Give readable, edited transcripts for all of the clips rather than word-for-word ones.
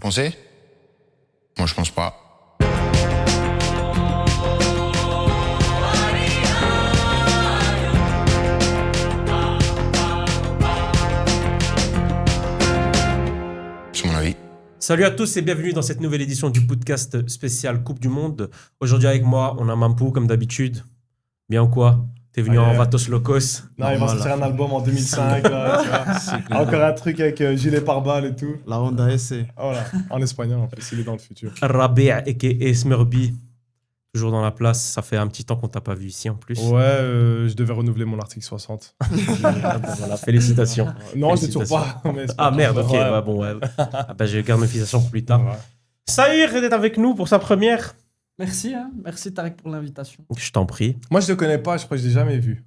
pensez? Moi, je pense pas. C'est mon avis. Salut à tous et bienvenue dans cette nouvelle édition du podcast spécial Coupe du Monde. Aujourd'hui avec moi, on a Mampou comme d'habitude. Bien ou quoi? T'es venu en Vatos Locos. Non, il va sortir un album en 2005, là, tu vois. Encore un truc avec gilet pare-balles et tout. La Honda SC. Voilà, en espagnol en plus, il est dans le futur. Rabi' a.k.a. Smurby. Toujours dans la place. Ça fait un petit temps qu'on t'a pas vu ici en plus. Ouais, je devais renouveler mon article 60. Voilà, félicitations. Non, je l'ai toujours pas. Mais c'est pas Ah merde, grave. ok. Ouais, bon, ouais. Ah, bah, je garde mes félicitations pour plus tard. Ouais. Saïr est avec nous pour sa première. Merci, hein. Merci Tarek pour l'invitation. Je t'en prie. Moi, je le connais pas, je crois que je l'ai jamais vu.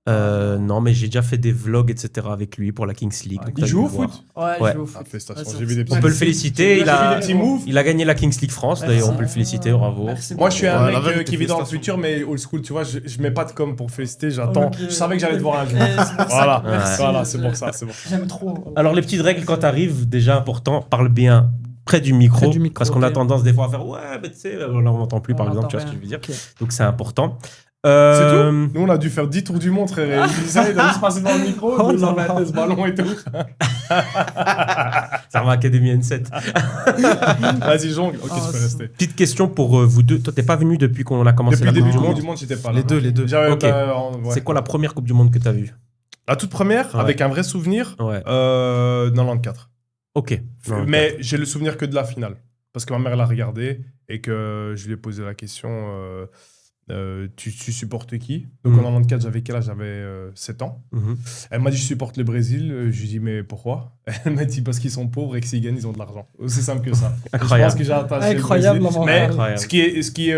Non, mais j'ai déjà fait des vlogs, etc. avec lui pour la Kings League. donc Il t'as joue dû au le voir. foot Ouais, Ouais. je joue au Ah, foot. félicitations, Ouais, j'ai vu des On petits... peut le féliciter. J'ai vu des petits moves. Il a gagné la Kings League France, d'ailleurs. On peut le féliciter, bravo. Merci Moi, je suis un Ouais, la mec vérité, qui vit dans le félicitations. futur, mais old school, tu vois, je mets pas de com pour féliciter, j'attends. Ok. Je savais que j'allais te voir un jour. Eh, c'est pour ça Voilà, que- merci. voilà, c'est pour ça, c'est bon. J'aime trop. Alors, les petites règles quand t'arrives, déjà important, parle bien près du micro. Près du micro, parce qu'on a ok. tendance des fois à faire ouais, mais tu sais, là, on n'entend plus, par On exemple, entend tu vois ce que je veux dire. rien. Donc, c'est important. C'est tout. Nous, on a dû faire 10 tours du monde, frère. Il disait, il allait se passer dans le micro, Oh nous là avons là. ce ballon et tout. Ça va Academy N7. Vas-y, jongle. Ok, Oh, tu peux c'est- rester. Petite question pour vous deux. Toi, t'es pas venu depuis qu'on a commencé Depuis la le Coupe début du du Monde. Coupe du Monde, j'étais pas là. Les deux. J'avais Ok. ouais. C'est quoi la première Coupe du Monde que t'as vue? La toute première, Ouais. avec un vrai souvenir, Ouais. 94. Ok. Non, Mais j'ai le souvenir que de la finale. Parce que ma mère l'a regardé et que je lui ai posé la question tu supportes qui? Donc Mhm. en 94, j'avais quel âge? J'avais 7 ans. Mhm. Elle m'a dit je supporte le Brésil. Je lui ai dit mais pourquoi? Elle m'a dit parce qu'ils sont pauvres et que s'ils gagnent, ils ont de l'argent. Aussi simple que ça. Incroyable. Je pense que j'ai attaché le Incroyable, Brésil. maman. Mais Incroyable. ce qui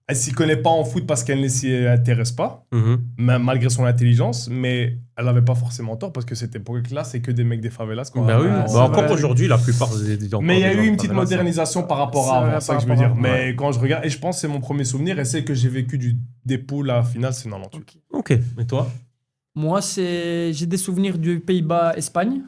elle s'y connaît pas en foot parce qu'elle ne s'y intéresse pas, Mhm. malgré son intelligence, mais elle avait pas forcément tort parce que cette époque-là, c'est que des mecs des favelas. quoi. Bah oui, Ouais, bah c'est encore vrai. aujourd'hui, la plupart des encore Mais il y a des gens eu une de petite favelas, modernisation par rapport C'est à avant, vrai, c'est ça par que je veux dire. rapport à- Mais quand je regarde, et je pense que c'est mon premier souvenir, et c'est que j'ai vécu des poules à la finale, c'est 98. Ok. Ok, et toi? Moi, j'ai des souvenirs du Pays-Bas-Espagne.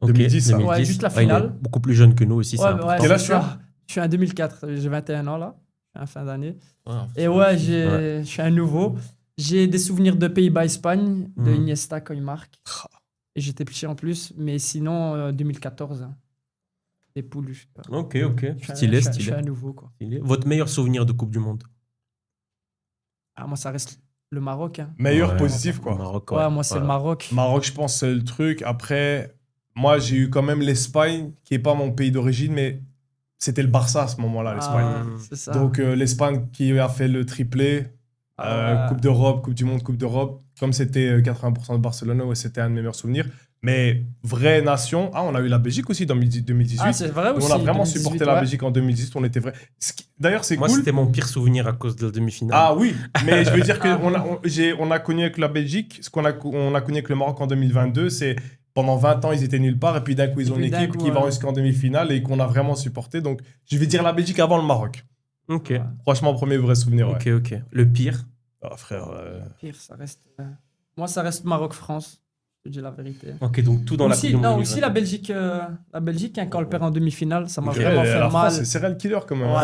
Ok, 2010, ça. Ouais, juste la il est finale. beaucoup plus jeune que nous aussi, c'est Ouais, important. Quel âge c'est tu as ça. Je suis en 2004, j'ai 21 ans là, je suis en fin d'année. Ouais. Et ouais, je suis un nouveau. J'ai des souvenirs de Pays-Bas-Espagne, de Mhm. Iniesta quand il marque. Et j'étais petit en plus, mais sinon, 2014, hein. Les poules. Ok, Je suis stylé, je suis un stylé. nouveau, quoi. Stylé. Votre meilleur souvenir de Coupe du Monde? Ah, moi, ça reste le Maroc. Hein. Meilleur Ouais. positif, quoi. Maroc, Ouais, moi, c'est le Maroc. Maroc, je pense, c'est le truc. Après, moi, j'ai eu quand même l'Espagne, qui est pas mon pays d'origine, mais c'était le Barça à ce moment-là, l'Espagne. Ah, ouais, c'est ça. Donc, l'Espagne qui a fait le triplé, Ah ouais. Coupe d'Europe, Coupe du Monde, Coupe d'Europe. Comme c'était 80% de Barcelone, ouais, c'était un de mes meilleurs souvenirs. Mais vraie nation, on a eu la Belgique aussi dans 2018. Ah, c'est vrai Nous, aussi. on a vraiment 2018, supporté la ouais. Belgique en 2018, on était vrai. D'ailleurs, c'est Moi, cool. c'était mon pire souvenir à cause de la demi-finale. Ah oui, mais je veux dire Ah. on a connu avec la Belgique, ce qu'on a connu avec le Maroc en 2022, c'est pendant 20 ans, ils étaient nulle part, et puis d'un coup, ils Et ont une puis d'un équipe coup, qui va ouais. jusqu'en demi-finale et qu'on a vraiment supporté. Donc, je vais dire la Belgique avant le Maroc. Ok, Ouais. Franchement, premier vrai souvenir. Ouais. ok. Le pire? Ah, frère, Pire, ça reste. Moi, ça reste Maroc-France. Je te dis la vérité. Ok, donc tout dans la Aussi, Coupe du Monde. non, 2022. aussi la Belgique, hein, quand elle perd en demi-finale, ça m'a ok, vraiment fait la mal. France, c'est serial killer quand même. Ouais.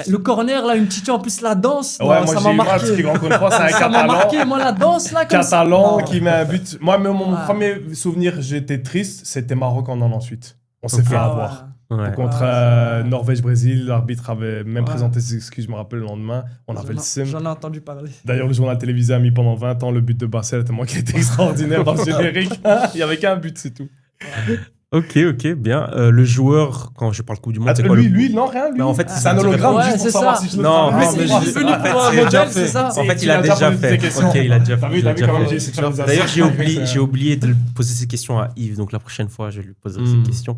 Le corner, là, une petite, en plus, la danse, Ouais, non, moi ça j'ai m'a eu mal parce marqué. qu'il encore une fois, c'est un Ça m'a marqué, Catalan. moi, la danse, là, comme ça. Catalan Non. qui met un but. Moi, mais mon Ouais. premier souvenir, j'étais triste, c'était Maroc en 98. On s'est Ok. fait Ah, avoir. Ouais. Contre Ouais. Norvège-Brésil, l'arbitre avait même Ouais. présenté ses excuses, je me rappelle le lendemain. On avait le sim. J'en ai entendu parler. D'ailleurs, le journal télévisé a mis pendant 20 ans le but de Barcel, tellement qu'il était extraordinaire dans le générique. Il n'y avait qu'un but, c'est tout. Ok, bien. Le joueur, quand je parle Coupe du Monde, c'est Attends, quoi lui, non, rien, lui. Mais en fait, c'est un hologramme Ouais, juste pour c'est savoir ça. si je le Non, savais. non, mais mais il est je- venu en pour fait, un c'est déjà modèle, fait. c'est ça. En fait, Tu il a l'as déjà posé fait. des questions. Ok, il a déjà T'as fait. vu, il a déjà comment fait. j'ai sexualisation. D'ailleurs, j'ai oublié de poser ces questions à Yves, donc la prochaine fois, je lui poserai ces questions.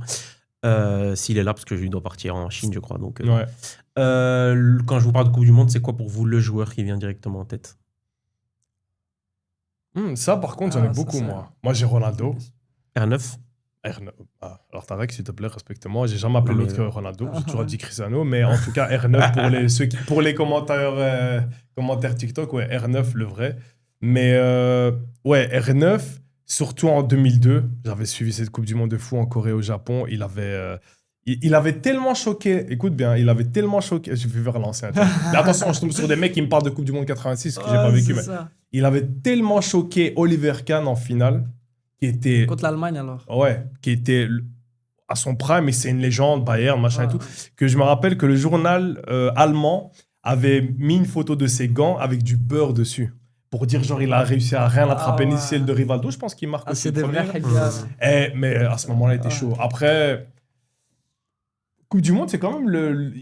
S'il est là, parce que je lui dois partir en Chine, je crois. Donc, Ouais. quand je vous parle de Coupe du Monde, c'est quoi pour vous le joueur qui vient directement en tête? Ça, par contre, j'en ai Ah, ça, beaucoup, c'est- moi. Moi, j'ai Ronaldo. R9? Alors, Tarek, s'il te plaît, respecte-moi. J'ai jamais appelé Non, l'autre mais- Ronaldo. J'ai toujours dit Cristiano. Mais en tout cas, R9 pour les commentaires TikTok, ouais, R9, le vrai. Mais ouais, R9, surtout en 2002, j'avais suivi cette Coupe du Monde de fou en Corée, au Japon. Il avait Il avait tellement choqué, écoute bien, il avait tellement choqué, je vais relancer un truc. Mais attention, je tombe sur des mecs qui me parlent de Coupe du Monde 86, que j'ai pas vécu, mais il avait tellement choqué Oliver Kahn en finale, qui était, Contre l'Allemagne, alors. ouais, qui était à son prime, et c'est une légende, Bayern, machin et tout, que je me rappelle que le journal allemand avait mis une photo de ses gants avec du beurre dessus. Pour dire, genre, il a réussi à rien attraper, ni celle de Rivaldo, je pense qu'il marque aussi C'est le des premier. vrais gars. Mais à ce moment-là, il était chaud. Après, Coupe du Monde, c'est quand même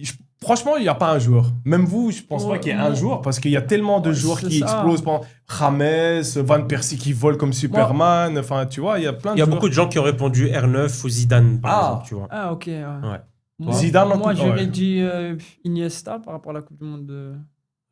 franchement, il n'y a pas un joueur. Même vous, je pense pas qu'il y ait un joueur, parce qu'il y a tellement de joueurs c'est qui ça. explosent. James, Van Persie qui vole comme Superman. Enfin, tu vois, il y a plein de Il y a joueurs. beaucoup de gens qui ont répondu R9 ou Zidane, par exemple, tu vois. Ah, ok. Ouais. Moi, Zidane en moi Coupe- j'aurais ouais. dit Iniesta par rapport à la Coupe du Monde de...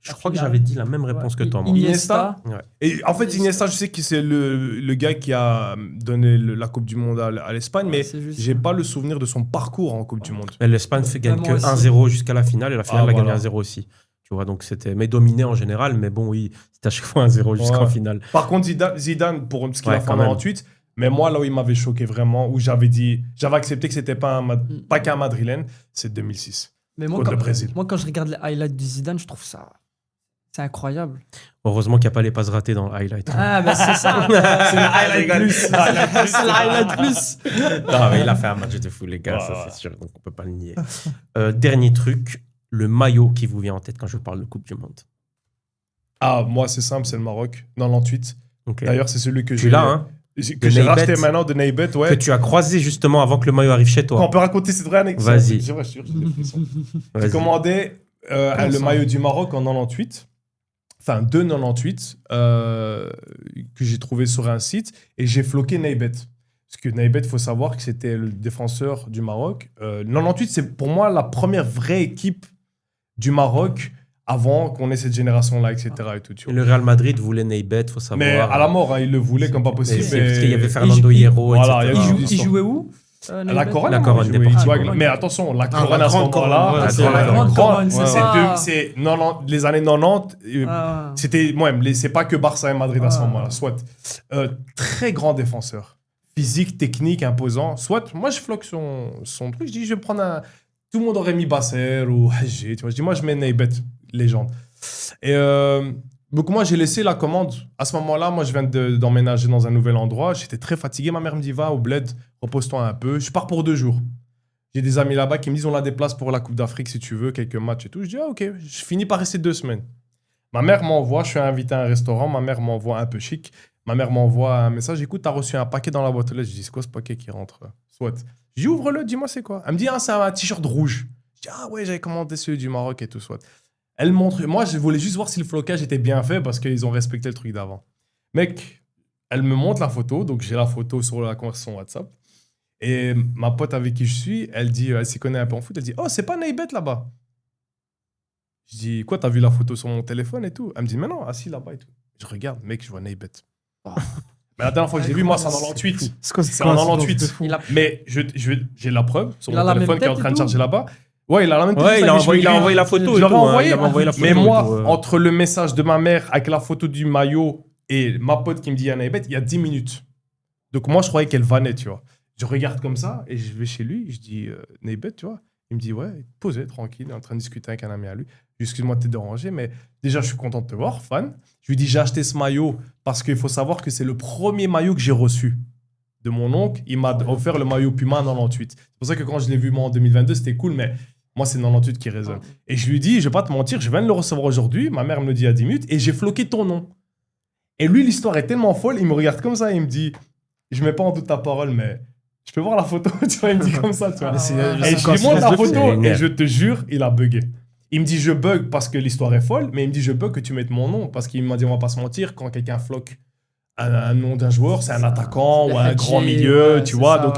Je crois que j'avais dit la même réponse que toi, moi. Iniesta. Et en fait, Iniesta, je sais que c'est le gars qui a donné la Coupe du Monde à l'Espagne, Ouais, mais c'est juste j'ai ça. pas le souvenir de son parcours en Coupe du Monde. Mais l'Espagne gagne moi que aussi. 1-0 jusqu'à la finale et la finale a gagné voilà. 1-0 aussi. Tu vois, donc c'était mais dominé en général, mais bon, oui, c'était à chaque fois 1-0 jusqu'en Ouais. finale. Par contre, Zidane pour ce qu'il Ouais, a fait quand en même. 98, mais moi, là où il m'avait choqué vraiment, où j'avais accepté que c'était pas qu'un Madrilène, c'est 2006. Mais moi Contre le Brésil. quand je regarde les highlights de Zidane, je trouve ça... C'est incroyable. Heureusement qu'il n'y a pas les passes ratées dans le highlight. Ah, bah c'est ça. C'est le highlight plus. C'est le highlight plus. Non, mais il a fait un match de fou, les gars, Ouais, ça ouais. c'est sûr, donc on peut pas le nier. Dernier truc, le maillot qui vous vient en tête quand je parle de Coupe du Monde. Ah, moi, c'est simple, c'est le Maroc, 98. Ok. D'ailleurs, c'est celui que Tu l'as, hein que j'ai Neybet. racheté maintenant de Neybet, Que ouais. tu as croisé justement avant que le maillot arrive chez Quand toi. on peut raconter cette vraie anecdote. Vas-y. C'est vrai, je suis sûr, j'ai des frissons. J'ai Vas-y. commandé le maillot du Maroc en 98. Enfin, de 98, que j'ai trouvé sur un site. Et j'ai floqué Neybet. Parce que Neybet, il faut savoir que c'était le défenseur du Maroc. 98, c'est pour moi la première vraie équipe du Maroc avant qu'on ait cette génération-là, etc. Et tout, tu vois. Le Real Madrid voulait Neybet, faut savoir. Mais à la mort, hein, il le voulait comme pas possible. Mais c'est mais- parce qu'il y avait Fernando Hierro, Voilà, etc. il y a du- Il jouait où La Neybet Corogne, La moi, Corogne il jouait- Deportivo. il jouait avec- Ah, mais attention, la la Corogne à ce grande Corogne, moment-là, ouais, c'est la grande Corogne, c'est ça. c'est 90 les années 90. Ah. C'était, c'est pas que Barça et Madrid à ce Ah. moment-là. Soit très grand défenseur, physique, technique, imposant. Soit, moi je floque son truc. Je dis, je vais prendre un. Tout le monde aurait mis Basser ou Hajj. Tu vois, je dis, moi je mets Neybet, légende. Et donc moi j'ai laissé la commande. À ce moment-là, moi je viens d'emménager dans un nouvel endroit. J'étais très fatigué. Ma mère me dit, va au bled, repose-toi un peu. Je pars pour 2 jours. J'ai des amis là-bas qui me disent, on a des places pour la Coupe d'Afrique si tu veux, quelques matchs et tout. Je dis, ah ok. Je finis par rester 2 semaines. Ma mère m'envoie, je suis invité à un restaurant, ma mère m'envoie un peu chic. Ma mère m'envoie un message, écoute, t'as reçu un paquet dans la boîte aux lettres. Je dis, c'est quoi ce paquet qui rentre? Soit. Je dis, ouvre-le, dis-moi c'est quoi. Elle me dit, ah, c'est un t-shirt rouge. Je dis, ah ouais, j'avais commandé celui du Maroc et tout, soit. Elle montre, moi je voulais juste voir si le flocage était bien fait parce qu'ils ont respecté le truc d'avant. Mec, elle me montre la photo, donc j'ai la photo sur la conversation WhatsApp. Et ma pote avec qui je suis, elle dit, elle s'y connaît un peu en foot, elle dit, oh, c'est pas Neybet là-bas. Je dis, quoi, t'as vu la photo sur mon téléphone et tout? Elle me dit, mais non, assis là-bas et tout. Je regarde, mec, je vois Neybet. Mais la dernière fois que je l'ai vu, moi, c'est en 98. C'est en 98. Il a- Mais j'ai la preuve sur Il a mon la téléphone même qui est en tête train et de tout. charger là-bas. Ouais, il a la même tête. Ouais, juste il a avec les envoyé, cheveux gris. la photo. Je et l'aurais tout, hein. envoyé. Il avait envoyé la photo. Mais et moi, tout, entre le message de ma mère avec la photo du maillot et ma pote qui me dit il y a Neybet, il y a 10 minutes. Donc moi, je croyais qu'elle vannait, tu vois. Je regarde comme ça et je vais chez lui. Je dis Neybet, tu vois. Il me dit ouais, posé, tranquille, en train de discuter avec un ami à lui. Excuse-moi de te déranger, mais déjà, je suis content de te voir, fan. Je lui dis j'ai acheté ce maillot parce qu'il faut savoir que c'est le premier maillot que j'ai reçu de mon oncle. Il m'a offert le maillot Puma en 98. C'est pour ça que quand je l'ai vu moi en 2022, c'était cool, mais moi, c'est 98 qui résonne. Et je lui dis, je vais pas te mentir, je viens de le recevoir aujourd'hui. Ma mère me le dit à 10 minutes et j'ai floqué ton nom. Et lui, l'histoire est tellement folle, il me regarde comme ça et il me dit, je mets pas en doute ta parole, mais je peux voir la photo. Tu vois, il me dit comme ça, tu vois. Ah ouais. Et je lui montre la photo C'est et je te jure, il a bugué. Il me dit, je bug parce que l'histoire est folle, mais il me dit, je bug que tu mettes mon nom parce qu'il m'a dit, on va pas se mentir, quand quelqu'un floque un nom d'un joueur, c'est un attaquant ou un grand milieu, tu vois. Donc,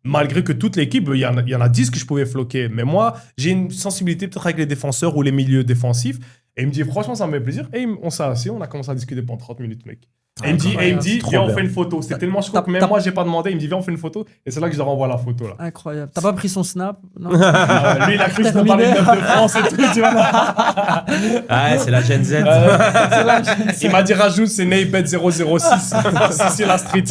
malgré que toute l'équipe, il y en a 10 que je pouvais floquer. Mais moi, j'ai une sensibilité peut-être avec les défenseurs ou les milieux défensifs. Et il me dit, franchement, ça me fait plaisir. Et on s'est assis, on a commencé à discuter pendant 30 minutes, mec. Et il me dit, Trop viens, on bien. fait une photo. C'est tellement chaud que même moi, j'ai pas demandé. Il me dit, viens, on fait une photo. Et c'est là que je leur envoie la photo, là. Incroyable. T'as pas pris son snap? Non. Ah ouais, lui, il a cru que je te parlais de 9 de France et tout, tu vois. Ah, c'est la Gen Z. Il m'a dit, rajoute, c'est Naybet006. C'est la street.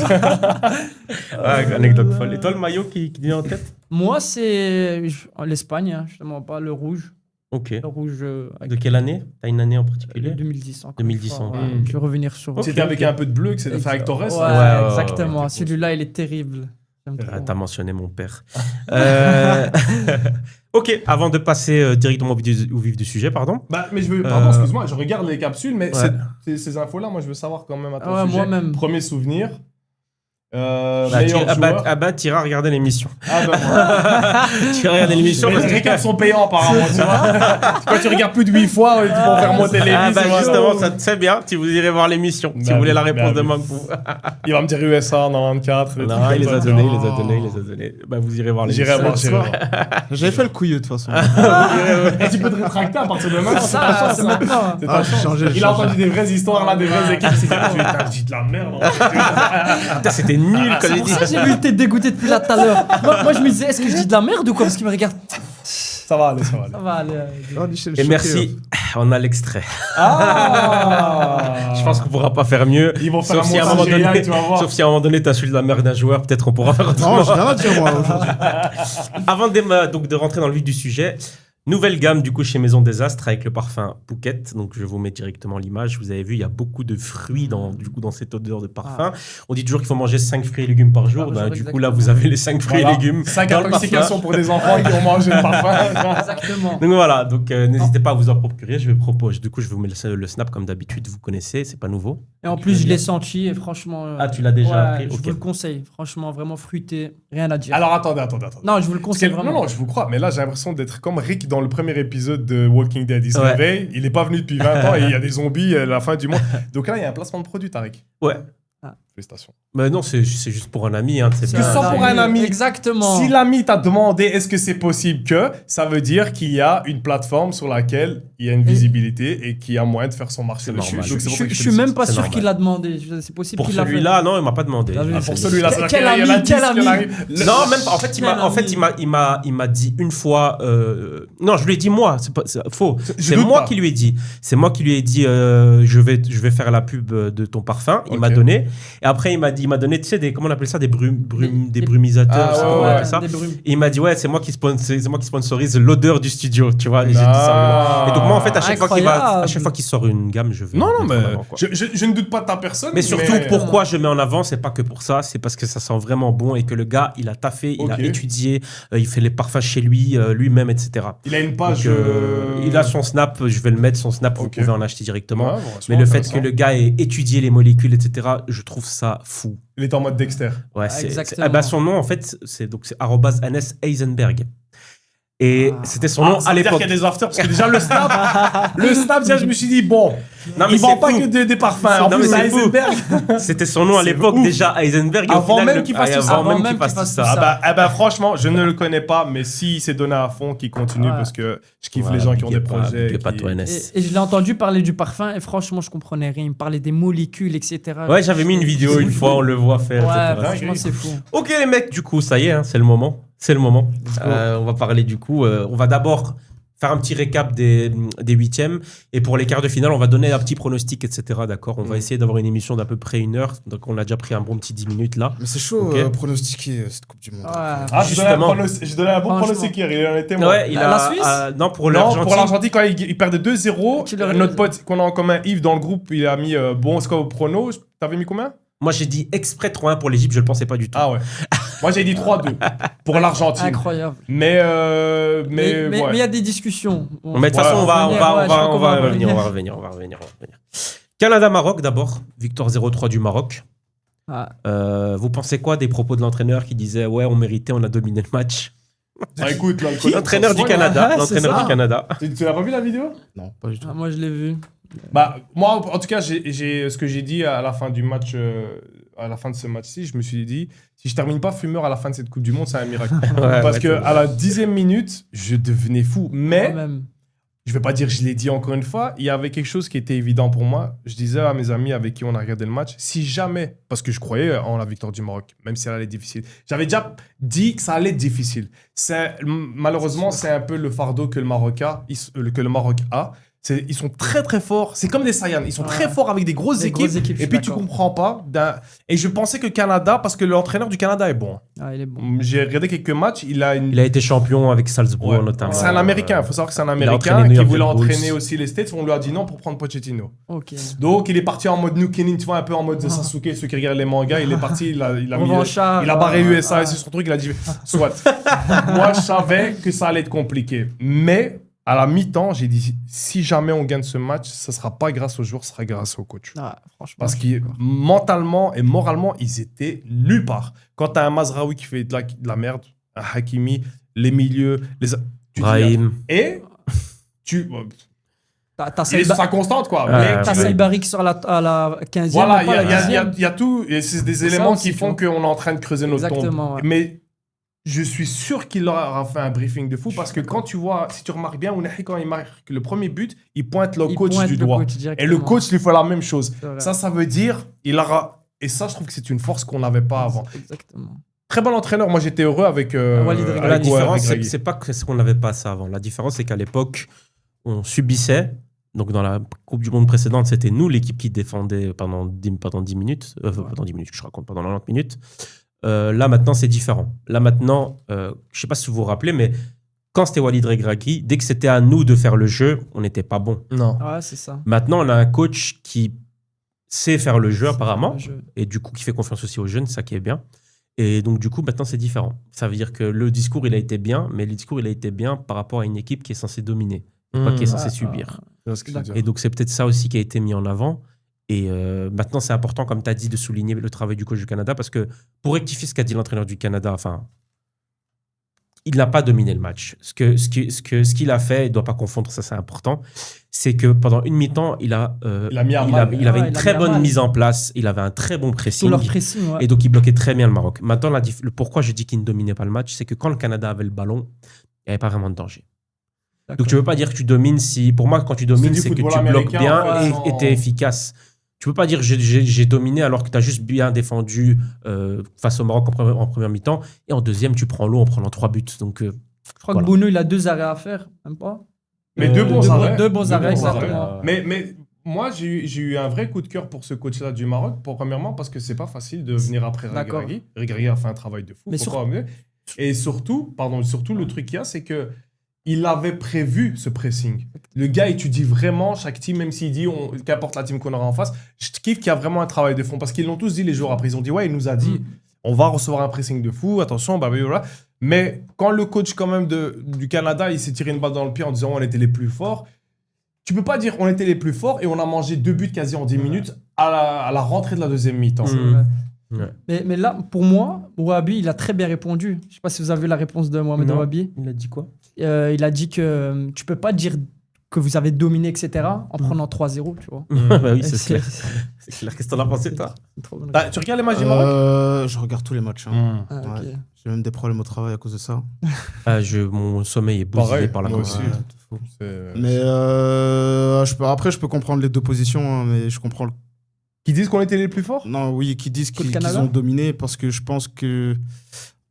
Anecdote folle. Et toi, le maillot qui vient en tête? Moi, c'est l'Espagne, hein, justement, pas le rouge. Ok. Le rouge avec De quelle année? T'as une année en particulier? 2010. encore 2010, une fois, ok. ouais. Je vais revenir sur. C'était avec un peu de bleu, que c'est fait avec Torres. Ouais, ouais, exactement. ouais. Celui-là, il est terrible. J'aime Ah, trop. t'as mentionné mon père. Ok, avant de passer directement au vif du sujet, pardon. Bah, mais je veux, pardon, excuse-moi, je regarde les capsules, mais Ouais. ces infos-là, moi, je veux savoir quand même à ton Ah ouais, sujet. moi-même. Premier souvenir. Bah, Meilleur joueur. t'iras regarder l'émission. Ah bah voilà. Tu regardes l'émission. Mais les récaps sont payants apparemment, tu vois. Quand tu regardes plus de 8 fois, ils vont faire monter les Ah vies. bah tu vois. justement, ça c'est bien. Si vous irez voir l'émission, si Bah vous voulez la oui, réponse bah de oui. Mampou. Il va me dire USA 94. des Non, trucs il les comme a ça, donnés, tu il vois. les a donnés, il les a donnés. Bah vous irez voir J'irai l'émission. voir, j'irai voir. J'avais fait le couilleux de toute façon. Et tu peux te rétracter à partir de maintenant. C'est ta Ça, chance. c'est hein. maintenant. C'est Ah, ta j'ai chance. changé, j'ai Il a changé. entendu des vraies histoires là, des vraies équipes. C'est putain, je dis de la merde. en fait. Putain, c'était nul quand C'est j'ai pour dit. ça que j'ai vu que t'es dégoûté depuis là tout à l'heure. Moi, je me disais, est-ce que je dis de la merde ou quoi? Parce qu'il me regarde. Ça va aller, ça va aller. Ça va aller. Oh, Michel, Et choqué, merci, on a l'extrait. Ah Je pense qu'on pourra pas faire mieux. Ils vont faire Sauf un si à un moment montage donné, AI, tu vas voir. sauf si à un moment donné t'as su de la merde d'un joueur, peut-être on pourra faire autrement. Non, j'ai rien à dire moi aujourd'hui. Avant donc de rentrer dans le vif du sujet, nouvelle gamme du coup chez Maison Désastre avec le parfum Phuket. Donc je vous mets directement l'image. Vous avez vu, il y a beaucoup de fruits dans cette odeur de parfum. On dit toujours qu'il faut manger 5 fruits et légumes par jour. Par jour, Du coup là, exactement. vous avez les 5 fruits et légumes 5 dans le parfum. intoxications pour des enfants qui ont mangé le parfum. Exactement. Donc voilà, donc n'hésitez pas à vous en procurer. Je vous mets le snap comme d'habitude. Vous connaissez, c'est pas nouveau. Et en plus, je l'ai senti et franchement. Ah, tu l'as déjà appris, Je ok. vous le conseille. Franchement, vraiment fruité. Rien à dire. Alors attendez. Non, je vous le Parce conseille que- vraiment. non, je vous crois, mais là j'ai l'impression d'être comme Rick dans le premier épisode de Walking Dead. Il se Ouais. réveille, il est pas venu depuis 20 ans et il y a des zombies à la fin du monde. Donc là, il y a un placement de produit, Tariq. Ouais. Félicitations. Mais non, c'est juste pour un ami. Hein, c'est C'est bien. ça pour un ami. Exactement. Si l'ami t'a demandé est-ce que c'est possible que, ça veut dire qu'il y a une plateforme sur laquelle il y a une visibilité et qu'il y a moyen de faire son marché C'est dessus. normal. Donc, c'est pour ça que Je je suis même pas C'est sûr normal. qu'il l'a demandé. C'est possible Pour qu'il l'a fait. celui-là, non, il m'a pas demandé. Ah oui, Ah, c'est pour lui. celui-là, c'est Quel il y en a ami, 10 quel qui ami. arrivent. Non, même pas. En fait, il m'a dit une fois. Non, je lui ai dit moi. C'est faux. C'est doute moi pas. qui lui ai dit. C'est moi qui lui ai dit. Je vais faire la pub de ton parfum. Il Ok. m'a donné. Et après, il m'a donné. Tu sais comment on appelle ça, des brumisateurs. Ah, je sais pas ouais, comment on ouais. appelle ça. Des brumes. Et il m'a dit ouais, c'est moi qui sponsorise l'odeur du studio. Tu vois. Et j'ai dit ça. Ah. Et donc moi, en fait, à chaque Incroyable. fois qu'il sort une gamme, je veux. Non, mettre mais en avant, quoi. je ne doute pas de ta personne. Mais surtout, pourquoi je mets en avant, c'est pas que pour ça, c'est parce que ça sent vraiment bon et que le gars, il a taffé, il a Ok. étudié, il fait les parfums chez lui, lui-même, etc. Il a une page. Donc, il a son snap, je vais le mettre, son snap, vous Ok. pouvez en acheter directement. Ouais, bon, c'est Mais le fait intéressant. que le gars ait étudié les molécules, etc., je trouve ça fou. Il est en mode Dexter. Ouais, Exactement. ah bah, son nom, en fait, c'est @Hannes Heisenberg. Et c'était son nom ça à veut dire l'époque. qu'il y a des afters parce que déjà le snap, déjà, je me suis dit bon, Non, mais il vend c'est pas fou. que des parfums. En Non, plus, mais c'est fou. Heisenberg. C'était son nom à C'est l'époque, ouf. déjà, Heisenberg. et au Avant final, même qu'il fasse tout ça. Avant même qu'il fasse tout ça. Ah bah, franchement, je ne le connais pas, mais s'il s'est donné à fond, qu'il continue Ouais. parce que je kiffe Ouais, les gens qui ont big des up à- projets. big up à qui- toi, NS. Et je l'ai entendu parler du parfum et franchement, je comprenais rien. Il me parlait des molécules, etc. Ouais, j'avais mis une vidéo une fois, on le voit faire, Ouais, etc. franchement, c'est fou. Ok les mecs, du coup, ça y est, hein, c'est le moment. C'est le moment. On va parler du coup. On va d'abord faire un petit récap des huitièmes. Et pour les quarts de finale, on va donner un petit pronostic, etc. D'accord. On va essayer d'avoir une émission d'à peu près 1 heure. Donc on a déjà pris un bon petit 10 minutes là. Mais c'est chaud Ok. pronostiquer cette Coupe du Monde. Ouais. Ah, Justement. je donnais un bon Franchement. pronostic hier, il en était moi. Ouais, il La a. Suisse non, pour Non, l'Argentine. pour l'Argentine, quand il perdait 2-0, Tu leur- notre pote qu'on a en commun, Yves, dans le groupe, il a mis bon score au prono. T'avais mis combien? Moi, j'ai dit exprès 3-1 pour l'Égypte, je le pensais pas du tout. Ah ouais. Moi, j'ai dit 3-2 pour l'Argentine. Incroyable. Mais Mais ouais. il y a des discussions. Mais de toute façon, on va revenir. revenir. Canada-Maroc d'abord. Victoire 0-3 du Maroc. Ah. Vous pensez quoi des propos de l'entraîneur qui disait ouais, on méritait, on a dominé le match? Ah, écoute, là, L'entraîneur du Canada. Ouais, L'entraîneur c'est ça. du Canada. Tu l'as pas vu la vidéo? Non, pas du tout. Ah, moi, je l'ai vu. Bah, moi, en tout cas, j'ai ce que j'ai dit à la fin du match, à la fin de ce match-ci, je me suis dit, si je termine pas fumeur à la fin de cette Coupe du Monde, c'est un miracle. Parce que à la 10e minute, je devenais fou. Mais Moi-même. je vais pas dire je l'ai dit encore une fois, il y avait quelque chose qui était évident pour moi. Je disais à mes amis avec qui on a regardé le match, si jamais, parce que je croyais en la victoire du Maroc, même si elle allait être difficile, j'avais déjà dit que ça allait être difficile. Malheureusement, c'est un peu le fardeau que le Maroc a. Ils sont très très forts. C'est comme des Saiyans. Ils sont très forts avec des grosses Des équipes. grosses équipes, je Et suis puis tu d'accord. comprends pas. Et je pensais que le Canada, parce que l'entraîneur du Canada est bon. Ah, il est bon. J'ai regardé quelques matchs. Il a une. Il a été champion avec Salzbourg Ouais. notamment. C'est un Américain. Il faut savoir que c'est un il a Américain entraîné New qui York voulait Red Bulls. entraîner aussi les States. On lui a dit non pour prendre Pochettino. Ok. Donc il est parti en mode New Kenin, tu vois, un peu en mode Sasuke, ceux qui regardent les mangas. Il est parti, il a Revanchard, il a barré ouais. USA et c'est son truc. Il a dit soit. Moi, je savais que ça allait être compliqué. Mais à la mi-temps, j'ai dit si jamais on gagne ce match, ce sera pas grâce aux joueurs, ce sera grâce au coach. Ah, franchement. Parce que mentalement et moralement, ils étaient nulle part. Quand tu as un Mazraoui qui fait de la merde, un Hakimi, les milieux, tu dis, Brahim. et tu. T'as Il est sur sa constante, quoi. Ouais, Mais ouais. T'as tu- Saïbari qui sort à la 15e. Voilà, même pas la 10e. il y a tout. Et c'est des C'est ça éléments aussi, qui tu font vois. qu'on est en train de creuser notre Exactement, tombe. ouais. Mais je suis sûr qu'il leur aura fait un briefing de fou parce que quand tu vois, si tu remarques bien, Ounahi, quand il marque le premier but, il pointe le Il coach pointe du le doigt. coach Et le directement. coach lui fait la même chose. C'est vrai. Ça veut dire, il aura. Et ça, je trouve que c'est une force qu'on n'avait pas avant. Exactement. Très bon entraîneur. Moi, j'étais heureux avec. Walid Regragui. La avec différence, Regragui. c'est pas que c'est qu'on n'avait pas ça avant. La différence, c'est qu'à l'époque, on subissait. Donc, dans la Coupe du Monde précédente, c'était nous, l'équipe qui défendait pendant 10 minutes. Pendant 10 minutes, que je raconte, pendant 90 minutes. Là, maintenant, c'est différent. Là, maintenant, je sais pas si vous vous rappelez, mais quand c'était Walid Regragui, dès que c'était à nous de faire le jeu, on n'était pas bon. Non. Ouais, c'est ça. Maintenant, on a un coach qui sait faire le jeu, apparemment. Le jeu. Et du coup, qui fait confiance aussi aux jeunes, c'est ça qui est bien. Et donc, du coup, maintenant, c'est différent. Ça veut dire que le discours, il a été bien, mais le discours, il a été bien par rapport à une équipe qui est censée dominer, pas qui est censée Ouais, subir. C'est ce que je veux dire. Et donc, c'est peut-être ça aussi qui a été mis en avant. Et maintenant, c'est important, comme tu as dit, de souligner le travail du coach du Canada, parce que pour rectifier ce qu'a dit l'entraîneur du Canada, enfin, il n'a pas dominé le match. Ce qu'il a fait, il ne doit pas confondre, ça c'est important, c'est que pendant une mi-temps, il avait une très bonne mise en place, il avait un très bon Tout pressing. leur pressing, ouais. Et donc, il bloquait très bien le Maroc. Maintenant, pourquoi je dis qu'il ne dominait pas le match, c'est que quand le Canada avait le ballon, il n'y avait pas vraiment de danger. D'accord. Donc, tu ne veux pas dire que tu domines si... Pour moi, quand tu domines, du c'est que tu football bloques américain, bien ouais, et tu es efficace. Tu ne peux pas dire j'ai dominé alors que tu as juste bien défendu face au Maroc en première mi-temps. Et en deuxième, tu prends l'eau en prenant 3 buts. Donc, Je crois voilà. que Bounou, il a 2 arrêts à faire, même pas. Mais deux bons arrêts. Deux bons arrêts, exactement. Mais moi, j'ai eu un vrai coup de cœur pour ce coach-là du Maroc. Premièrement, parce que c'est pas facile de venir après D'accord. Regragui. Regragui a fait un travail de fou. Mais faut pas oublier. Et surtout, le truc qu'il y a, c'est que il avait prévu ce pressing. Le gars étudie vraiment chaque team, même s'il dit qu'importe la team qu'on aura en face. Je kiffe qu'il y a vraiment un travail de fond. Parce qu'ils l'ont tous dit les jours après. Ils ont dit, ouais, il nous a dit, on va recevoir un pressing de fou, attention, blablabla. Mais quand le coach quand même du Canada, il s'est tiré une balle dans le pied en disant on était les plus forts, tu peux pas dire on était les plus forts et on a mangé 2 buts quasi en 10 minutes à la rentrée de la deuxième mi-temps. C'est Mm. vrai. Ouais. Mais là, pour moi, Ouabi, il a très bien répondu. Je sais pas si vous avez vu la réponse de Mohamed Non. Ouabi. il a dit quoi? Il a dit que tu peux pas dire que vous avez dominé, etc. en prenant 3-0, tu vois. Bah oui, c'est C'est- clair. C'est clair. Qu'est-ce que t'en as pensé, toi? c'est trop bon. Tu regardes les matchs du Maroc Je regarde tous les matchs. Hein. Ah, ok. Ouais. J'ai même des problèmes au travail à cause de ça. Mon sommeil est bousillé Pareil, par la moi cause. aussi. Ouais, tout fou. C'est- Mais après, je peux comprendre les deux positions, hein, mais je comprends. Qui disent qu'on était les plus forts? Non, oui, qui disent Que le qu'ils Canada ont dominé parce que je pense que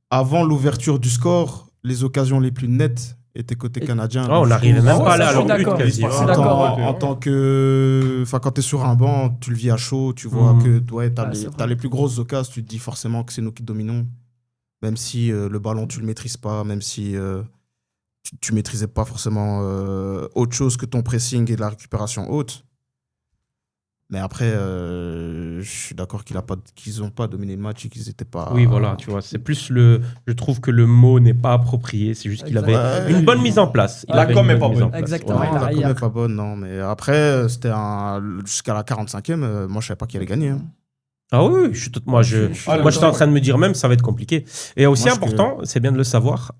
avant l'ouverture du score, les occasions les plus nettes étaient côté Et- canadien. Oh, on n'arrivait même Ouais, pas ça, là je alors suis d'accord. quasi. Je suis En d'accord. tant- en tant que. Enfin, quand tu es sur un banc, tu le vis à chaud, tu vois Mhm. que ouais, tu as, Ouais, c'est vrai. les plus grosses occasions, tu te dis forcément que c'est nous qui dominons. Même si le ballon, tu le maîtrises pas, même si tu maîtrisais pas forcément autre chose que ton pressing et de la récupération haute. Mais après, je suis d'accord qu'ils n'ont pas dominé le match et qu'ils n'étaient pas. Oui, voilà, tu vois, c'est plus le. Je trouve que le mot n'est pas approprié, c'est juste qu'il avait Ouais. une bonne mise en place. Il La avait com une est bonne pas mise bonne. en place. Exactement. Voilà. il a- la il com a- est pas bonne, non. Mais après, c'était jusqu'à la 45e, moi, je savais pas qui allait gagner. Hein. Ah oui, moi j'étais en train de me dire même ça va être compliqué. Et aussi Moi, important, c'est bien de le savoir,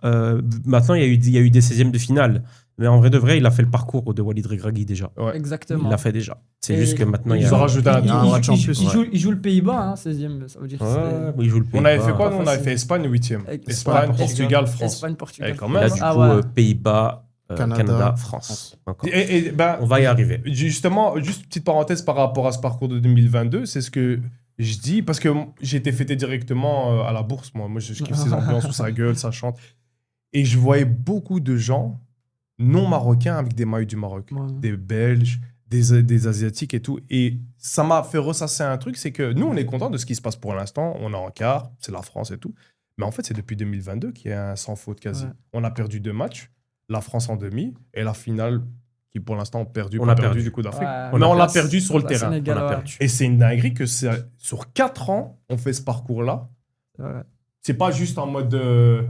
maintenant il y a eu des 16e de finale. Mais en vrai de vrai, il a fait le parcours de Walid Regragui déjà. Ouais. Exactement. Il l'a fait déjà. C'est Et juste que maintenant il y Ils a. ont rajouté un Il y a tour. un match en plus. Il joue le Pays-Bas, hein, 16e. Ça veut dire que Ouais, il joue le On avait Pays-Bas. fait quoi? Pas nous On avait facile. fait Espagne 8e. Espagne, Espagne, Portugal. Portugal, France. Espagne, Portugal. Eh, quand Et même. là, du coup, Ah ouais. Pays-Bas, Canada, France. Encore. Ben, On va y arriver. justement, juste une petite parenthèse par rapport à ce parcours de 2022, c'est ce que je dis, parce que j'ai été fêté directement à la bourse, moi. Moi, je kiffe ces ambiances où ça gueule, ça chante. Et je voyais beaucoup de gens non marocains avec des maillots du Maroc. Ouais. Des Belges, des Asiatiques et tout. Et ça m'a fait ressasser un truc, c'est que nous, on est content de ce qui se passe pour l'instant. On est en quart, c'est la France et tout. Mais en fait, c'est depuis 2022 qu'il y a un sans faute quasi. Ouais. On a perdu 2 matchs, la France en demi, et la finale, qui pour l'instant ont perdu, On pas a perdu perdu. du coup d'Afrique. Ouais, Mais on l'a la- perdu sur le la terrain. Sénégal, On a ouais. perdu. Et c'est une dinguerie que sur 4 ans, on fait ce parcours-là. Ouais. C'est pas juste en mode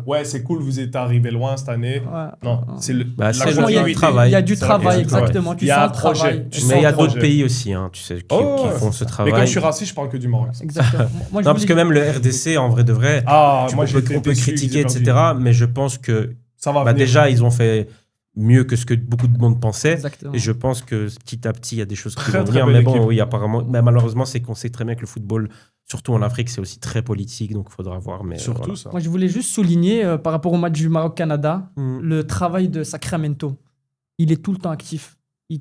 ouais, c'est cool, vous êtes arrivé loin cette année. Ouais. Non, Ouais. c'est le. Bah, la c'est Franchement, il y a- continuité. travail. il y a du C'est travail, vrai, exactement. Tu Il y a sens un le projet. travail. Tu Mais sens il y a le d'autres projet. pays aussi, hein, tu sais, qui Oh, font ce Mais travail. quand je suis raciste, je parle que du Maroc. Exactement. Moi, je Non, parce voulais- que même le RDC, en vrai de vrai, Ah, moi on j'ai peut critiquer, etc. Mais je pense que Ça va bah, venir. déjà, ils ont fait mieux que ce que beaucoup de monde pensait. Exactement. Et je pense que petit à petit, il y a des choses qui Très, vont très venir. belle Mais bon, équipe. oui, apparemment. Mais malheureusement, c'est qu'on sait très bien que le football, surtout en Afrique, c'est aussi très politique. Donc, il faudra voir. Mais Surtout voilà. ça. Moi, je voulais juste souligner, par rapport au match du Maroc-Canada, Mm. le travail de Sacramento. Il est tout le temps actif.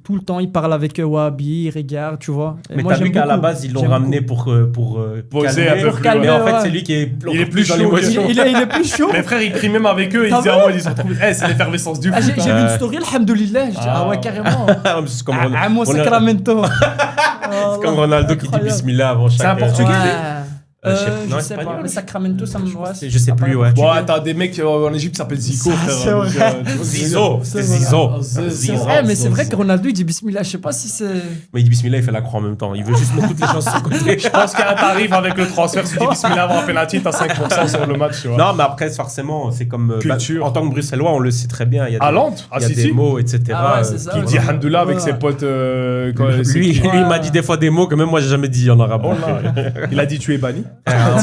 Tout le temps, il parle avec Wahabi, il regarde, tu vois. Et Mais moi, t'as vu j'aime qu'à la beaucoup. base, ils l'ont J'aime ramené beaucoup. pour Poser calmer. un peu Pour plus, calmer, Mais en fait, ouais. c'est lui qui est Il est plus dans chaud que- l'émotion. Il est plus chaud. Mes frères, ils crient même avec eux, ils T'as disent ah ouais, ils sont trop. Eh, c'est l'effervescence du Ah, foot. j'ai hein. vu une story, alhamdoulilah. Je dis, ah ouais, carrément. C'est comme Ah, moi, Ronaldo. Sacramento. C'est comme Ronaldo qui dit Incroyable. bismillah avant chaque. C'est un Portugais, Ouais. je sais- non, Je sais espagnol. pas. Mais Sacramento, ça me voit. Je sais plus, ouais. Bon, t'as des mecs en Égypte qui s'appellent Zico, Ça, frère. c'est donc, vrai. tu vois, Zizo, c'est C'est Zizo. vrai. C'est Zizo. vrai, mais c'est vrai que Ronaldo, il dit bismillah. Je sais pas si c'est. Mais il dit bismillah, il fait la croix en même temps. Il veut juste mettre toutes les chances sur le côté. Je pense qu'il y a un tarif avec le transfert. Si tu dis bismillah avant un penalty, t'as 5% sur le match, tu vois. Non, mais après, forcément, c'est comme. Culture. En tant que Bruxellois, on le sait très bien. Il y a des, Haaland, il y a des City, mots, etc. Ah ouais, c'est ça, qui ouais. dit Hamdoullah avec Ouais. ses potes. Lui, il m'a dit des fois des mots que même moi, j'ai jamais dit en arabe. Oh là. Il a dit tu es banni. À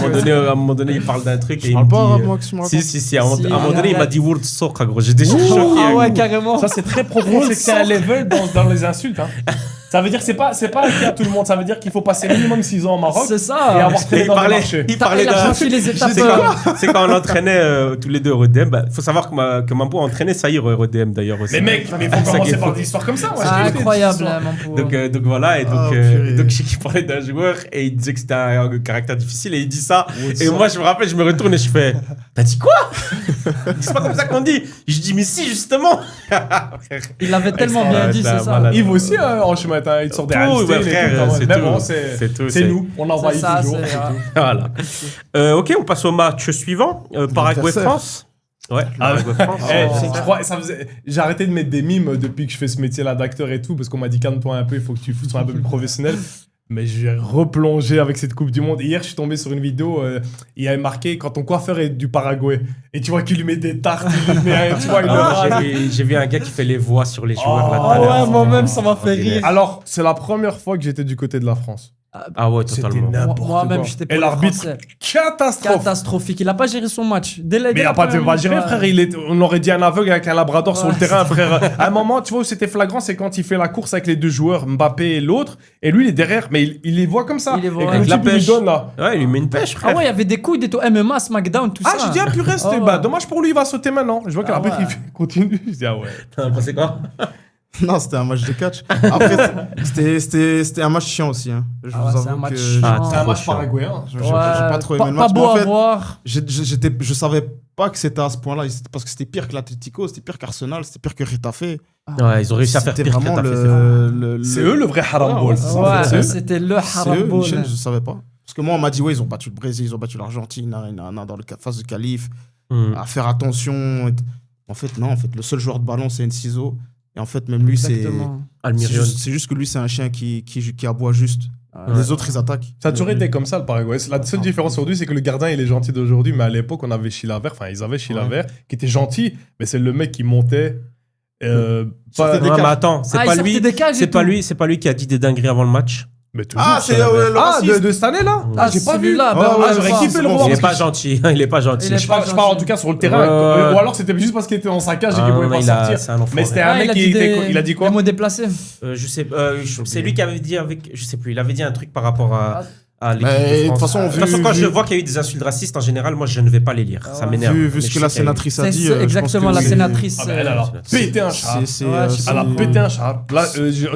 un moment donné, il parle d'un truc et Je il parle me pas arabe, dit. moi, que tu me Si, racontes. si. À un Si, moment donné, il m'a arrête. dit Word Soka, gros. J'étais choqué. Ah ouais, carrément. Ça, c'est très profond. C'est que c'est un level dans les insultes. Hein. Ça veut dire que c'est pas le cas à tout le monde. Ça veut dire qu'il faut passer minimum 6 ans au Maroc C'est et ça. avoir Et traîné dans le marché. il parlait Il a d'un. franchi les étapes. C'est quand on entraînait tous les deux Rodem. Il faut savoir que Mampo a entraîné Saïr Rodem d'ailleurs aussi. Mais mec, mais faut C'est ça qui commencer est par faux. des histoires comme ça. Moi, Ah, je t'ai dit, incroyable, des histoires. là, mon pauvre. Donc voilà, et Ah, purée. donc je sais qu'il parlait d'un joueur et il disait que c'était un caractère difficile et il dit ça. Et moi je me rappelle, je me retourne et je fais t'as dit quoi? C'est pas comme ça qu'on dit. Je dis mais si justement. Il avait tellement Ouais, bien dit, c'est c'est ça. malade. Yves aussi, en chemin, il sort des Tout, Einstein ouais, et frère, tout, c'est mais tout. bon, C'est tout, c'est nous, on envahit C'est ça, toujours. c'est. Voilà. Ok, on passe au match suivant. Paraguay-France. Ouais, Ah, Paraguay-France. Eh, Oh. je crois, j'ai arrêté de mettre des mimes depuis que je fais ce métier-là d'acteur et tout, parce qu'on m'a dit calme-toi un peu, il faut que tu sois un peu plus professionnel. Mais j'ai replongé avec cette Coupe du Monde. Hier, je suis tombé sur une vidéo, il y avait marqué quand ton coiffeur est du Paraguay. Et tu vois qu'il lui met des tartes, il lui met, tu vois, il le rase. J'ai vu un gars qui fait les voix sur les joueurs là tout Oh, à Ah l'heure. ouais, moi-même, ça m'a fait rire. Alors, c'est la première fois que j'étais du côté de la France. Ah ouais, C'était totalement. n'importe Moi-même, quoi. j'étais pour Et les l'arbitre, Français. catastrophe. Catastrophique. Il a pas géré son match. Dès Mais il a pas de gérer, frère. On aurait dit un aveugle avec un labrador sur le Ouais, terrain, frère. À un moment, tu vois où c'était flagrant, c'est quand il fait la course avec les deux joueurs, Mbappé et l'autre, et lui, il est derrière, mais il les voit comme ça. Il les voit, et ouais. quand le Avec la type, il lui pêche. donne là. Ouais, il lui met une pêche, frère. Ah ouais, il y avait des coups, des MMA, SmackDown, tout Ah, ça. j'ai dit, ah purée, c'était Ah ouais. bah, dommage pour lui, il va sauter maintenant. Je vois que Ah l'arbitre, ouais. il continue. Je dis, ah ouais. T'as pensé quoi? Non, c'était un match de catch. Après, c'était un match chiant aussi. Hein. Je Ah vous ouais, c'est avoue un match que chiant. Ah, C'est un trop match chiant. paraguayen. j'ai pas trop aimé le Pas match. beau mais en à fait, voir. je savais pas que c'était à ce point-là. Parce que c'était pire que l'Atlético, c'était pire qu'Arsenal, c'était pire que Retafe. Ouais, ils ont réussi à faire C'était pire vraiment que t'as fait, c'est vrai. C'est eux le vrai haram Ouais, ball. ouais. c'est ça, en fait, c'est Ouais, eux. c'était le C'est haram eux, ball. Michel, je savais pas. Parce que moi, on m'a dit, ouais, ils ont battu le Brésil, ils ont battu l'Argentine, dans le phase de qualif, Hmm. à faire attention. En fait, non, en fait, le seul joueur de ballon, c'est Enciso. Et en fait, même lui, c'est Exactement. Almirion. juste que lui, c'est un chien qui aboie juste. Ouais. Les autres, ils attaquent. Ça a toujours été comme ça, le Paraguay. La seule différence aujourd'hui, c'est que le gardien, il est gentil d'aujourd'hui, mais à l'époque, on avait Chilavert, enfin, ils avaient Chilavert, qui était gentil, mais c'est le mec qui montait. Sortait des Ouais, mais cages. attends, c'est Ah, il pas sortait lui. des cages et C'est pas lui qui a dit des dingueries avant le match. Mais toujours, Ah, c'est Chilavert. le Ah, raciste. de cette année-là Ah, j'ai pas vu. celui-là, Ouais, bah, ouais, ouais, j'aurais ouais, kiffé c'est le bon. voir. Il est parce pas gentil. Il est pas gentil. Il est Je parle en tout cas sur le terrain. Ouais. Ou alors c'était juste parce qu'il était dans sa cage et qu'il Ah, pouvait non, pas il a- sortir. c'est un enfoiré. Mais c'était un Ah, mec qui était. Il a dit quoi Des mots déplacés. Je sais, c'est lui qui avait dit avec, je sais plus, il avait dit un truc par rapport à l'équipe Mais, de de toute France. façon, De toute façon, quand je vois qu'il y a eu des insultes racistes, en général, moi, je ne vais pas les lire. Ça m'énerve. Vu Mais ce je que sais la qu'il y a eu- sénatrice a C'est dit. exactement la sénatrice. Ah, elle a pété un char. Elle a pété un char. Là,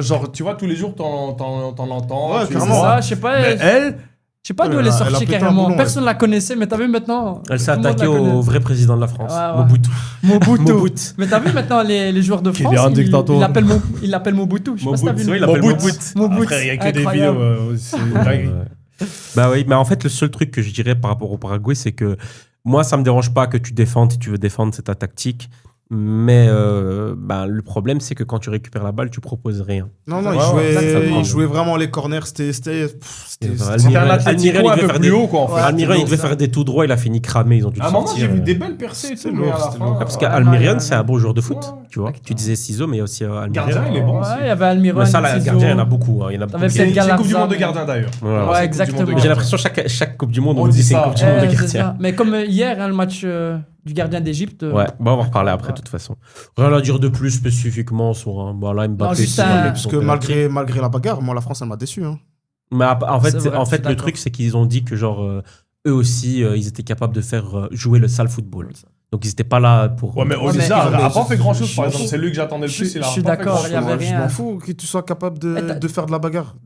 genre, tu vois, tous les jours, t'en entends. Ouais, tu carrément. sais ça. Ouais, je sais pas. Mais elle, Je sais pas d'où Ouais, elle est elle a sortie pété un carrément. boulon, Personne la connaissait, mais t'as vu maintenant. Elle s'est tout le monde attaquée la connaît. au vrai président de la France, Ouais, ouais. Mobutu. Mobutu. Mobutu. Mais t'as vu maintenant les joueurs de Qu'il France, est un ils dictateur. il l'appelle Mobutu. Je sais pas si t'as Mobutu, vu. oui, il l'appelle Mobutu. Mobutu. Mobutu. Après, il y a que des Incroyable. vidéos. C'est une dinguerie. Bah oui, mais en fait, le seul truc que je dirais par rapport au Paraguay, c'est que moi, ça me dérange pas que tu défendes si tu veux défendre, c'est ta tactique. Mais le problème, c'est que quand tu récupères la balle, tu proposes rien. Non, Ouais, ouais, exactement. il jouait vraiment les corners. C'était Almiron, C'était un Almiron, Atlético il un devait peu faire plus des- haut, quoi, en fait. Almiron, il devait c'est ça. faire des tout droits, il a fini cramé, ils ont dû À le un moment, sortir. j'ai vu des belles percées et tout, c'est mais lourd, à la c'était fin. lourd. Parce Ouais, qu'Almiron, ouais, c'est un beau joueur de foot, ouais. tu vois. Tu disais Ciseaux, mais il y a aussi Almiron. Gardien, il est bon Ouais, aussi. il y avait Almiron. Mais ça, le Ciseaux. gardien, il y en a beaucoup. Il y en a beaucoup. T'avais qui- peut-être C'est une Coupe du Galarza, Monde de mais- gardien, d'ailleurs. Voilà. Ouais, C'est une Coupe du Monde de exactement. gardien. J'ai l'impression que chaque Coupe du Monde, On on nous dit dit c'est une ça. Coupe du Monde de C'est gardien. ça. Mais comme hier, hein, le match du gardien d'Égypte. Ouais, bah on va en reparler après, de Ouais. toute façon. Rien à dire de plus spécifiquement sur un. Bon, là, Mbappé. juste c'est un- un- Parce que malgré la bagarre, moi, la France, elle m'a déçu. Hein. Mais en C'est fait, vrai, je suis le d'accord. truc, c'est qu'ils ont dit que, genre, eux aussi, ils étaient capables de faire jouer le sale football. Donc, ils n'étaient pas là pour. Ouais, mais Ouais, Olisa mais- a pas fait grand chose, je- par je- exemple. C'est lui que j'attendais le je- plus. je Il a suis pas fait d'accord, grand-chose. il y avait Moi, rien. Je m'en fous que tu sois capable de faire de la bagarre.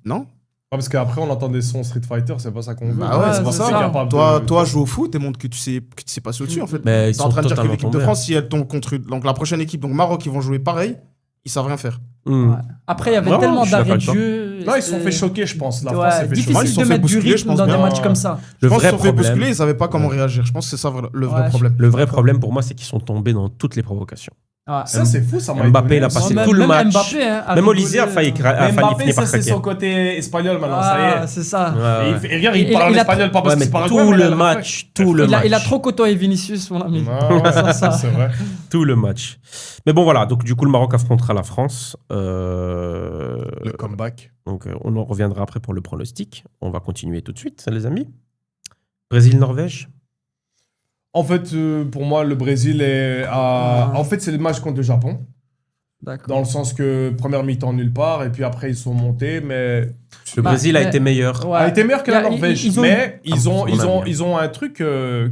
Non. Ouais, parce qu'après, on entendait son Street Fighter, c'est pas ça qu'on veut. Bah ouais, c'est pour c'est ça. ça. Capable Toi, de- joue au foot et montre que tu sais passer au-dessus, en fait. Mais ils T'es en sont train de dire que totalement l'équipe de tombés. France, si elle tombe contre donc la prochaine équipe, donc Maroc, ils vont jouer pareil, ils savent rien faire. Hmm. Ouais. Après, il y avait Ouais, tellement je suis d'accord d'arrêts de avec toi. jeu. Non, ils se sont c'était- fait choquer, je pense. La Ouais, France s'est fait difficile choquer. Ils se sont de fait mettre du bousculer, je rythme pense dans des bien. matchs comme ça. Le Je pense vrai qu'ils se sont fait problème. bousculer, ils savaient pas comment réagir. Je pense que c'est ça le vrai Ouais, problème. Le vrai problème pour moi, c'est qu'ils sont tombés dans toutes les provocations. Ouais. Ça, c'est fou, ça m'a Mbappé, étonné. il a passé Même- tout le même match. Mbappé, hein, a Même rigolé. Olysée a failli Mais Mbappé, finir par ça, c'est craquer. son côté espagnol maintenant, Ah, ça y est. c'est ça. Ouais, Et ouais. regarde, il Il- parle en il a- espagnol, pas parce Ouais, que mais c'est tout paraguayen, mais le il a match, tout le Il a match. trop côtoyé Vinicius, mon ami. Ouais, ouais, Ça, ça. c'est vrai. Tout le match. Mais bon, voilà. Donc, du coup, le Maroc affrontera la France. Le comeback. Donc, on en reviendra après pour le pronostic. On va continuer tout de suite, les amis. Brésil-Norvège. En fait, pour moi, le Brésil est à... En fait, c'est le match contre le Japon. D'accord. Dans le sens que première mi-temps nulle part, et puis après, ils sont montés, mais... Le Bah, Brésil a mais- été meilleur. Ouais. a été meilleur que la Il y a- Norvège. ils ont- Mais ils mon avis, hein. ont un truc que...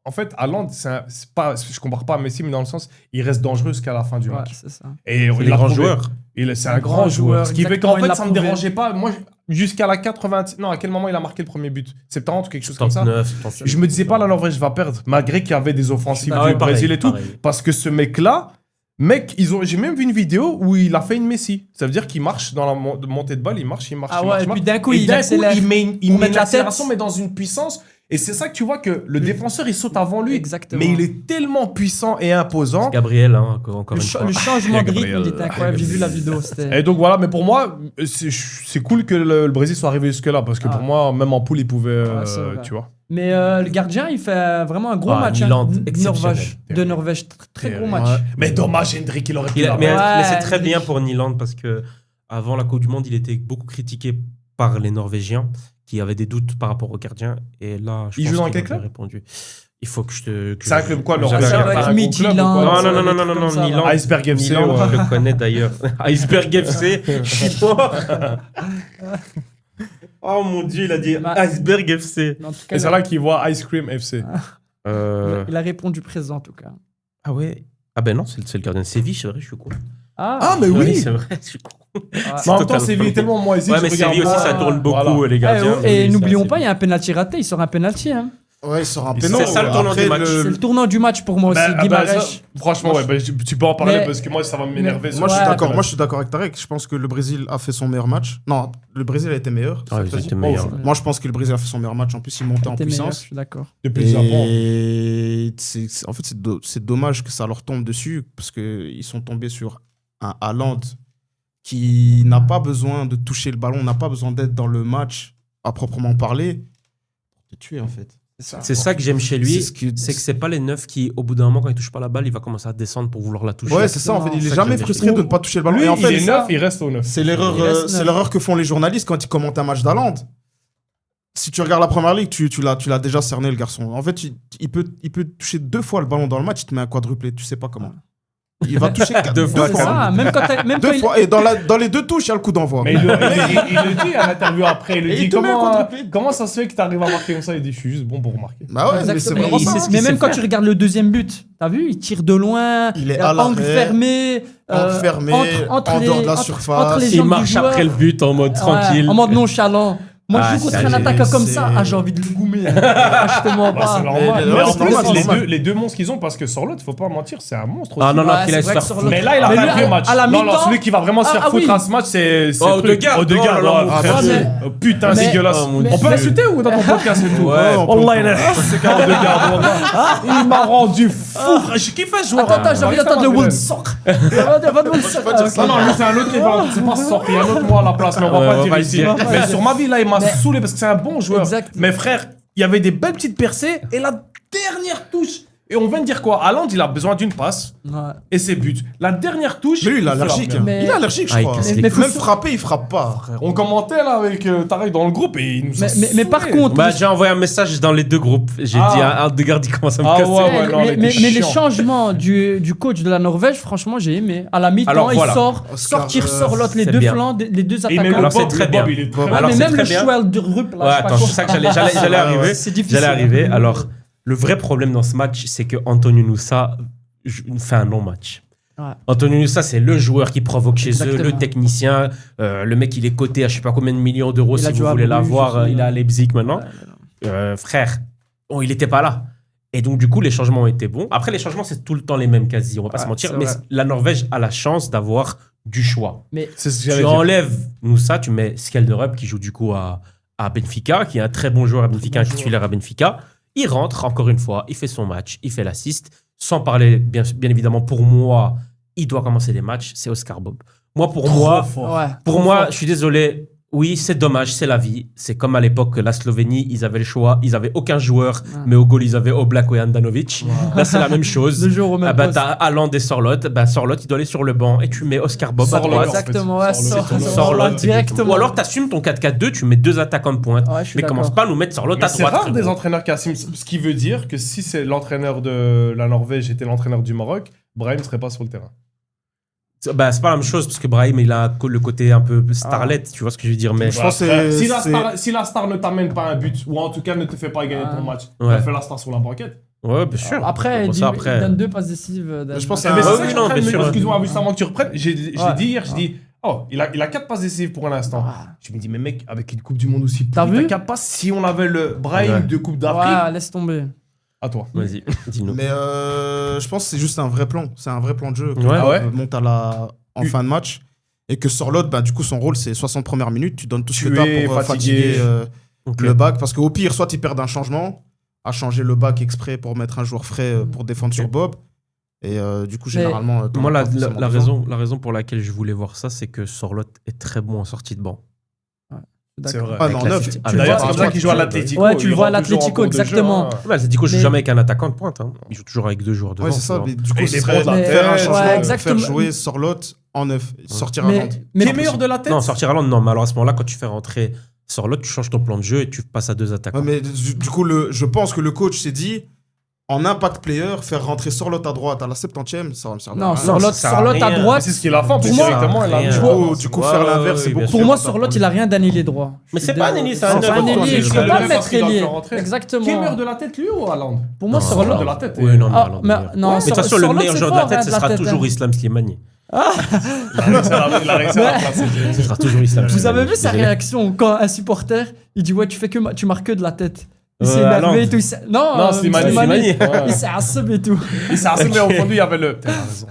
En fait, Haaland, c'est pas... Je compare pas à Messi, mais dans le sens, il reste dangereux jusqu'à la fin du Ouais, match. c'est ça. Et C'est il des l'a grands prouvé. joueurs. C'est un grand joueur. Ce qui fait Exactement, qu'en il fait, l'a ça me prouvé. dérangeait pas. Moi, jusqu'à la 80... Non, à quel moment il a marqué le premier but 70 ou quelque chose comme ça 79, 78. Je me disais pas la Norvège va perdre, malgré qu'il y avait des offensives Ah ouais, du pareil, Brésil et tout. pareil. Parce que ce mec-là, j'ai même vu une vidéo où il a fait une Messi. Ça veut dire qu'il marche dans la montée de balle, il marche. Ah il ouais, marche, et puis marche. d'un coup, Et il d'un coup, accélère. il met Pour une mettre la accélération, tête. mais dans une puissance. Et c'est ça que tu vois que le défenseur, il saute avant lui. Exactement. Mais il est tellement puissant et imposant. Gabriel, hein, encore Le, une fois. le changement de rythme, Gabriel. il était incroyable. J'ai vu la vidéo. C'était... Et donc voilà, mais pour moi, c'est cool que le Brésil soit arrivé jusque-là. Parce que Ah. pour moi, même en poule, il pouvait. c'est vrai. Tu vois. Mais le gardien, il fait vraiment un gros Ah, match. Nyland, De exceptionnel. Norvège. De Norvège. Très gros match. Ouais. Mais dommage, Hendrik, il aurait pu Il a- la mais mettre. mais c'est Ouais, très il- bien pour Nyland parce que avant la Coupe du Monde, il était beaucoup critiqué par les Norvégiens qui avaient des doutes par rapport au gardien. Et là, je Il pense joue dans qu'il quel a club répondu. Il faut que je te. C'est un club quoi, le norvégien? Ça va Pas être un gros Midtjylland. club ou quoi Non, ça non, va non, être non, des non, trucs non, comme ça, Nyland. là. Iceberg FC. Nyland, ouais. je le connais d'ailleurs. Iceberg FC, je suis mort. Oh mon dieu, il a dit Bah, Iceberg FC. Mais en tout cas, Et c'est là qu'il voit Ice Cream FC. il a répondu présent, en tout cas. Ah ouais. Ah ben non, c'est le gardien de Séville, c'est vrai, je suis con. Ah, mais oui. C'est vrai, je suis con. Ouais. Mais en même temps, totalement Séville est tellement moisi. Ouais, je mais regarde Séville aussi, pas. ça tourne beaucoup, Voilà. les gardiens. Et Oui, n'oublions c'est pas, il y a un penalty raté. Il sort un penalty. Hein. Ouais, il sort un C'est pénal. ça le tournant Après, du match. C'est le tournant du match pour moi aussi. Bah, Guy bah, ça, Barèche. franchement, ouais, bah, tu peux en parler Mais- parce que moi, ça va m'énerver. Moi, je suis Ouais, d'accord. ouais. Moi, je suis d'accord avec Tarek. Je pense que le Brésil a fait son meilleur match. Non, le Brésil a été meilleur. Ah, ils c'est étaient meilleurs. Moi, je pense que le Brésil a fait son meilleur match. En plus, il montait en T'es meilleur, puissance. je suis d'accord. Depuis le Japon. Et en fait, c'est dommage que ça leur tombe dessus parce qu'ils sont tombés sur un Haaland qui n'a pas besoin de toucher le ballon, n'a pas besoin d'être dans le match à proprement parler pour te tuer en fait. C'est ça que j'aime chez lui, C'est ce qui- c'est que c'est pas les neufs qui, au bout d'un moment, quand il touche pas la balle, il va commencer à descendre pour vouloir la toucher. Ouais, c'est ça en fait. Il est C'est ça jamais que j'aime frustré bien. de ne pas toucher le ballon. Lui, Et en il fait, est ça, neuf, il reste au neuf. c'est l'erreur, Il reste neuf. c'est l'erreur que font les journalistes quand ils commentent un match d'Haaland. Si tu regardes la première ligue, tu l'as déjà cerné le garçon. En fait, il peut toucher 2 fois le ballon dans le match, il te met un quadruplé, tu sais pas comment. Il va toucher 4 Deux fois, C'est ça, même quand Deux il- fois. Et dans les deux touches, il y a le coup d'envoi. Mais il le dit à l'interview après. Il le Et dit il te met un comment, contre-pied. comment ça se fait que tu arrives à marquer comme ça? Il dit je suis juste bon pour marquer. Bah ouais, mais c'est Exactement. vraiment Il ça. sait ce qu'il Mais même sait quand faire. tu regardes le deuxième but, t'as vu, il tire de loin, Il est à angle l'arrêt, fermé, angle fermé, en dehors de la surface. entre les Il jambes du marche joueur. après le but en mode Ouais, tranquille. en mode nonchalant. Moi, Ah, je joue contre ça, un attaquant comme c'est- ça, j'ai envie de le goumer. Ah, je te mens Bah, pas. c'est normal. mais Mais c'est en normal, plus, c'est normal. les deux monstres qu'ils ont, parce que Sorloth, faut pas mentir, c'est un monstre aussi. Ah non, non, Ouais, qu'il c'est aille se vrai faire que sur foutre. Mais là, il a Mais fait lui, un vieux match. à la Non, non, mi-temps- celui qui va vraiment se faire Ah, foutre oui. à ce match, c'est. Oh, Odegaard, Odegaard, oh là là, mon ouais, frère. frère. Putain, Mais- dégueulasse. Oh, mon On peut Dieu. l'insulter ou dans ton podcast et tout Ouais, Wallah, il a- c'est quand Odegaard, wallah. Il m'a rendu fou. Je kiffe ce joueur. Attends, j'ai envie d'entendre le Woodsock. Non, non, lui, c'est un autre qui va. C'est pas sorti. Il y a un autre mot à la place, mais on va Ouais, pas on le dire va le ici. dire. Mais sur ma vie, là, il m'a Mais- saoulé parce que c'est un bon joueur. Exact. Mais frère, il y avait des belles petites percées et la dernière touche. Et on vient de dire quoi? Haaland, il a besoin d'une passe et ses buts. La dernière touche. Mais lui, il est fait la allergique. merde. Mais- Il est allergique, Ah, je il crois. casse les Mais faut- Même frapper, il frappe pas, frère. On commentait là avec Tarek dans le groupe et il nous a Mais par saoulés. contre, Bah, j'ai envoyé un message dans les deux groupes. J'ai Ah. dit à Odegaard, il commence à me Ah casser. ouais, non, il était mais les chiant. changements du coach de la Norvège, franchement, j'ai aimé. À la mi-temps, Alors, il voilà. sort, Oscar, sortir, sort l'autre, les c'est deux bien. flancs, les deux Et il met attaquants. le Alors, c'est Bob, très le bien. Bob, il est très Ouais, bien. Alors, mais c'est même très le bien. Schwell de Rupp, là, Ouais, je sais pas attends, quoi. c'est ça que j'allais arriver. C'est difficile. J'allais arriver. Alors, le vrai problème dans ce match, c'est que Antonio Nusa fait un non-match. Ouais. Antonio Nusa, c'est le joueur qui provoque chez eux, Exactement. le technicien. Le mec, il est coté à je sais pas combien de millions d'euros Il a si joué vous à voulez Bruges l'avoir. aussi, Il est à Leipzig maintenant. Ouais, Frère, bon, il n'était pas là. Et donc, du coup, les changements ont été bons. Après, les changements, c'est tout le temps les mêmes quasi, on va pas Ouais, se mentir. c'est Mais vrai. la Norvège a la chance d'avoir du choix. C'est ce que Tu j'allais dire. enlèves Nusa, tu mets Skelderup qui joue du coup à Benfica, qui est un très bon joueur à Benfica, un titulaire à Benfica. Il rentre, encore une fois, il fait son match, il fait l'assist. Sans parler, bien évidemment, pour moi, il doit commencer les matchs, c'est Oscar Bob. Moi, pour moi, Ouais. pour moi, je suis désolé. Oui, c'est dommage, c'est la vie. C'est comme à l'époque, la Slovénie, ils avaient le choix. Ils avaient aucun joueur, mais au goal, ils avaient Oblak et Andanovic. Là, c'est la même chose. Le jour au même Ah bah, poste. t'as Haaland et Sorloth. Bah, Sorloth, il doit aller sur le banc et tu mets Oscar Bob à Sorloth, droite. en fait. Exactement, ouais, Sorloth. Sorloth directement. Ou alors t'assumes ton 4-4-2, tu mets deux attaquants de pointe. Ouais, je suis mais d'accord. commence pas à nous mettre Sorloth Mais à c'est droite. rare frérot. des entraîneurs qui assument. Ce qui veut dire que si c'est l'entraîneur de la Norvège était l'entraîneur du Maroc, Brahim ne serait pas sur le terrain. Bah, c'est pas la même chose parce que Brahim il a le côté un peu starlet, tu vois ce que je veux dire. Mais Je pense que Frère, c'est- si la star ne t'amène pas un but, ou en tout cas ne te fait pas gagner ton match, Ouais. fais la star sur la banquette. ouais, bien sûr. Après, Bon, il ça, après. donne 2 passes décisives. Je pense Mais Ah, c'est ça oui, que je suis non, en train de bien me sûr. dire. Excuse-moi, juste avant que tu reprennes. Je l'ai Ouais. dit hier, je dis, oh, il a 4 passes décisives pour l'instant. Je me dis, mais mec, avec une Coupe du Monde aussi, T'as vu 4 passes, si on avait le Brahim Ouais. de Coupe d'Afrique, Ouais, laisse tomber. à toi. Vas-y, dis-nous. Mais je pense que c'est juste un vrai plan. C'est un vrai plan de jeu. Ouais. Ah ouais monte en fin de match. Et que Sorloth, bah, du coup, son rôle, c'est 60 premières minutes. Tu donnes tout ce que Tu tu as es pour fatigué. fatiguer Ok. le back. Parce qu'au pire, soit ils perdent un changement, à changer le back exprès pour mettre un joueur frais pour défendre sur Bob. Et du coup, généralement. t'en Moi, as pas forcément besoin. la raison pour laquelle je voulais voir ça, c'est que Sorloth est très bon en sortie de banc. C'est vrai. Ah, mais en Avec la neuf, City. tu D'ailleurs, vois, c'est comme ça qu'il joue à l'Atlético. Ouais, tu le il vois à rentre toujours en l'Atlético, cours de jeu, exactement. hein. Ouais, c'est dit que je joue Mais- jamais avec un attaquant de pointe. Hein. Il joue toujours avec deux joueurs devant. Ouais, c'est ça. tu vois. Mais du coup, Et ce des serait bons de la faire un tête, changement, ouais, faire exactement. jouer Sorloth en neuf, sortir un Mais, vente. mais Qui est meilleur de la tête Non, sortir à Londres, non. Mais alors à ce moment-là, quand tu fais rentrer Sorloth, tu changes ton plan de jeu et tu passes à deux attaquants. Ouais, mais du coup, je pense que le coach s'est dit, en impact player, faire rentrer Sorloth à droite à la 70e, ça va me servir. non, à rien. Sorloth ça sert à à rien. droite. C'est ce qu'il a fait en plus Pour moi, directement. il a rien. mis- Du coup, faire l'inverse, c'est oui, bien beaucoup sûr. Pour moi, plus Sorloth, il a rien d'un ailier droit. Mais c'est pas un ailier, c'est un C'est neuf. pas un ailier, Je tu vais peux le pas faire le mettre parce qu'il doit le ailier. faire rentrer. Exactement. Qui est meilleur de la tête, lui ou Haaland? Pour moi, Non, Sorloth. De la tête. Oui, non, Ah, Haaland, mais- meilleur. non, Mais de toute façon, le Sorloth, meilleur c'est joueur de la fort, tête, hein, ce de la sera tête, toujours hein. Islam Slimani. Il a réussi à la placer. Ce sera toujours Islam Vous Slimani. avez vu sa Désolé. réaction quand un supporter, il dit ouais, tu marques que de la tête. Il s'est Haaland. énervé et tout. Non, Slimani. Slimani. Il s'est assommé et tout. Il s'est assez, mais au fond, lui, il y avait le. T'as raison.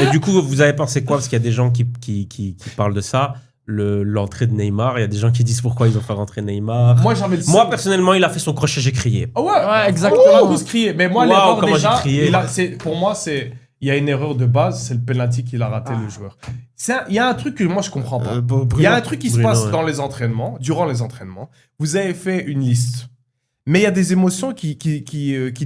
Et du coup, vous avez pensé quoi? Parce qu'il y a des gens qui parlent de ça. L'entrée de Neymar, il y a des gens qui disent pourquoi ils ont fait rentrer Neymar. Moi, j'avais le Moi, personnellement, il a fait son crochet, j'ai crié. Ah ouais, Ouais, exactement. On a tous crié. Mais moi, Waouh, l'erreur comment déjà, j'ai crié. pour moi, il y a une erreur de base, c'est le penalty qu'il a raté le joueur. Il y a un truc que moi je comprends pas. Il y a un truc qui se Bruno, passe ouais. dans les entraînements, durant les entraînements. Vous avez fait une liste, mais il y a des émotions qui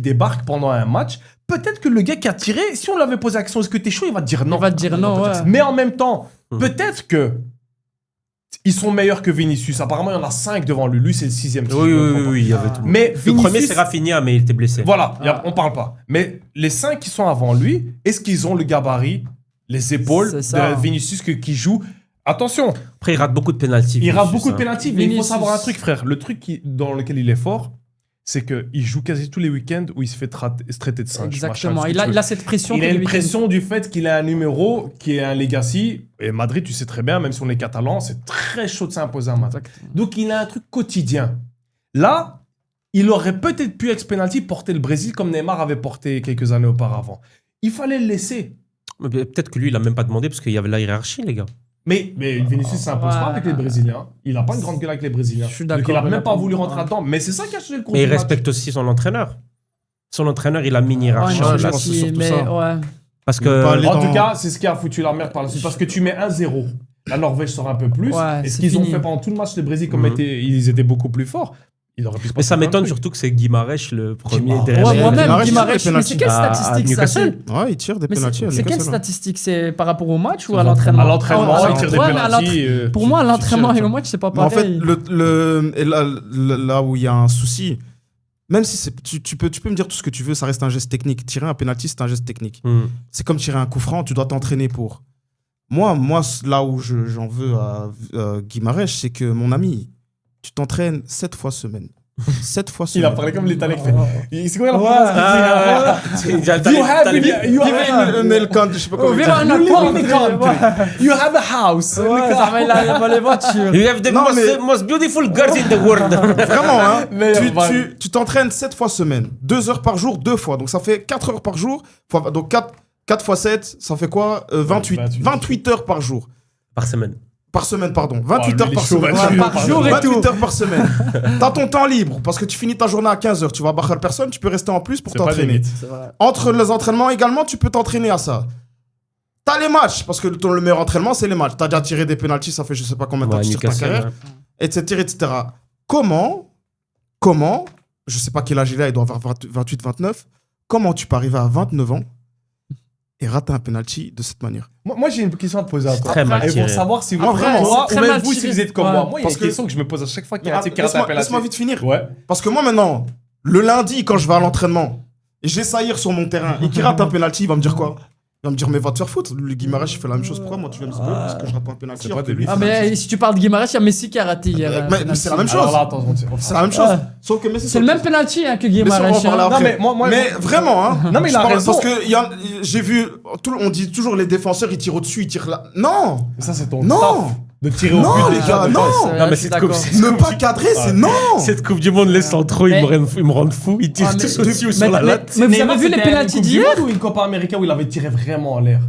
débarquent pendant un match. Peut-être que le gars qui a tiré, si on lui avait posé la question, est-ce que t'es chaud, il va te dire non. Il va te dire non, ouais. Mais en même temps, peut-être que ils sont meilleurs que Vinicius. Apparemment, il y en a 5 devant lui. Lui, c'est le 6e. Oui, il y avait tout. Mais Le premier, Vinicius, c'est Rafinha, mais il était blessé. voilà, on parle pas. Mais les 5 qui sont avant lui, est-ce qu'ils ont le gabarit, les épaules C'est ça. de Vinicius qui joue? Attention, Après, il rate beaucoup de pénaltys. il rate Vinicius, beaucoup de hein. pénaltys, mais il faut Vinicius. savoir un truc, frère. Le truc dans lequel il est fort, c'est qu'il joue quasi tous les week-ends où il se fait se traiter de singe. Exactement. machin, Il ce que tu veux. a cette pression. Il tous a les une week-ends. pression du fait qu'il a un numéro qui est un legacy. Et Madrid, tu sais très bien, même si on est catalan, c'est très chaud de s'imposer à Madrid. Exactement. Donc, il a un truc quotidien. Là, il aurait peut-être pu, ex-penalty, porter le Brésil comme Neymar avait porté quelques années auparavant. Il fallait le laisser. Mais peut-être que lui, il n'a même pas demandé parce qu'il y avait la hiérarchie, les gars. Mais Vinicius s'impose pas Ouais. avec les Brésiliens. Il n'a pas une grande gueule avec les Brésiliens. Je suis Donc, d'accord, il n'a mais même là, pas voulu rentrer ouais. là-dedans. Mais c'est ça qui a changé le cours Mais il du match. respecte aussi son entraîneur. Son entraîneur, il a mis une hiérarchie Ouais, en je place. pense que c'est surtout mais ça. ouais. Parce Il veut pas que. aller En dans- tout cas, c'est ce qui a foutu la merde par la suite. Parce que tu mets 1-0. La Norvège sort un peu plus. Ouais, et ce c'est qu'ils ont fini. fait pendant tout le match, le Brésil, comme Mhm. ils étaient beaucoup plus forts, il aurait pu se Mais passer ça plein de m'étonne trucs. surtout que c'est Guimarães le premier Guimarães. derrière. Ouais, moi-même, Guimarães, Guimarães, il mais tire des c'est quelle à statistique ça Newcastle. c'est Ouais, il tire des Mais pénaltys. à c'est quelle Newcastle. statistique? C'est par rapport au match ou à l'entraînement? À l'entraînement, Ah, il tire des ouais, mais à pénaltys. Pour moi, à l'entraînement et tires. au match, c'est pas Mais en pareil. fait, et là où il y a un souci, même si tu peux me dire tout ce que tu veux, ça reste un geste technique. Tirer un penalty, c'est un geste technique. C'est comme tirer un coup franc, tu dois t'entraîner pour. Moi, là où j'en veux à Guimarães, c'est que mon ami, tu t'entraînes 7 fois semaine. 7 fois Il semaine. a parlé comme l'Italien. C'est quoi la Ah, You Je sais pas comment Oh, dire. viens, on a live quoi, in the ouais. country. You have a house. Ouais, ça va, il a les voitures. You have the Non, mais- most beautiful girls in the world. Vraiment, hein. Mais, Tu t'entraînes 7 fois semaine. 2 heures par jour, 2 fois. Donc ça fait 4 heures par jour. Donc 4 fois 7, ça fait quoi 28 heures par jour. Par semaine. Par semaine, pardon. 28 lui, heures il est par chaud, semaine. 28 par jour et 28 tout. heures par semaine. T'as ton temps libre parce que tu finis ta journée à 15 heures. Tu vas à personne, tu peux rester en plus pour C'est pas t'entraîner. limite. C'est vrai. Entre les entraînements également, tu peux t'entraîner à ça. T'as les matchs, parce que le meilleur entraînement, c'est les matchs. T'as déjà tiré des pénaltys, ça fait je sais pas combien de temps Ouais, que tu tires ta Newcastle, carrière, ouais. etc. Comment, je sais pas quel âge il a, il doit avoir 28, 29, comment tu peux arriver à 29 ans et rater un penalty de cette manière? Moi, j'ai une question à te poser à toi. Très mal Et tiré. pour savoir si vous, Moi, vraiment, toi, c'est ou très même mal vous, si tiré. vous êtes comme Ouais. moi. Moi, il y a Parce une que- question que je me pose à chaque fois qu'il y a un type qui rate un Laisse-moi penalty. vite finir. Ouais. Parce que moi maintenant, le lundi, quand je vais à l'entraînement, et j'ai saillir sur mon terrain, et qu'il rate un penalty, il va me dire quoi? Il va me dire, mais va te faire foutre. Le Guimarães, il fait la même chose pour moi. Moi, tu vas me dire, parce que je rate pas un penalty. C'est alors pas que de lui, lui. Ah, mais si tu parles de Guimarães, il y a Messi qui a raté hier. Mais c'est la même chose. Alors là, attends, C'est la même chose. Ouais. Sauf que Messi, C'est le même penalty hein, que Mais ça, on Guimarães. va en parler hein. après. Non, mais moi, Mais vraiment, hein. Non, mais il Je a parle raison. Parce que j'ai vu, on dit toujours les défenseurs, ils tirent au-dessus, ils tirent là. Non! Ça, c'est ton Non. taf de tirer au Non, but les déjà, gars, de non. base. Non, mais je c'est suis comme d'accord. si- Ne pas cadrer, c'est non! Cette Coupe du Monde, les centraux, Mais- ils me rendent fou. Ils tirent Ah, mais- tous au-dessus ou mais- sur la mais- latte. Mais vous Neymar, avez vu les c'était une pénaltys Coupe du d'hier? Monde ou une Copa América où il avait tiré vraiment en l'air?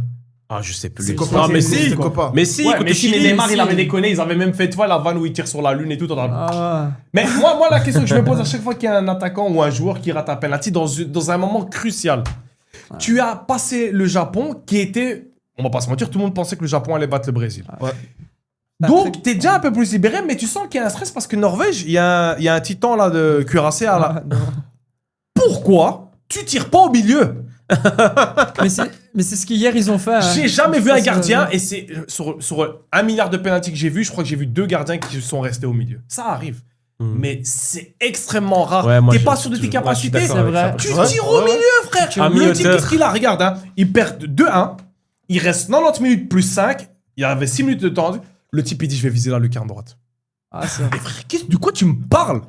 Ah, je sais plus. C'est Non, Copa, mais c'est si. Copa. Mais si, Ouais, contre mais si Chili, Neymar, si. il avait déconné, ils avaient même fait, tu vois, la vanne où il tire sur la lune et tout. Ah ouais. Mais moi, la question que je me pose à chaque fois qu'il y a un attaquant ou un joueur qui rate un penalty dans un moment crucial, tu as passé le Japon qui était, on va pas se mentir, tout le monde pensait que le Japon allait battre le Brésil. Ouais. Donc, t'es déjà un peu plus libéré, mais tu sens qu'il y a un stress parce que Norvège, il y a un titan là de cuirassé à la. Ah, non. Pourquoi tu tires pas au milieu? Mais c'est ce qu'hier ils ont fait. hein. J'ai jamais vu un Ça, c'est- gardien, et c'est sur 1 milliard de pénaltys que j'ai vu, je crois que j'ai vu 2 gardiens qui sont restés au milieu. Ça arrive. Mais c'est extrêmement rare. Ouais, moi, T'es je- pas sûr de tes je- ouais, je suis capacités. d'accord C'est avec vrai. ça. Tu Ouais, tires au ouais. milieu, frère. À Le type, mi-hauteur. qu'est-ce qu'il a? Regarde, hein. Il perd 2-1. Il reste 90 minutes plus 5. Il y avait 6 minutes de temps. Le type, il dit, je vais viser la lucarne droite. Ah, c'est vrai. Mais frère, de quoi tu me parles?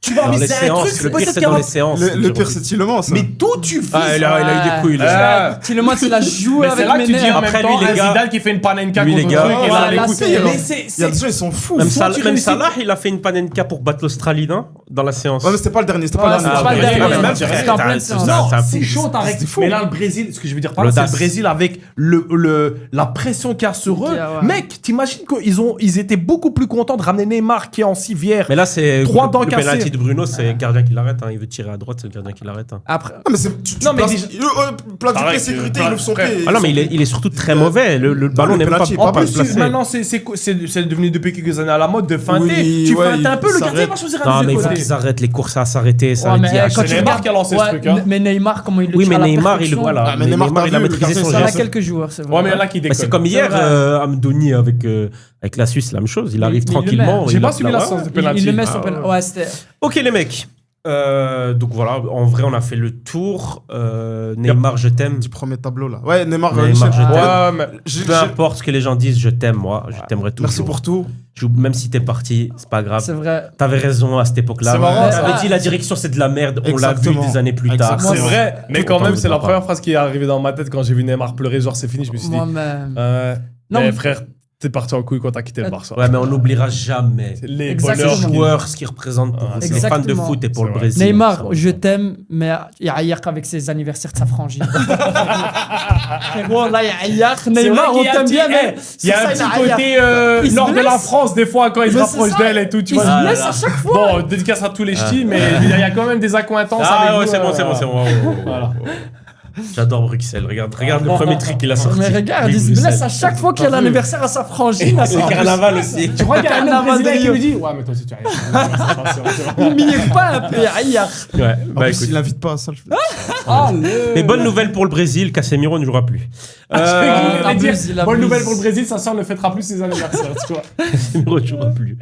Tu vas Dans les viser un séances, truc, le c'est pire, peut-être c'est qu'il y a dans un- les séances. Le pire, c'est Tillemans, ça. Mais d'où tu vises? Ah, il a eu des couilles, là. Ah. Tillemans, il a joué Mais c'est avec là que tu dis Mener. en même Après, temps, lui, les un gars- Zidane qui fait une panenka lui, les contre gars- le truc, et Ouais, là, là, écoute, c'est- mais Il y a des gens, ils sont fous. Même, Soit tu réussis- Salah, il a fait une panenka pour battre l'Australie, non? Dans la séance. Ouais, mais c'était pas le dernier, c'était Ouais, pas le c'est dernier. pas le dernier. mais même, C'était frère, en pleine c'est séance. ça. Non, c'est un c'est fou. chaud, Tarek. C'est fou. Mais là, le Brésil, ce que je veux dire par là, c'est le L'audace. Brésil avec la pression qu'il y a sur eux. Ouais. Mec, t'imagines qu'ils étaient beaucoup plus contents de ramener Neymar qui est en civière. Mais là, c'est Trois dents le cassées. penalty de Bruno, c'est le gardien qui l'arrête. hein. Il veut tirer à droite, c'est le gardien qui l'arrête. hein. Après, Ah, mais c'est. Tu Non, mais places- déjà- Place du Arrête, pied sécurité, frère, il ouvre son frère. pied. Ah non, mais il est surtout très mauvais. Le ballon le n'est même penalty est pas En pas plus, placé. maintenant, c'est devenu depuis quelques années à la mode de feinter. Oui, Tu ouais, feintes un peu, le il gardien s'arrête. va choisir Non, un mais il faut deuxième qu'ils côté. arrêtent les courses à s'arrêter. Ça ouais, le mais dit à quand chaque tu Neymar regardes, qui a lancé ce truc, hein. mais Neymar, comment il le Oui, tire mais à la Neymar, il perfection. voilà. Ah, mais Neymar, t'as il a vu, le maîtrisé gardien, son c'est Il y en a geste. quelques joueurs, c'est vrai. Ouais, mais il y en a qui Bah, déconnent. c'est comme hier, C'est vrai. Amdouni avec Avec la Suisse, la même chose. Il Mais- arrive mais il le tranquillement. met. J'ai il pas la- suivi la séance de Il penalty. le met sur Ah, penalty. ouais. Ouais, c'était. Ok, les mecs. Donc voilà, en vrai, on a fait le tour. Neymar, je t'aime. Du premier tableau là. Ouais, Neymar, Neymar, je t'aime. Ouais, mais Peu importe ce que les gens disent, je t'aime, moi. Je t'aimerais toujours. Merci pour tout. Même si t'es parti, c'est pas grave. C'est vrai. T'avais raison à cette époque-là. C'est marrant, T'avais ça. dit la direction c'est de la merde. On l'a vu Exactement. des années plus tard. Exactement. c'est vrai. Mais Tout quand le même, temps, c'est la papa. première phrase qui est arrivée dans ma tête quand j'ai vu Neymar pleurer. Genre, c'est fini. Je me suis dit, Moi-même. mais Non, mais- frère, t'es parti en couille quand t'as quitté le Barça. Ouais, mais on n'oubliera jamais C'est les Exactement. bonheurs. joueur, ce qu'il représente pour Ah, les fans de exactement. foot et pour le C'est vrai. Brésil. Neymar, je t'aime, mais Yayak avec ses anniversaires de sa frangine. Frérot, là, Yayak, Neymar, on t'aime bien, mais. Il y a un c'est ça, petit Yayak. côté Il se lors de la blesse. France, des fois, quand il se Mais rapproche c'est ça. d'elle et tout, tu Il vois. se blesse à chaque fois. Bon, dédicace à tous les ch'tis, mais il y a quand même des accointances Ah avec ouais, nous, c'est bon, c'est bon, c'est bon. Voilà. J'adore Bruxelles. Regarde le premier trick qu'il a sorti. Mais regarde, Vive il se Bruxelles. blesse à chaque fois qu'il y a l'anniversaire à sa frangine. à Et sa- le carnaval aussi. Tu crois qu'il y a un autre Carnaval Brésilien qui de lui dit ouais, mais toi aussi tu as rien. Il mire pas un peu, Yayak. Ouais, En bah plus, écoute. il l'invite pas à ça. Mais bonne nouvelle pour le Brésil, Casemiro ne jouera plus. il abuse, il Bonne abuse. nouvelle pour le Brésil, sa sœur ne fêtera plus ses anniversaires, tu vois. Casemiro ne jouera plus.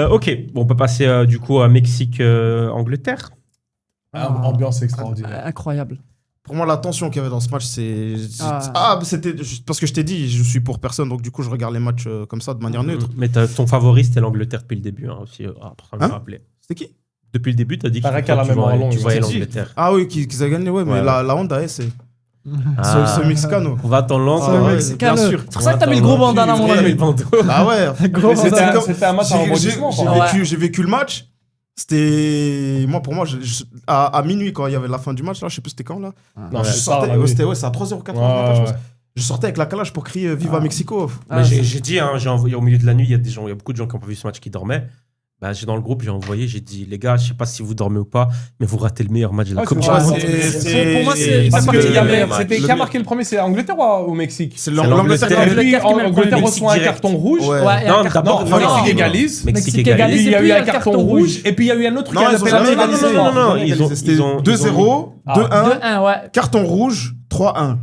Ok, bon, on peut passer du coup à Mexique-Angleterre. Ambiance extraordinaire. Incroyable. Pour moi, la tension qu'il y avait dans ce match, c'est. Ah. C'était. Parce que je t'ai dit, je suis pour personne, donc du coup, je regarde les matchs comme ça de manière neutre. Mais ton favori, c'était l'Angleterre depuis le début. Hein, aussi, après, on Hein me rappeler. C'était qui? Depuis le début, tu as dit que Paraît toi, qu'à la tu mémoire voyais- longue, tu voyais je t'ai dit. l'Angleterre. Ah oui, qu'ils a gagné, ouais, mais Ouais. la Honda, c'est. Ah. Ce Mexicano. On va attendre longtemps. Ah ouais, Mexicain, bien le- sûr. C'est pour ça que t'as mis le gros bandana, mon Ouais, ami. le bandeau. Ah ouais. Gros Mais bandana. c'était un match en rebondissement. J'ai quoi. vécu, j'ai vécu le match. C'était. Moi, pour moi, à minuit, quand il y avait la fin du match, là, je sais plus c'était quand, là. Non, Je je sortais, sortais. c'était à 3h80, Ouais, je pense. ouais. Je sortais avec la calage pour crier Viva Mexico. Mais j'ai dit, hein, j'ai envoyé au milieu de la nuit, il y a beaucoup de gens qui n'ont pas vu ce match qui dormaient. Bah, j'ai dans le groupe, j'ai envoyé, j'ai dit, les gars, je sais pas si vous dormez ou pas, mais vous ratez le meilleur match de la Ouais, Coupe du c'est vrai, Monde. Pour moi, c'est- Parce c'est que parti, il y avait- le c'était le qui a mieux. marqué le premier, c'est Angleterre ou au Mexique? C'est l'Angleterre. l'Angleterre. Et puis L'Angleterre qui met le Angleterre premier. reçoit un Mexique carton rouge. Ouais. Ouais, et Non, un carton- d'abord, Non, Mexique non. égalise. Mexique Mexique égalise. Puis il y a puis eu il y a un le carton carton rouge. rouge. Et puis il y a eu un autre qui Non, a ils ont fait jamais la égalisé. non, ils ont- C'était ils ont- 2-0, Ah. 2-1, 2-1, ouais. carton rouge, 3-1.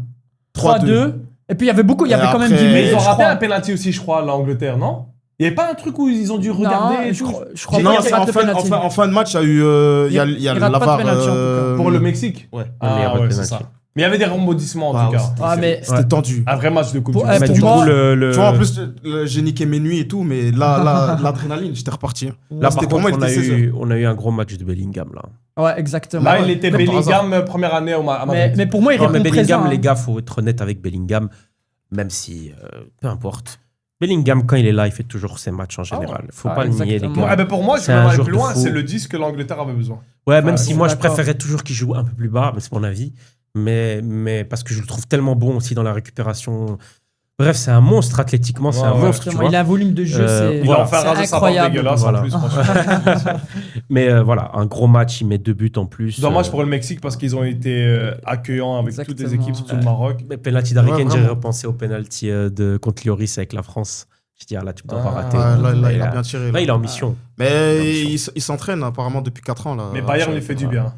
3-2. Et puis il y avait beaucoup, il y Et avait quand même après- 10 Mais ils ont je raté crois. un penalty aussi, je crois, l'Angleterre, non? Il n'y avait pas un truc où ils ont dû regarder Non, et je tout crois Non, pas qu'il y c'est a en pas de penalty. fin de match, il y a eu. Il y a Il la rate pas de VAR. penalty, en tout cas. pour le Mexique? Ouais. Le meilleur Ah ouais, penalty. c'est ça. Mais il y avait des rebondissements en Ah tout ouais, cas. Ah, mais C'était tendu. Un vrai match de Coupe Pour- du Monde. Mais pour du moi- coup, le... Tu vois, en plus, j'ai niqué mes nuits et tout, mais là, l'adrénaline, j'étais reparti. Là, C'était par pour moi, contre, il était 16 on a eu un gros match de Bellingham, là. ouais, exactement. Là, il était Comme par Bellingham, première année à Madrid. Mais pour moi, il Non, mais répond présent. Bellingham, hein. les gars, faut être honnête avec Bellingham, même si, peu importe. Bellingham, quand il est là, il fait toujours ses matchs en général. Faut Ah, pas le nier, les exactement. gars. Ah ben pour moi, je C'est vais un même aller joueur plus de loin, fou. c'est le 10 que l'Angleterre avait besoin. Ouais, même Ouais, si je moi, je suis d'accord. préférais toujours qu'il joue un peu plus bas, mais c'est mon avis. Mais parce que je le trouve tellement bon aussi dans la récupération. Bref, c'est un monstre athlétiquement, c'est Ouais, un ouais. monstre, tu Exactement. vois. Il a un volume de jeu, c'est Il a enfin c'est rasé sa barbe incroyable. dégueulasse Voilà. en plus, franchement. Mais voilà, un gros match, il met 2 buts en plus. Dommage pour le Mexique parce qu'ils ont été accueillants avec toutes les Exactement. équipes, surtout le Maroc. Mais penalty d'Harry Kane, Ouais, j'ai vraiment. repensé au penalty contre Lloris avec la France. Je dis, ah, là, tu dois pas Ah. rater. Là, il a là, bien tiré. là, là. il est en mission. Mais il s'entraîne apparemment depuis 4 ans. Là. Mais Bayern lui fait du bien.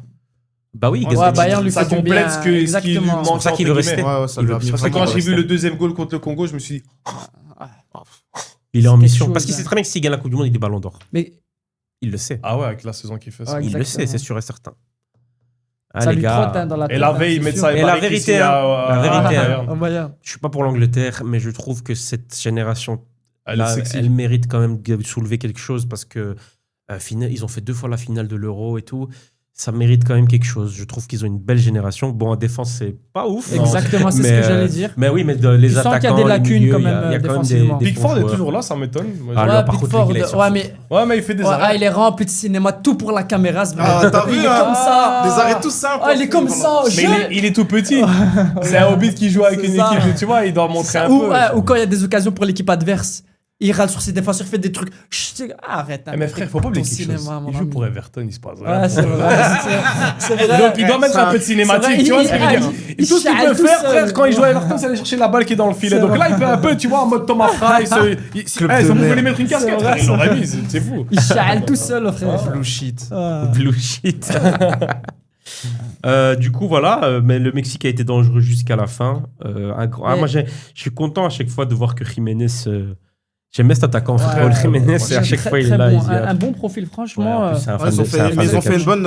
Bah oui, Ouais, Ouais, Bayern lui Ça fait du complète bien. ce que- ce qui lui Exactement. manque. C'est pour ça qu'il veut entre rester. guillemets. Ouais, ça Il lui a veut- mis Parce que vraiment quand j'ai vu rester. le deuxième goal contre le Congo, je me suis dit, Il est en C'est mission. quelque Parce qu'il chose, sait très bien que s'il gagne la Coupe du Monde, il est ballon d'or. Mais Il le sait. ah ouais, avec la saison qu'il fait ça. Ouais, Il le sait, exactement. c'est sûr et certain. Ah, ça les lui gars, trotte hein, dans la tête. Et la hein, veille, c'est ils mettent sûr. ça Et la vérité, la vérité, Bayern. Ah, Bayern. je suis pas pour l'Angleterre, mais je trouve que cette génération, Elle est là, sexy. elle mérite quand même de soulever quelque chose parce que ils ont fait 2 fois la finale de l'Euro et tout. Ça mérite quand même quelque chose. Je trouve qu'ils ont une belle génération. Bon, en défense, c'est pas ouf. Non. Exactement, c'est ce Mais, que j'allais dire. Mais oui, mais les Tu sens qu'il y a attaquants, des les lacunes milieux, quand il y a- même, il y a quand même défensivement. des Pickford bons est joueurs. toujours là, ça m'étonne. Moi, Ah, je- là, Ouais, par contre, Pickford, lui, il est sur ouais, fou. mais Ouais, mais il fait des ouais, arrêts. il est rempli de cinéma, tout pour la caméra. ce Ah, mec. t'as vu, Il est hein comme ça. Des arrêts tout simples. Ah, il est comme ça. Mais il est tout petit. C'est un hobbit qui joue avec C'est une ça. équipe, tu vois, il doit montrer un Ou, peu. ouais, ou quand il y a des occasions pour l'équipe adverse, il râle sur ses défenseurs, il fait des trucs. Chut, arrête. Eh, mais frère, faut pas oublier ton quelque cinéma, chose. mon Il joue ami. pour Everton, il se passe rien. Ouais, c'est vrai. C'est vrai. Donc il doit mettre un peu de cinématique, C'est tu vois vrai, ce que je veux dire. il Tout ce qu'il chiale peut tout faire, seul. frère, quand il joue à Everton, c'est aller chercher la balle qui est dans le filet. C'est Donc vrai. là, il peut un peu, tu vois, en mode Thomas Price. Club Si de vous voulez merde. mettre une casquette, C'est vrai, il l'aurait mis, c'est fou. Il chiale tout seul, frère. Blue shit. Ah. Blue shit. Du coup, voilà, mais le Mexique a été dangereux jusqu'à la fin. Mais- Moi, je suis content à chaque fois de voir que Jiménez J'aime bien cet attaquant. Raúl Jiménez, Ouais, à chaque très, fois, il très est là. bon. il dit, Un bon profil, franchement. ouais, en plus, c'est un Ouais, fan ils ont de- c'est un fait, fan mais ils de ont fait catch. une bonne,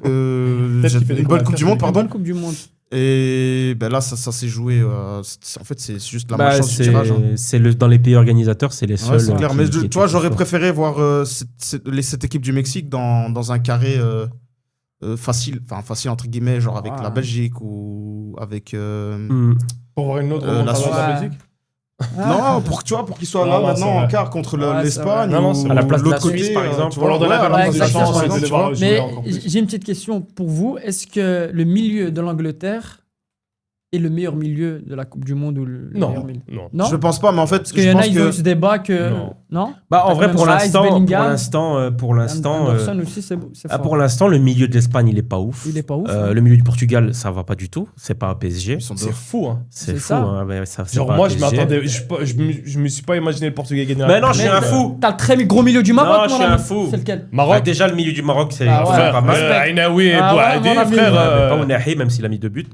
Peut-être qu'il fait des une bonne Coupe du Monde, Une pardon. bonne Coupe du Monde. Et ben là, ça s'est joué. En fait, c'est juste la Bah, malchance du tirage. Hein. c'est dans les pays organisateurs, c'est les seuls. Ouais, c'est clair. qui- Mais qui tu étaient vois, j'aurais forts. préféré voir cette équipe du Mexique dans un carré facile, enfin facile entre guillemets, genre avec Ouais. la Belgique ou avec. Hmm. Pour voir une autre La remontada de la Suisse. Belgique. Non, pour tu vois, pour qu'ils soient là Non, maintenant c'est en vrai. quart contre Ouais, c'est l'Espagne. vrai. Non, ou c'est À la place de l'autre la Suisse, côté, par exemple. tu vois, Pour leur donner ouais, un peu à la plus de place de la chance, Suisse, et de tu les vois. voir jouer Mais encore plus. j'ai une petite question pour vous. Est-ce que le milieu de l'Angleterre est le meilleur milieu de la Coupe du Monde ou le meilleur Non, milieu non. Non. Je pense pas, mais en fait, Parce qu'il je y en a, pense ils ont eu que ce débat que. Non. Non. Bah, en vrai, Comme pour Rice, l'instant, Bellingham. pour l'instant, Anderson aussi, c'est fort. pour l'instant, le milieu de l'Espagne, il est pas ouf. Il est pas ouf. hein. Le milieu du Portugal, ça va pas du tout. C'est pas un PSG. ils sont C'est deux. fou, hein. C'est C'est fou. ça. Hein, mais ça, c'est Genre, pas un moi, je PSG. m'attendais. Je me suis pas imaginé le Portugais gagner. Mais non, je suis Mais un fou. T'as le très gros milieu du Maroc. Non, je mon suis ami. un fou. C'est lequel Bah, Maroc. déjà, le milieu du Maroc, c'est Ah ouais. pas mal. Ainaoui et Ah ouais, Bouhaddi, mon ami. frère. Mais pas Ounahi, même s'il a mis 2 buts.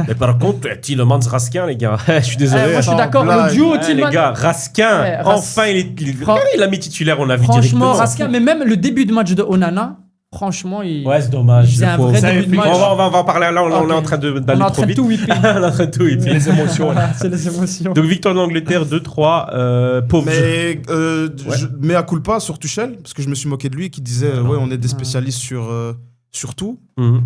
Mais par contre, Tielemans Raskin, les gars, je suis désolé. Moi, je suis sans d'accord. Le blague. duo Ouais, Tillman. les gars, Raskin, Ouais, enfin, regardez, il a mis titulaire, on l'a vu Franchement, directement. Raskin, mais même le début de match de Onana, franchement, il. Ouais, c'est dommage. C'est le un pauvre. vrai Ça, début de il match. On va en parler là, on Ok. est en train On est d'aller en trop train de vite. tout whipper. On est en train de tout whipper. Les émotions, là. Voilà, c'est les émotions. Donc, victoire de l'Angleterre 2-3, pauvre. Mais je mets à culpa sur Tuchel, parce que je me suis moqué de lui, qui disait ouais, on est des spécialistes sur tout. Mhm.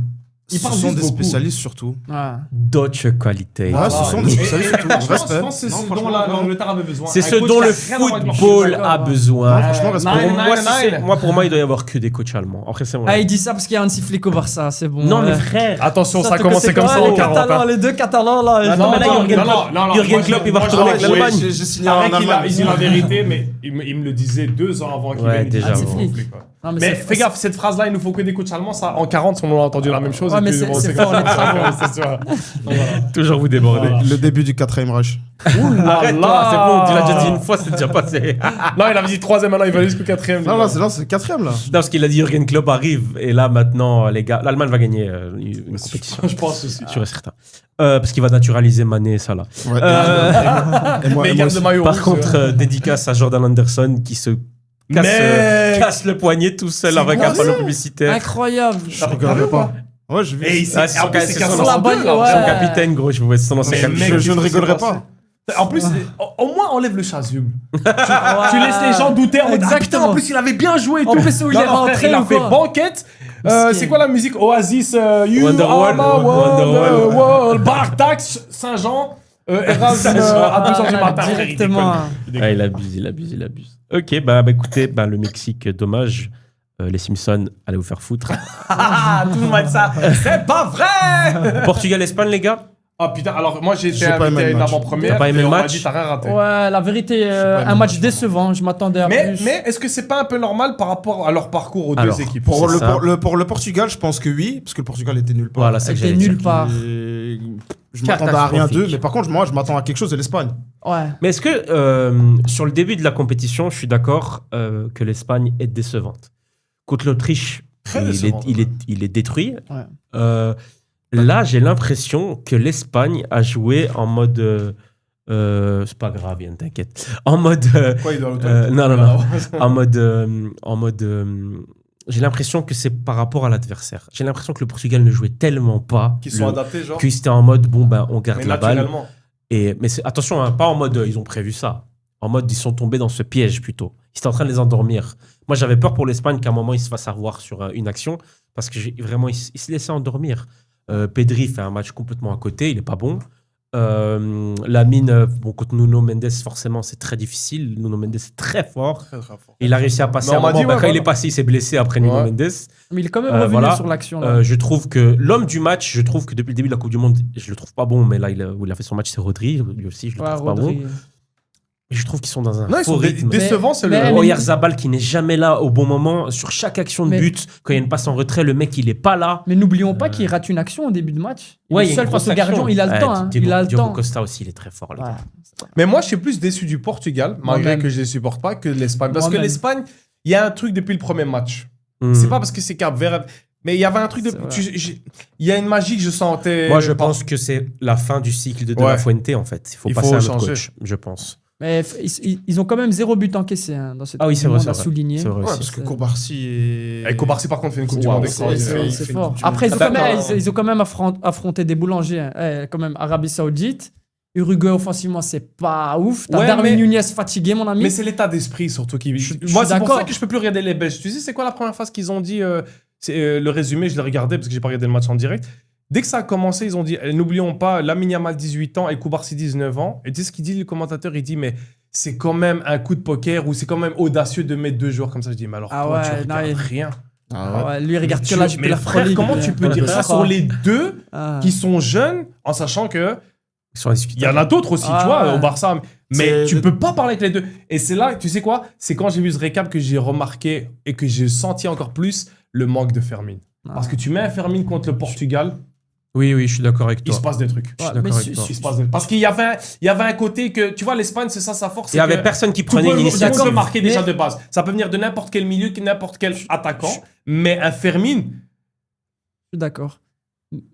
Il Ce parle sont juste des beaucoup. spécialistes sur tout. Ouais. D'autres qualités. Ouais, ce sont des spécialistes sur tout. Respect. Je pense que c'est Non, ce franchement, dont vraiment. l'Angleterre avait besoin. C'est Un ce coach dont qui a le rien à voir avec leur football football. a besoin. Non, franchement, respect. Pour moi, il doit y avoir que des coachs allemands. Après, c'est moi. Ah, il dit ça parce qu'il y a Hansi Flick au Barça, c'est bon. Non, mais ouais. frère. Attention, ça a Surtout que commencé c'est comme quoi, ça en les 40 Catalans, ans. les deux Catalans là. Non, mais là, Jürgen Klopp, il va retourner avec ouais, l'Allemagne. J'ai signé en Arrête qu'il a Allemagne. dit la vérité, mais il me le disait 2 ans avant qu'il Ouais, vienne. déjà, Hansi ouais. Flick. Non, Mais c'est- fais gaffe, cette phrase-là, il nous faut que des coachs allemands. Ça, en 40, on a entendu la même chose. Ouais, et mais puis, c'est- bon, c'est comme fort, ça. les travaux. Ouais, c'est sûr. Voilà. Toujours vous débordez. Voilà. Le début du 4ème Reich. Arrête-toi, c'est bon, tu l'as déjà dit une fois, c'est déjà passé. Non, il avait dit 3ème, maintenant il va aller jusqu'au 4ème. Non, là, c'est le 4ème, là. Non, parce qu'il a dit Jürgen Klopp arrive. Et là, maintenant, les gars, l'Allemagne va gagner une compétition. Je pense aussi. Sûr et certain. Parce qu'il va naturaliser Mané et Salah. Ouais. Mais Et moi, et il moi garde aussi. le maillot Par rouge, contre, dédicace à Jordan Anderson qui se Mec casse le poignet tout seul C'est avec quoi un panneau ça publicitaire. Incroyable. Je regarderai pas. Ouais, j'ai vu. Et il Ah, s'est en plus, c'est son- cassé la en balle, deux, là. ouais. Son capitaine, gros, je vous vois son ancien Mais capitaine. mec, Je ne qu'est-ce qui s'est rigolerai passé pas. En plus, au moins enlève le chasuble. Tu Ouais. laisses les gens douter en mode, ah putain, Exactement. en plus il avait bien joué et En tout. plus, où il Non, est non, frère, rentré il a ou fait quoi banquette. Miskin. C'est quoi la musique Oasis, You Wonderwall, Are My Wonderwall. Wonderwall, Bartax, Saint-Jean, Erasme à 2h du matin. frère, il Directement. déconne. Ah, il abuse. Ok, bah écoutez, le Mexique, dommage. Les Simpsons, allez vous faire foutre. Ah, tout le monde dit ça. C'est pas vrai. Portugal-Espagne, les gars. Ah putain, alors moi j'ai été J'ai pas aimé invité à le une match. avant-première. T'as pas aimé et le on m'a match dit, t'as rien raté. Ouais, la vérité, pas un aimé match le match, décevant. Je m'attendais à Mais plus. est-ce que c'est pas un peu normal par rapport à leur parcours aux Alors, deux équipes Pour C'est ça. pour le Portugal, je pense que oui, parce que le Portugal était nulle part. Voilà, c'est que C'était j'allais nulle dire. part. Et je m'attendais à rien d'eux, mais par contre, moi, je m'attends à quelque chose de l'Espagne. Ouais. Mais est-ce que sur le début de la compétition, je suis d'accord que l'Espagne est décevante. Contre l'Autriche, Très il décevante, il est détruit. Ouais. Là, j'ai l'impression que l'Espagne a joué en mode. C'est pas grave, Yann, t'inquiète. En mode. Quoi, il doit non. En mode. J'ai l'impression que c'est par rapport à l'adversaire. J'ai l'impression que le Portugal ne jouait tellement pas. Qui sont adaptés, genre. Qu'ils étaient en mode, bon, ben, on garde Mais la balle. naturellement. Mais attention, hein, pas en mode ils ont prévu ça. En mode ils sont tombés dans ce piège plutôt. Ils étaient en train de les endormir. Moi j'avais peur pour l'Espagne qu'à un moment ils se fassent avoir sur une action parce que vraiment ils se laissaient endormir. Pedri fait un match complètement à côté, il est pas bon. Lamine, bon, contre Nuno Mendes forcément c'est très difficile. Nuno Mendes est très fort. Très, très fort. Il a réussi à passer Mais un on m'a moment. dit, Bah, ouais, quand il voilà. est passé, il s'est blessé après Nuno Ouais. Mendes. Mais il est quand même revenu voilà. sur l'action. là. Je trouve que l'homme du match, je trouve que depuis le début de la Coupe du Monde, je le trouve pas bon, mais là où il a fait son match, c'est Rodri. Lui aussi, je le Ouais, trouve pas Rodri. bon. Et je trouve qu'ils sont dans un Non, ils faux sont rythme. décevants, c'est mais- le. Oyarzabal qui n'est jamais là au bon moment sur chaque action de Mais- but. Quand il y a une passe en retrait, le mec il est pas là. Mais n'oublions pas qu'il rate une action au début de match. Il Ouais, est il y a seul une face grosse au gardien, action. il a le temps. hein. Il a le Diogo temps. Costa aussi, il est très fort. les Ouais. gars. Mais moi, je suis plus déçu du Portugal, malgré Moi-même. que je les supporte pas, que de l'Espagne. Parce que Moi-même. l'Espagne, il y a un truc depuis le premier match. Hmm. C'est pas parce que c'est Cap Vert, mais il y avait un truc de. C'est vrai. Il y a une magie que je sentais. Moi, je pense que c'est la fin du cycle de Ouais. la Fuente en fait. Il faut Il passer faut à un autre changer. coach, je pense. Mais ils ont quand même 0 but encaissé dans cette Ah oui, Coupe c'est du vrai, Monde c'est à vrai. souligner. C'est vrai Ouais, aussi. parce que Kobarsi et. Et Kobarsi, par contre, fait une Coupe du Wow, Monde c'est extraordinaire. C'est fait fort. une Coupe du Après, Monde. ils ont quand même affronté des boulangers. Quand même, Arabie Saoudite. Uruguay, offensivement, c'est pas ouf. T'as Ouais, Darwin mais- Nunez fatigué, mon ami. Mais c'est l'état d'esprit surtout qui. suis Moi, c'est pour d'accord. ça que je peux plus regarder les Belges. Tu sais, c'est quoi la première phrase qu'ils ont dit le résumé, je l'ai regardé parce que j'ai pas regardé le match en direct. Dès que ça a commencé, ils ont dit n'oublions pas, Lamine Yamal 18 ans et Koubarsi 19 ans. Et tu sais ce qu'il dit, le commentateur, il dit mais c'est quand même un coup de poker ou c'est quand même audacieux de mettre 2 joueurs comme ça. Je dis mais alors Ah toi, ouais, tu non, regardes il- rien. Ah ouais, lui, il regarde que Tu- la mais Jupiler frère, Pro League, comment lui. tu peux Ouais, dire je ça crois. sur les deux Ah. qui sont jeunes en sachant que Ils sont il y en a d'autres aussi, Ah tu vois, ouais. au Barça. Mais C'est- tu peux pas parler avec les deux. Et c'est là, tu sais quoi? C'est quand j'ai vu ce récap que j'ai remarqué et que j'ai senti encore plus le manque de Fermin. Parce que tu mets un Fermin contre le Portugal, Oui, oui, je suis d'accord avec il toi. se passe des trucs. Je suis Ouais, d'accord mais avec toi. Il se passe des- Parce qu'il y avait un côté que, tu vois, l'Espagne, c'est ça sa force. Il y avait personne qui prenait Tout le monde l'initiative. peut marquer déjà Mais- de base. Ça peut venir de n'importe quel milieu, n'importe quel attaquant. Mais un Fermin, Je suis d'accord.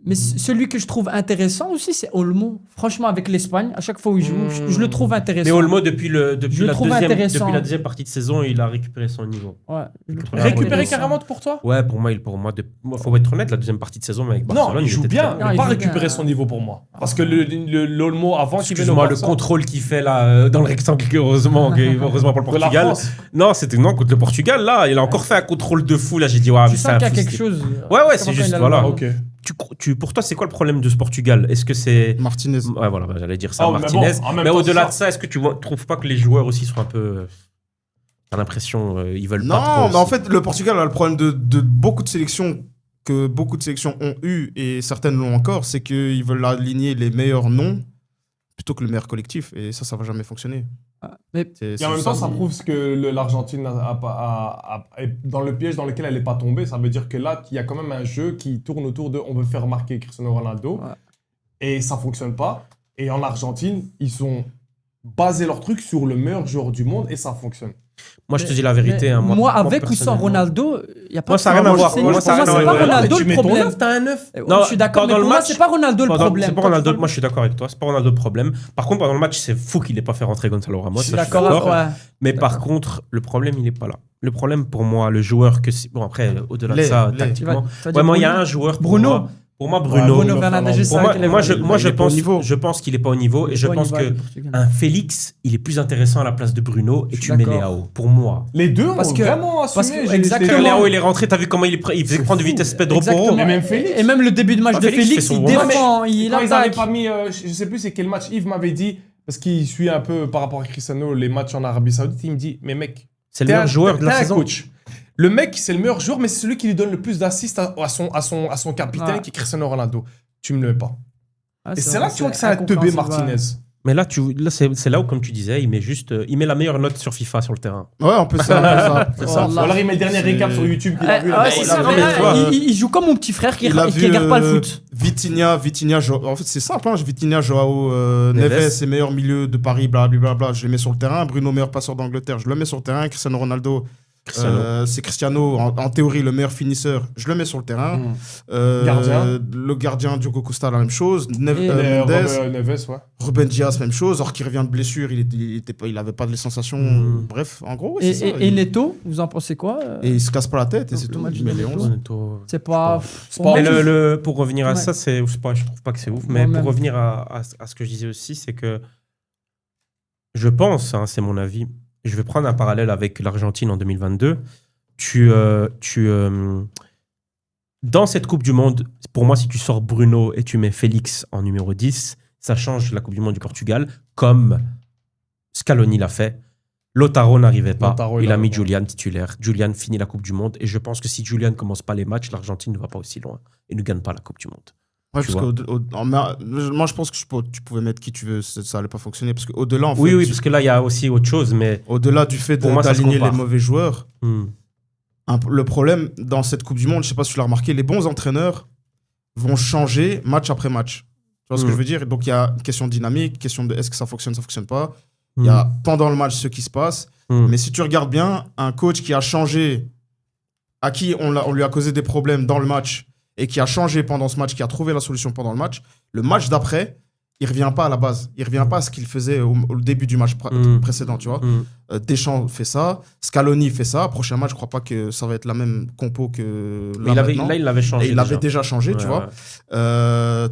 Mais celui que je trouve intéressant aussi, c'est Olmo. Franchement, avec l'Espagne, à chaque fois où il joue, je le trouve intéressant. Mais Olmo, depuis Je le trouve intéressant. la deuxième partie de saison, il a récupéré son niveau. Ouais, je le trouve récupérer intéressant. carrément pour toi? Ouais, pour moi, faut être honnête, la deuxième partie de saison avec Barcelone, Non, il joue était bien, très bon. Non, mais il pas joue récupérer bien. son niveau pour moi. Parce que l'Olmo avant qu'il vienne au Excuse-moi, le Barça, contrôle qu'il fait là dans le rectangle, heureusement pour le de la Portugal. France. Non, c'était non contre le Portugal. Là, il a encore fait un contrôle de fou. Là, j'ai dit, ouais, Tu mais sens c'est un qu'il y a fou, quelque c'est- chose. Ouais, c'est juste, voilà. Ok. Pour toi, c'est quoi le problème de ce Portugal? Est-ce que c'est. Martinez. Ouais, voilà, j'allais dire ça, Oh, mais Martinez. bon, en même mais temps, au-delà c'est de ça, est-ce que tu trouves pas que les joueurs aussi sont un peu. T'as l'impression, ils veulent pas trop. Non, mais en aussi. fait, le Portugal a le problème de beaucoup de sélections que beaucoup de sélections ont eu et certaines l'ont encore, c'est qu'ils veulent aligner les meilleurs noms plutôt que le meilleur collectif. Et ça va jamais fonctionner. Mais Et en même temps, ça prouve que l'Argentine est dans le piège dans lequel elle n'est pas tombée. Ça veut dire que là, il y a quand même un jeu qui tourne autour de on veut faire marquer Cristiano Ronaldo. Ouais. Et ça ne fonctionne pas. Et en Argentine, ils ont basé leur truc sur le meilleur joueur du monde et ça fonctionne. Moi, je te dis la vérité. mais hein, moi, avec ou sans personnellement. Ronaldo, il n'y a pas Moi, de ça a rien à voir. c'est- Moi, pour ça a moi, rien à c'est voir. pas Ronaldo tu le mets ton problème. 9, t'as un 9. Non, Je suis d'accord, mais pendant pour le moi, match- c'est pas Ronaldo le problème. C'est pas Ronaldo. Moi, je suis d'accord avec toi. C'est pas Ronaldo le problème. Par contre, pendant le match, c'est fou qu'il n'ait pas fait rentrer Gonzalo Ramos. Je suis ça, d'accord. Ouais. Mais par contre, le problème, il n'est pas là. Le problème pour moi, le joueur que. Bon, après, au-delà de Les- ça, les- tactiquement. Tu vas Ouais, dire moi, il y a Bruno un joueur. Bruno. Pour moi, Ouais, Bruno. Bruno Fernandes, je Pour sais moi, qu'il est moi, bon. je il est pas au niveau. je pense qu'il est pas au niveau et je Il est pas au pense niveau que avec le Portugal. un Félix, il est plus intéressant à la place de Bruno et Je suis tu mets d'accord. Léao. Pour moi. Les deux Parce ont que- vraiment assumé. parce que- J'ai- exactement. j'étais- Léao, il est rentré, t'as vu comment il faisait C'est prendre de fou. vitesse Pedro Exactement. Porro. Et même Félix. Et même le début de match Ah, de Félix Félix, fait son il bon match. défend, il Quand ils avaient attaque. pas mis, je sais plus c'est quel match, Yves m'avait dit, parce qu'il suit un peu par rapport à Cristiano les matchs en Arabie Saoudite, il me dit, mais mec, C'est le meilleur joueur de la t'es un saison. coach. Le mec, c'est le meilleur joueur, mais c'est celui qui lui donne le plus d'assists à son capitaine, Ouais. qui est Cristiano Ronaldo. Tu me le mets pas. Ah, Et c'est là que tu vois que c'est un teubé incompréhensible, Martinez. ouais. Mais là, c'est là où, comme tu disais, il met la meilleure note sur FIFA sur le terrain. Ouais, on peut ça. C'est ça. Ou alors il met le dernier récap C'est- sur YouTube qu'il a vu. Ah, là, c'est il ça, a non, vu. mais ouais, tu vois, il joue comme mon petit frère qui Il a vu regarde pas le foot. Vitinha, en fait c'est simple, hein, Vitinha, Joao Neves, c'est meilleur milieu de Paris, blablabla, je les mets sur le terrain. Bruno, meilleur passeur d'Angleterre, je le mets sur le terrain. Cristiano Ronaldo, c'est Cristiano, en théorie le meilleur finisseur, je le mets sur le terrain. Gardien. Le gardien Diogo Costa, la même chose. Et- Mendes, Neves, ouais. Ruben Dias, même chose. Or qu'il revient de blessure, il avait pas de les sensations. Bref, en gros, ouais, c'est ça. Et Neto, vous en pensez quoi Et il se casse pas la tête et c'est Le tout. match Il met de les Neto. 11. C'est pas. C'est pas- Mais moi, pour revenir à Ouais. ça, je trouve pas que c'est ouf. Mais Moi-même. pour revenir à ce que je disais aussi, c'est que je pense, hein, c'est mon avis, je vais prendre un parallèle avec l'Argentine en 2022. Dans cette Coupe du Monde, pour moi, si tu sors Bruno et tu mets Félix en numéro 10, ça change la Coupe du Monde du Portugal, comme Scaloni l'a fait. Lautaro n'arrivait pas. Lautaro, il a mis ouais. Julian titulaire. Julian finit la Coupe du Monde. Et je pense que si Julian ne commence pas les matchs, l'Argentine ne va pas aussi loin et ne gagne pas la Coupe du Monde. Ouais, Tu parce moi, je pense que tu pouvais mettre qui tu veux, ça allait pas fonctionner. Parce qu'au-delà, en fait, Oui, parce que là, il y a aussi autre chose. Mais au-delà du fait Pour moi, ça se d'aligner les compare. mauvais joueurs, hmm, le problème dans cette Coupe du Monde, je sais pas si tu l'as remarqué, les bons entraîneurs vont changer match après match. Tu vois ce que je veux dire? Donc il y a une question de dynamique, question de est-ce que ça fonctionne pas. Il y a pendant le match ce qui se passe. Mais si tu regardes bien, un coach qui a changé, à qui on lui a causé des problèmes dans le match et qui a changé pendant ce match, qui a trouvé la solution pendant le match d'après, il revient pas à la base. Il revient pas à ce qu'il faisait au début du match précédent, tu vois. Deschamps fait ça, Scaloni fait ça. Prochain match, je crois pas que ça va être la même compo que Mais il l'avait changé. Et il avait déjà changé, tu vois.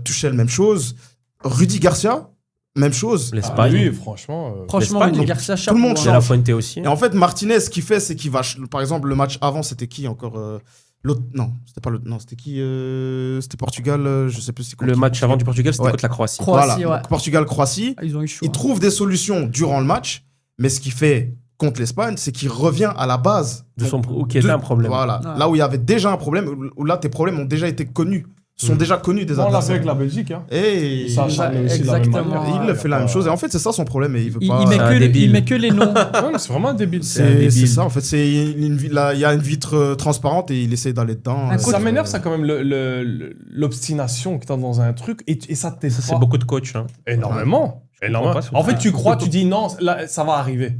Tuchel, même chose. Rudy Garcia, même chose. L'Espagne. Oui, franchement. Franchement, l'Espagne, Rudy Garcia, tout le monde chapeau, De hein. La Fuente aussi. Et en fait, Martinez, ce qu'il fait, c'est qu'il va. Par exemple, le match avant, c'était qui encore l'autre. Non, c'était pas l'autre. Non, c'était qui C'était Portugal, je sais plus. C'est Le match avant du Portugal, c'était Ouais. contre la Croatie. Croatie, Voilà. ouais. Donc, Portugal-Croatie. Ah, ils ont eu chaud. Il trouve des solutions durant le match, mais ce qu'il fait contre l'Espagne, c'est qu'il revient à la base. Qui était un problème. Voilà. Ouais. Là où il y avait déjà un problème, où là, tes problèmes ont déjà été connus. Sont déjà connus des Non, là, c'est adversaires. avec la Belgique. Hein. Et Ça a charmé aussi de la même Exactement. manière. il fait la même chose. Et en fait, c'est ça son problème. Et il veut Il, pas. il met C'est un que les, débile. il met que les noms. Ouais, mais c'est vraiment un débile. C'est ça, en fait. Là, il y a une vitre transparente et il essaie d'aller dedans. Ça m'énerve, ça, quand même, l'obstination que t'as dans un truc. Et ça t'aide Ça, c'est pas. beaucoup de coach. Hein. Énormément. Énormément. comprends pas ce En fait, truc. tu crois, tu dis non, là, ça va arriver.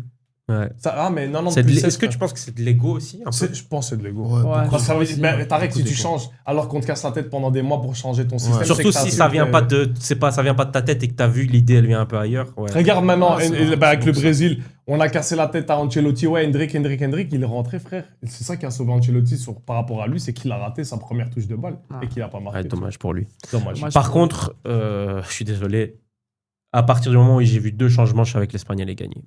Ouais. Mais non, non, Est-ce que tu penses que c'est de l'ego aussi un peu Je pense que c'est de l'ego. Ouais, Ouais. Parce que ça veut aussi, dire, ouais. Tarek, si Beaucoup tu d'ego. changes alors qu'on te casse la tête pendant des mois pour changer ton système. c'est Surtout que t'as si un ça truc, vient pas de, ça vient pas de ta tête et que t'as vu l'idée, elle vient un peu ailleurs. Ouais. Regarde maintenant, Ah, c'est avec le ça. Brésil, on a cassé la tête à Ancelotti. Ouais, Hendrik, il est rentré, frère. Et c'est ça qui a sauvé Ancelotti par rapport à lui, c'est qu'il a raté sa première touche de balle Ah. et qu'il a pas marqué. Ouais, dommage pour lui. Dommage. Dommage. Par contre, je suis désolé. À partir du moment où j'ai vu 2 changements, je savais que l'Espagne allait gagner.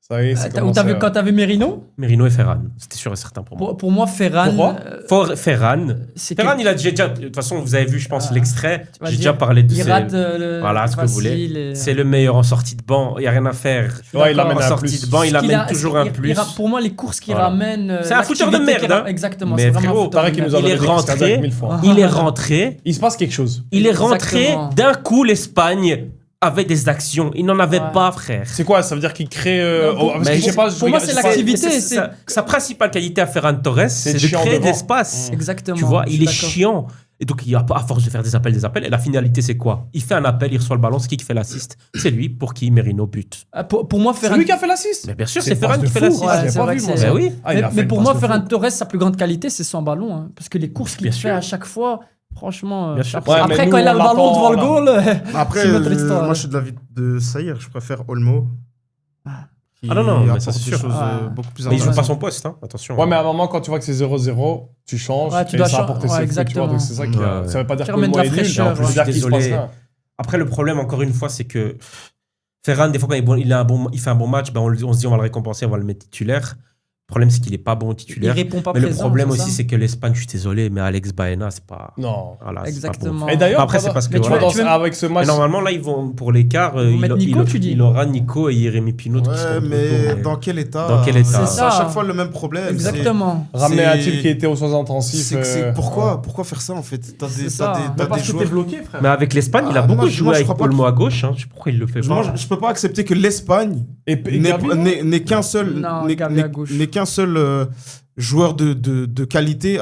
Ça y est, c'est Quand t'as vu, quand t'avais Merino, Merino et Ferran, c'était sûr et certain pour moi. pour moi, Ferran. Pourquoi Ferran, C'est Ferran, il a déjà. De toute façon, vous avez vu, je pense, Ah. l'extrait. Tu vas J'ai dire, déjà parlé de il ces- rate le. Voilà, ce que vous voulez. facile et- C'est le meilleur en sortie de banc. Il n'y a rien à faire. Ouais, il d'accord. amène En un sortie plus. de banc, il Ce qu'il amène a- toujours un plus. Pour moi, les courses qu'il Voilà. ramène. C'est un fouteur de l'activité merde, hein. Exactement. Mais c'est vraiment un frérot, fouteur de Tarek, il merde. nous a Il est donné des rentré. Christian 1000 fois. Il est rentré. Il se passe quelque chose. Il est rentré. Exactement. D'un coup, l'Espagne avait des actions. Il n'en avait Ouais. pas, frère. C'est quoi? Ça veut dire qu'il crée. parce mais que je sais pas, je pour moi, regarde- c'est je sais pas- l'activité. Sa principale qualité à Ferran Torres, c'est de chiant créer de devant. l'espace. Exactement. Tu vois, je il suis est d'accord. chiant. Et donc, il a pas à force de faire des appels. Et la finalité, c'est quoi? Il fait un appel, il reçoit le ballon. C'est qui fait l'assist? C'est lui pour qui Merino bute. Pour moi, C'est Ferran. lui qui a fait l'assist. Mais bien sûr, C'est c'est Ferran passe qui de fait fou. l'assist. Ouais, J'ai c'est pas vrai vu, que moi, c'est- ça. Ben oui. Ah, il a fait Mais une pour passe moi, de Ferran fou. Torres, sa plus grande qualité, c'est son ballon. Hein, parce que les courses qu'il Bien fait sûr. à chaque fois, franchement. Bien sûr. Après, Ouais, mais après, nous, quand il a on le ballon devant le l'attend, goal. Après, c'est notre histoire. moi, je suis de l'avis de Saïr. Je préfère Olmo. qui Ah non, mais apporte ça, c'est des sûr. choses Ah. beaucoup plus Mais il joue intéressantes. pas son poste, hein. Attention. Ouais, mais à un moment, quand tu vois que c'est 0-0, tu changes. Ouais, tu et dois ça changer. apporte Ouais, ses fruits, tu vois. exactement. Donc c'est ça qui. Ouais, ouais. Ça veut pas dire Qui que ramène de la est nul, mais fraîcheur, en plus, ouais. dire qu'il se passe Désolé. rien. Après, le problème, encore une fois, c'est que Ferran, des fois, quand il fait un bon match, ben, on se dit on va le récompenser, on va le mettre titulaire. Le problème, c'est qu'il est pas bon Il titulaire. répond pas Mais le présent, problème c'est aussi, ça c'est que l'Espagne, je suis désolé, mais Alex Baena, c'est pas. Non. Voilà, c'est pas Exactement. bon. Et d'ailleurs, Après, c'est parce que. Mais tu voilà. vois, tu veux- avec ce Mais match. normalement, là, ils vont pour l'écart. Ils vont mettre Nico, tu dis il aura Nico et Jérémy Pinot qui Ouais, seront mais autour, dans quel état Dans quel état C'est C'est à ça. chaque fois le même problème. Exactement. Ramener c'est- un type qui était aux soins intensifs. Pourquoi faire ça en fait? T'as C'est des, ça. t'as des, Mais t'as Parce des que joueurs. t'es bloqué, frère. Mais avec l'Espagne, il a Ah, beaucoup moi, joué moi, je avec crois pas Olmo à gauche. Hein. Je sais pas pourquoi il le fait pas. Moi, je peux pas accepter que l'Espagne Et Gavi, non n'est qu'un seul, Non, n'est- Gavi à gauche. n'est qu'un seul joueur de qualité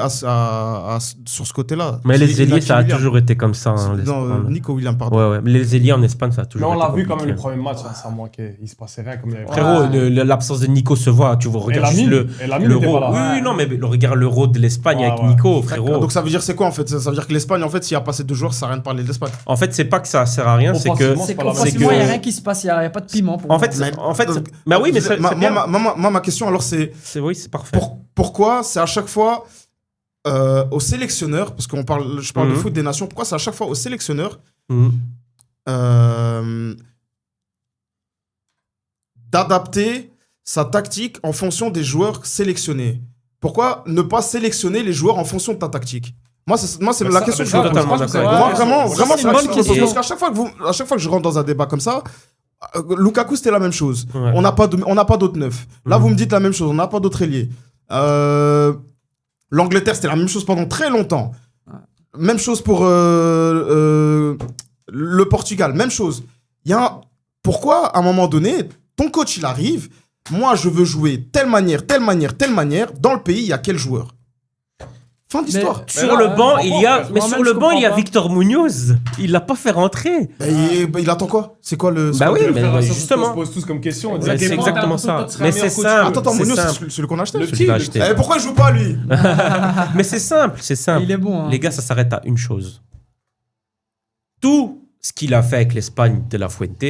sur ce côté-là. Mais C'est les ailiers, ça a William. toujours été comme ça. Hein, Non, l'Espagne. Nico William, pardon. Ouais, ouais. Mais les ailiers en Espagne, ça a Mais toujours on été l'a vu quand même compliqué. le premier match, ça manquait. Il se passait rien comme il y avait. Frérot, l'absence de Nico se voit. Tu vois, regarde juste Lamine était l'euro. pas Oui, là. oui, non, mais regarde l'euro de l'Espagne Ouais, avec ouais. Nico, D'accord. frérot. Donc ça veut dire c'est quoi en fait? Ça veut dire que l'Espagne, en fait, s'il n'y a pas ces deux joueurs, ça sert à rien de parler de l'Espagne. En fait, c'est pas que ça sert à rien, c'est que. Offensivement, C'est pas la même qu'offensivement, il chose. n'y a rien qui se passe. Il n'y a pas de piment. Pour En moi. fait, Donc, bah oui, mais c'est ma, bien. ma question alors c'est Oui, c'est parfait. pourquoi c'est à chaque fois au sélectionneur, parce je parle de Mhm. foot des nations, pourquoi c'est à chaque fois au sélectionneur Mhm. d'adapter sa tactique en fonction des joueurs sélectionnés? Pourquoi ne pas sélectionner les joueurs en fonction de ta tactique? Moi, c'est la question que je me pose. totalement d'accord. Moi, vraiment, Ça, vraiment, c'est c'est une la bonne question. question. Parce qu'à chaque fois que je rentre dans un débat comme ça, Lukaku, c'était la même chose. Ouais. On n'a pas d'autres neufs. Là, vous me dites la même chose. On n'a pas d'autres ailiers. L'Angleterre, c'était la même chose pendant très longtemps. Même chose pour le Portugal. Même chose. Pourquoi, à un moment donné, ton coach, il arrive, moi, je veux jouer telle manière. Dans le pays, il y a quel joueur? Fin d'histoire. Sur le banc, il y a. Mais moi-même, sur le je banc, il y a comprends pas. Victor Munoz. Il l'a pas fait rentrer. Il attend quoi? C'est quoi le... Bah oui, Le mais frère, ça, justement. on se pose tous comme question. On dit, Ouais, c'est Clément, exactement t'as ça. l'impression que toi, tu serais Mais un meilleur c'est coach. simple. Attends, c'est Munoz, simple. c'est celui qu'on a acheté? Le Celui qu'il a petit, acheté. Pourquoi il joue pas, lui? Mais c'est simple, c'est simple. Il est bon. hein. Les gars, ça s'arrête à une chose. Tout ce qu'il a fait avec l'Espagne de la Fuente,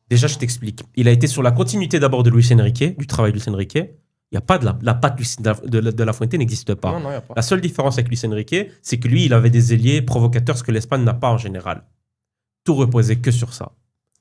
déjà, je t'explique. Il a été sur la continuité d'abord de Luis Enrique, du travail de Luis Enrique. Il n'y a pas de la patte de la Fuente n'existe pas. Non, y a pas. La seule différence avec Luis Enrique, c'est que lui, il avait des ailiers provocateurs, ce que l'Espagne n'a pas en général. Tout reposait que sur ça.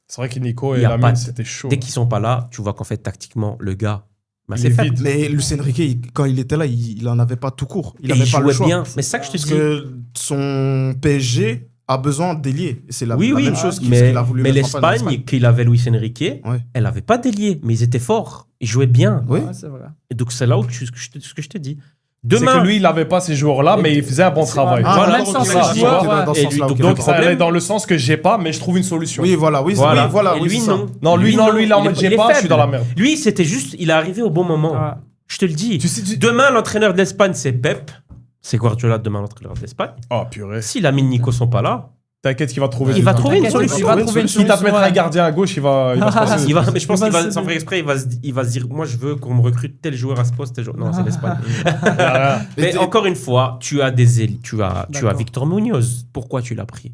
C'est vrai que Nico Il et y a Lamine, pas de- c'était chaud. Dès qu'ils sont pas là, tu vois qu'en fait, tactiquement, le gars, bah, Il c'est est faible. vide. Mais Luis Enrique, quand il était là, il en avait pas tout court. Il Et avait il pas le jouait choix. bien. Mais c'est ça que je te Parce dis. que son PSG a besoin d'ailier. Et c'est la, Oui, la oui, même chose mais, qu'il a voulu mais mettre en place en l'Espagne, qu'il avait Luis Enrique, Ouais. elle n'avait pas d'ailier, mais ils étaient forts. Ils jouaient bien. Oui. Ouais, c'est vrai. Et donc, c'est là où ce que je te dis. C'est Demain, que lui, il n'avait pas ces joueurs-là, mais il faisait un bon travail. Ah, Voilà, même sans c'est ces ça. joueurs, ouais. dans ce Et sens-là, lui, ok. Donc le ça allait problème- dans le sens que j'ai pas, mais je trouve une solution. Oui, voilà, oui, voilà. oui, voilà, Et oui, lui, c'est ça. non. Non, lui, il est en mode il j'ai est pas, je suis faible. dans la merde. Lui, c'était juste, il est arrivé au bon moment. Ouais. Je te le dis. Tu sais, Demain, l'entraîneur de l'Espagne, c'est Pep. C'est Guardiola demain, l'entraîneur de l'Espagne. Oh purée. Si Lamine Nico sont pas là, T'inquiète qu'il va trouver. il va trouver une T'inquiète, solution. il va trouver une Quitte à te mettre solution, un gardien à gauche, il va se passer. Il va, mais je pense Il va qu'il va, se- sans faire exprès, il va se dire, moi, je veux qu'on me recrute tel joueur à ce poste, tel joueur. Non, c'est l'Espagne. Voilà. Mais encore une fois, tu as des élites. Tu as D'accord. Victor Munoz. Pourquoi tu l'as pris?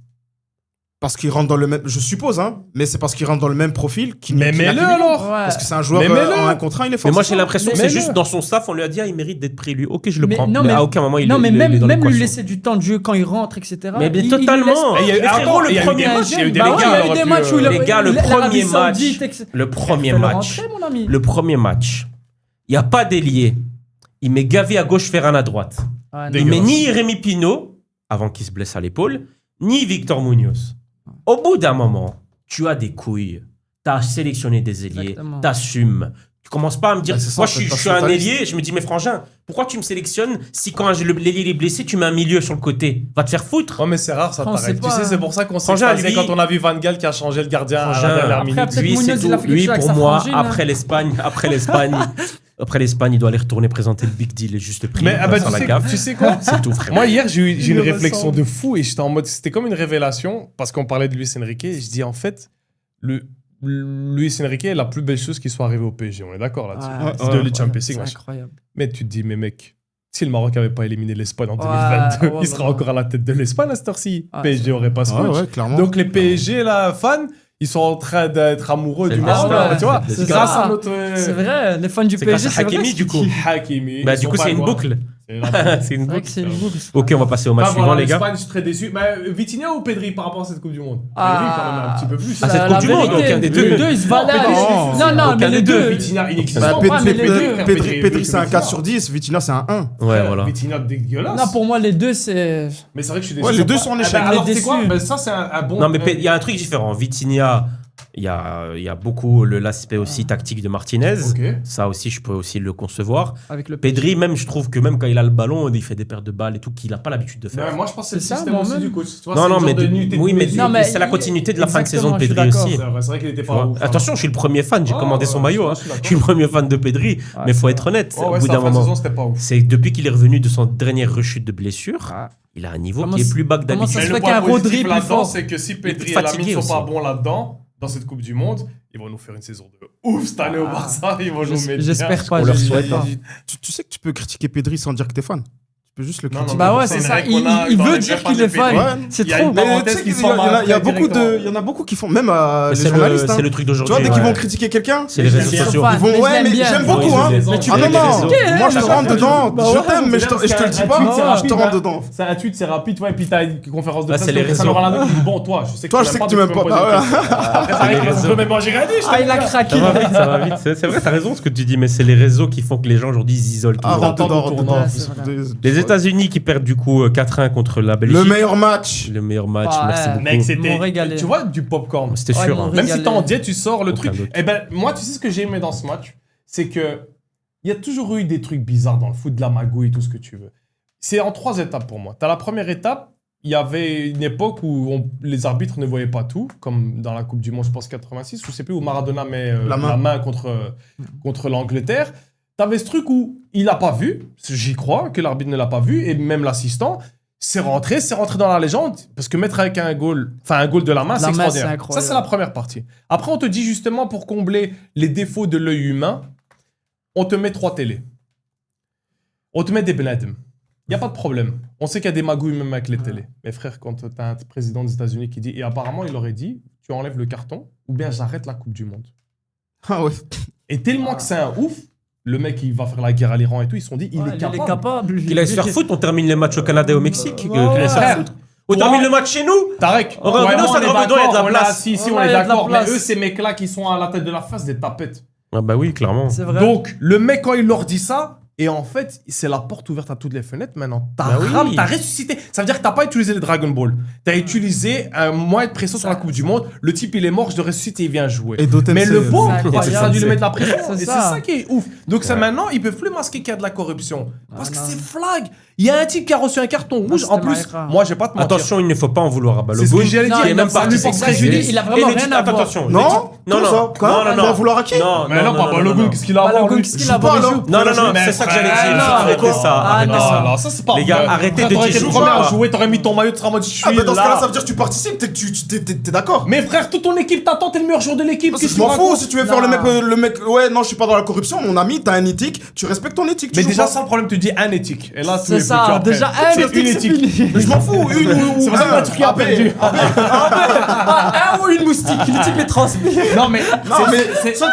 Parce qu'il rentre dans le même, je suppose, hein, mais c'est parce qu'il rentre dans le même profil Mais mets-le alors. Ouais. Parce que c'est un joueur Mais mets-le. en un contrat, il est fort. Mais moi, c'est j'ai ça. l'impression que Mais c'est mets-le. juste dans son staff, on lui a dit, ah, il mérite d'être pris, lui. Ok, je le Mais prends. non, mais mais- à aucun moment, il Non, mais il est même dans lui l'équation. laisser du temps de jeu quand il rentre, etc. Mais il- il totalement. laisse pas. Et il y a eu- Mais frérot, attends, le il y a eu premier des match, matchs, il y a eu des Bah ouais, gars, il y a eu aurait des pu, matchs où les gars, le l'Arabie premier match, Saoudite, etc. le premier Fais-le match, rentrer, mon ami. le premier match, il n'y a pas d'ailier. Il met Gavi à gauche, Ferran à droite. Ah, Des- Il met Dégueulasse. ni Rémi Pinault, avant qu'il se blesse à l'épaule, ni Victor Munoz. Au bout d'un moment, tu as des couilles. Tu as sélectionné des ailiers. Exactement. Tu assumes. Tu commences pas à me dire, Ouais, c'est ça, moi c'est je parce suis que un t'as- ailier, je me dis, mais frangin, pourquoi tu me sélectionnes si quand l'ailier est blessé, tu mets un milieu sur le côté? Va te faire foutre. Ouais, mais c'est rare, ça On t'arrête. sait Tu pas, sais, hein. c'est pour ça qu'on s'est Frangin, extasié lui- quand on a vu Van Gaal qui a changé le gardien à Frangin, la dernière après, minute. peut-être Lui, Munoz, c'est il a tout. fait quelque Lui, chose avec pour sa moi, frangine, après l'Espagne, il doit aller retourner présenter le Big Deal et juste prix. Mais ah bah, sans la tu gaffe. sais quoi C'est tout, frère. Moi, hier, j'ai eu une le réflexion ressent. de fou et j'étais en mode, c'était comme une révélation parce qu'on parlait de Luis Enrique. Et je dis, en fait, Luis Enrique est la plus belle chose qui soit arrivée au PSG. On est d'accord là-dessus. Ouais, C'est de la Champions League. c'est machin. incroyable. Mais tu te dis, mais mec, si le Maroc n'avait pas éliminé l'Espagne en Ouais, 2022, ouais, il serait vraiment. encore à la tête de l'Espagne à cette heure-ci. Ouais, PSG aurait pas ce Ouais, coach. ouais, clairement. Donc les PSG, là, fans, ils sont en train d'être amoureux C'est du le Maroc. destin. Tu vois, C'est grâce ça. à notre... C'est vrai, les fans du C'est grâce PSG, à c'est vrai. Hakimi, du coup. Hakimi. Bah, ils du sont coup, pas c'est une loin. boucle. C'est la- C'est une C'est vrai boucle. que c'est une boucle. Ok, on va passer au match Enfin, suivant, voilà, les gars. l'Espagne, je suis très déçu. Mais Vitinha ou Pedri par rapport à cette Coupe du Monde Ah. Pedri, quand même, un petit peu plus. Ah, cette La Coupe du Monde, vérité, aucun des Les deux. deux, ils se valent. Non, Non, aucun mais des les deux. deux. Vitinha inexistant. Bah, Ouais, mais les deux, Pedri, c'est un 4 sur 10, Vitinha, c'est un 1. Ouais, voilà. Vitinha dégueulasse. Non, pour moi, les deux, c'est. Mais c'est vrai que je suis déçu. Ouais, les deux sont en échec. Alors, Les c'est quoi déçus. Ben, ça, c'est un bon. Non, mais il y a un truc différent. Vitinha, il y a beaucoup l'aspect aussi tactique de Martinez. Ok. Ça aussi, je peux aussi le concevoir. Avec le Pedri, même, je trouve que même quand il a le ballon, il fait des pertes de balles et tout qu'il n'a pas l'habitude de faire. Ouais, moi, je pense que c'est le C'est ça, système aussi moi-même. du coach. Tu vois, Non, c'est non, le mais genre de unité de oui, mais mesure. Non, mais c'est la continuité de la fin de saison de exactement, Pedri je suis aussi. d'accord. C'est vrai qu'il était Tu pas vois. ouf, hein. Attention, je suis le premier fan, j'ai Ouais, commandé son ouais, maillot. je hein. suis d'accord. Je suis le premier fan de Pedri, mais faut être honnête. Ouais, au ouais, bout sa d'un fin de moment, saison, c'était pas ouf. c'est depuis qu'il est revenu de son dernière rechute de blessure, Ah. il a un niveau Comment qui est c'est- plus bas que comment ça d'habitude. se Mais fait le point qu'un Rodri positif plus là-dedans, fort. c'est que si Pedri et fatigué Lamine sont aussi. pas bons là-dedans, dans cette Coupe du Monde, ils vont nous faire une saison de ouf cette année au Barça. Ils vont nous mettre. J'espère pas. On leur j'espère souhaite, pas. hein. Tu sais que tu peux critiquer Pedri sans dire que t'es fan. Tu peux juste le Non, non, critiquer. Bah mais ouais, c'est c'est une ça. règle qu'on a Il dans veut les dire vrais qu'il est fans de fan. Pedri. C'est Il y a trop. une Mais tu parenthèse sais qui qu'il s'en va y a après beaucoup de, directement. il y en a beaucoup qui font, même Mais les c'est journalistes. c'est hein. le truc Tu vois, d'aujourd'hui. dès qu'ils ouais. vont critiquer quelqu'un, C'est les réseaux Ils sont sociaux. fans. ils vont, Mais je ouais, l'aime mais bien. j'aime Ils beaucoup, ont hein. raison. Ah non, Les non, réseaux. moi je te rentre dedans. Bah Je ouais. t'aime, mais je te le dis pas. Je te rentre dedans. C'est un tweet, c'est rapide, ouais, et puis t'as une conférence de Là, presse. c'est les Cristiano réseaux. Ronaldo qui dit, bon, toi, je sais que Toi, je sais que tu m'aimes pas. Bah ouais. Après, ça arrive, les on réseaux. peut même manger rien dit. Ah, il a craqué. Ça va vite, ça va vite. C'est vrai, t'as raison ce que tu dis, mais c'est les réseaux qui font que les gens aujourd'hui ils isolent tout Ah, le temps. rentre dedans, rentre dedans. Ouais, c'est vrai. Les États-Unis qui perdent du coup 4-1 contre la Belgique. Le meilleur match. Le meilleur match, Ah, merci ouais. beaucoup. Mec, Ils m'ont régalé. c'était. Tu vois, du popcorn. C'était Ouais, sûr. ils m'ont hein. Même si régalé. t'es en diète, tu sors le Aucun truc. doute. Eh ben, moi, tu sais ce que j'ai aimé dans ce match, c'est que il y a toujours eu des trucs bizarres dans le foot, de la magouille, tout ce que tu veux. C'est en 3 étapes pour moi. T'as la première étape, il y avait une époque où les arbitres ne voyaient pas tout, comme dans la Coupe du Monde, je pense 86, je sais plus, où Maradona met La main. la main contre l'Angleterre. T'avais ce truc où il l'a pas vu, j'y crois que l'arbitre ne l'a pas vu, et même l'assistant. C'est rentré dans la légende, parce que mettre avec un goal de la main, c'est La main, c'est extraordinaire. incroyable. Ça, c'est la première partie. Après, on te dit justement, pour combler les défauts de l'œil humain, on te met 3 télés. On te met des benadem. Il n'y a pas de problème. On sait qu'il y a des magouilles même avec les télés. Mais frère, quand tu as un président des États-Unis qui dit, et apparemment il aurait dit, tu enlèves le carton ou bien j'arrête la Coupe du Monde. Ah ouais. Et tellement que c'est un ouf, le mec il va faire la guerre à l'Iran et tout, ils se sont dit, il est capable. Qu'il aille se faire foutre, on termine les matchs au Canada et au Mexique. Qu'il aille se frère. faire foutre. On termine le match chez nous. Tarek, On va- toi et non, moi, ça on est doit- il doit y avoir de la d'accord, place. Si, Ouais, on est il y a de la d'accord. Mais place. eux, ces mecs-là qui sont à la tête de la face, des tapettes. Ah bah oui, clairement. C'est vrai. Donc, le mec, quand il leur dit ça, et en fait, c'est la porte ouverte à toutes les fenêtres maintenant. Bah oui. T'as ressuscité. Ça veut dire que t'as pas utilisé les Dragon Ball. T'as utilisé un moyen de pression sur la Coupe du Monde. Le type, il est mort, je le ressuscite et il vient jouer. Et Dotensei, Mais le bon, c'est incroyable. ça a dû lui mettre la pression. C'est Et c'est ça. ça qui est ouf. Donc, ça maintenant, ils peuvent plus masquer qu'il y a de la corruption. Parce que non. c'est flag. Il y a un type qui a reçu un carton rouge. c'était En plus, Maïra. moi, je vais pas te mentir. Attention, il ne faut pas en vouloir à C'est ce que Balogun. j'allais Non, dire. Qui est même ça pas lui parti porte s'excuser. préjudice. Il a vraiment Et rien à voir. attention. Non Non, Comment non, ça non. Quoi Non, non, Il va non. vouloir à qui Non, Mais non, pas Balogun, qu'est-ce qu'il a à voir, Balogun, lui qu'est-ce qu'il a à Joue voir, pas, il alors. joue. Non, non, non, Mais c'est ça que frère, j'allais dire. non, Arrêtez ça. ah, Arrêtez non, ça. Alors, ça, c'est pas Les gars, vrai. arrêtez Frère, de t'aurais dire été le je premier joue à pas. jouer, t'aurais mis ton maillot, tu seras en mode je suis Ah, mais dans ce cas-là, là. ça veut dire que tu participes, t'es d'accord. Mais frère, toute ton équipe t'attend, t'es le meilleur joueur de l'équipe. Parce que Qu'est-ce je que m'en tu fous racontes si tu veux faire Non. le mec. Ouais, non, je suis pas dans la corruption, mon ami, t'as un éthique, tu respectes ton éthique. tu Mais joues déjà, pas. ça le problème, tu dis un éthique. Et là, tu C'est ça, déjà un c'est une éthique. Mais je m'en fous, une ou. C'est pour ça que la Turquie a perdu. Un ou une moustique, le type est transmis. Non, mais. Non, mais soit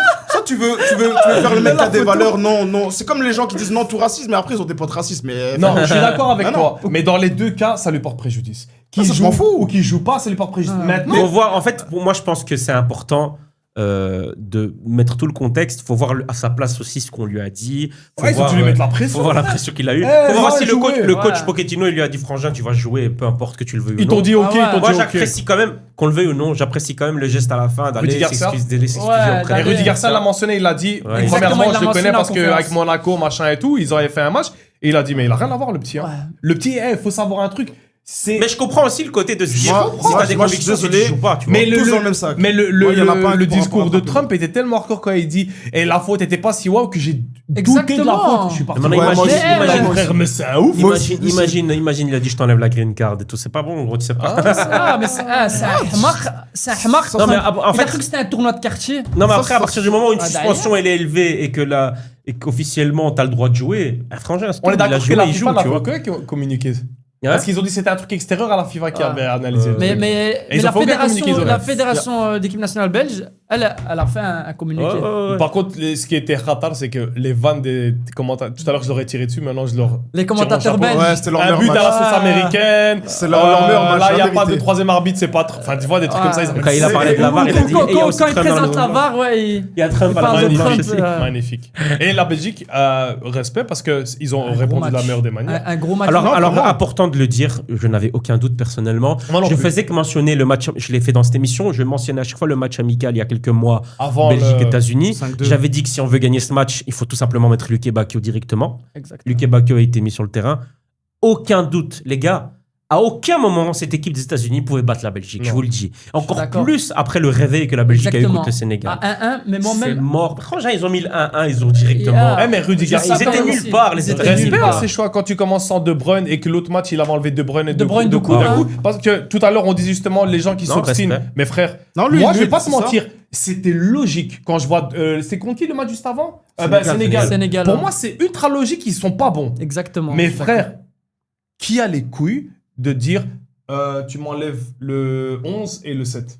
tu veux faire le mec qui a des valeurs, non. C'est comme les gens qui disent non tout racisme, mais après ils ont des potes racistes. Mais Non, je suis d'accord avec Ah, non. toi. Mais dans les deux cas, ça lui porte préjudice. Qui Ça, je joue m'en fous. ou qui joue pas, ça lui porte préjudice. Ah. Maintenant. Faut voir, en fait, pour moi, je pense que c'est important de mettre tout le contexte. Il faut voir à sa place aussi ce qu'on lui a dit. Faut Ouais, il faut voir, que tu lui mettes la faut pression. voir la pression qu'il a eue. Eh, Faut voir va si jouer. le coach Ouais. Pochettino, il lui a dit Frangin, tu vas jouer, peu importe que tu le veuilles ou Ils non. t'ont dit ok, Ah ouais. ils t'ont Moi, dit ok. j'apprécie quand même, qu'on le veuille ou non, j'apprécie quand même le geste à la fin d'aller Rudy Garcia. s'excuser Ouais, auprès. Et d'aller- Rudy Garcia l'a mentionné, il a dit, Ouais. premièrement, Exactement, il l'a je le connais mentionné en parce conférence. qu'avec Monaco, machin et tout, ils avaient fait un match. Et il a dit, mais il a rien à voir, le petit. Hein. Ouais. Le petit, il faut savoir un truc. C'est. Mais je comprends aussi le côté de se dire, Moi, si t'as des moi, je suis convictions, si désolé, tu joues pas, tu vois. Mais tous dans le même sac. Mais Moi, il y en a pas un le qui pourra discours pas de rattraper. Trump était tellement hardcore quand il dit et la faute était pas si waouh que j'ai douté de la Exactement. faute. Je suis parti. Mais maintenant, Ouais, moi imagine, aussi, imagine, moi aussi. frère, mais c'est un ouf. imagine, il a dit je t'enlève la green card et tout, c'est pas bon, gros, tu sais pas. Ah, mais c'est un hamar. C'est un hamar. Non, mais en Il a fait- cru que c'était un tournoi de quartier. Non, mais après, à partir du moment où une Ah, suspension elle est élevée et qu'officiellement t'as le droit de jouer, Frangin, On est il a d'accord que joué, la il FIFA joue, n'a tu vois. pas communiqué. Ouais. Parce qu'ils ont dit que c'était un truc extérieur à la FIFA qui Ouais. avait analysé. le Mais, truc. mais, ils mais ont la pas bien communiqué, ils fédération, auraient. la fédération d'équipe nationale belge, elle a fait un communiqué. Ouais, ouais, ouais. Par contre, ce qui était khatar, c'est que les vannes des commentateurs. Tout à l'heure, je leur ai tiré dessus, maintenant, je leur. Les commentateurs chapeau. belges. Ouais, c'était leur Un meilleur but à la match. sauce américaine. C'est leur meilleur match, Là, il n'y a la pas de vérité. troisième arbitre, c'est pas. Enfin, tu vois, des trucs Ouais. comme ça. Ils ont Quand il a parlé de la VAR, il a dit. Quand et il y a aussi quand il Trump dans le présente la nom. VAR, ouais, Il y a Trump il à la parle de VAR. Trump. Magnifique, magnifique. Et la Belgique, respect parce qu'ils ont Un gros répondu de la match. meilleure des manières. un gros match. Alors, vraiment. important de le dire, je n'avais aucun doute personnellement. Moi non Je plus. faisais que mentionner le match, je l'ai fait dans cette émission, je mentionnais à chaque fois le match amical il y a quelques mois, Avant Belgique-États-Unis. 5-2. J'avais dit que si on veut gagner ce match, il faut tout simplement mettre Luke Bakio directement. Exactement. Luke Bakio a été mis sur le terrain. Aucun doute, les gars. À aucun moment, cette équipe des États-Unis pouvait battre la Belgique, je Non. vous le dis. Encore d'accord. plus après le réveil que la Belgique a eu Exactement. contre le Sénégal. À 1-1, mais C'est moi-même. mort. Franchement, ils ont mis le 1-1, ils ont directement. Ah. Eh, mais Rudy Je Garcia, sais Ils étaient pas nuls aussi. part, les Ils étaient États-Unis. nuls respect à part. ces choix quand tu commences sans De Bruyne et que l'autre match il avait enlevé De Bruyne et De Bruyne de de coup d'un coup, coup. Parce que tout à l'heure on disait justement les gens qui Non, s'obstinent. respect. Mais frère, Non, lui, moi lui, je vais pas te c'est ça. mentir, c'était logique quand je vois. C'est contre qui le match juste avant Sénégal. Sénégal. Pour moi c'est ultra logique, ils sont pas bons. Exactement. Mais D'accord. frère, qui a les couilles de dire tu m'enlèves le 11 et le 7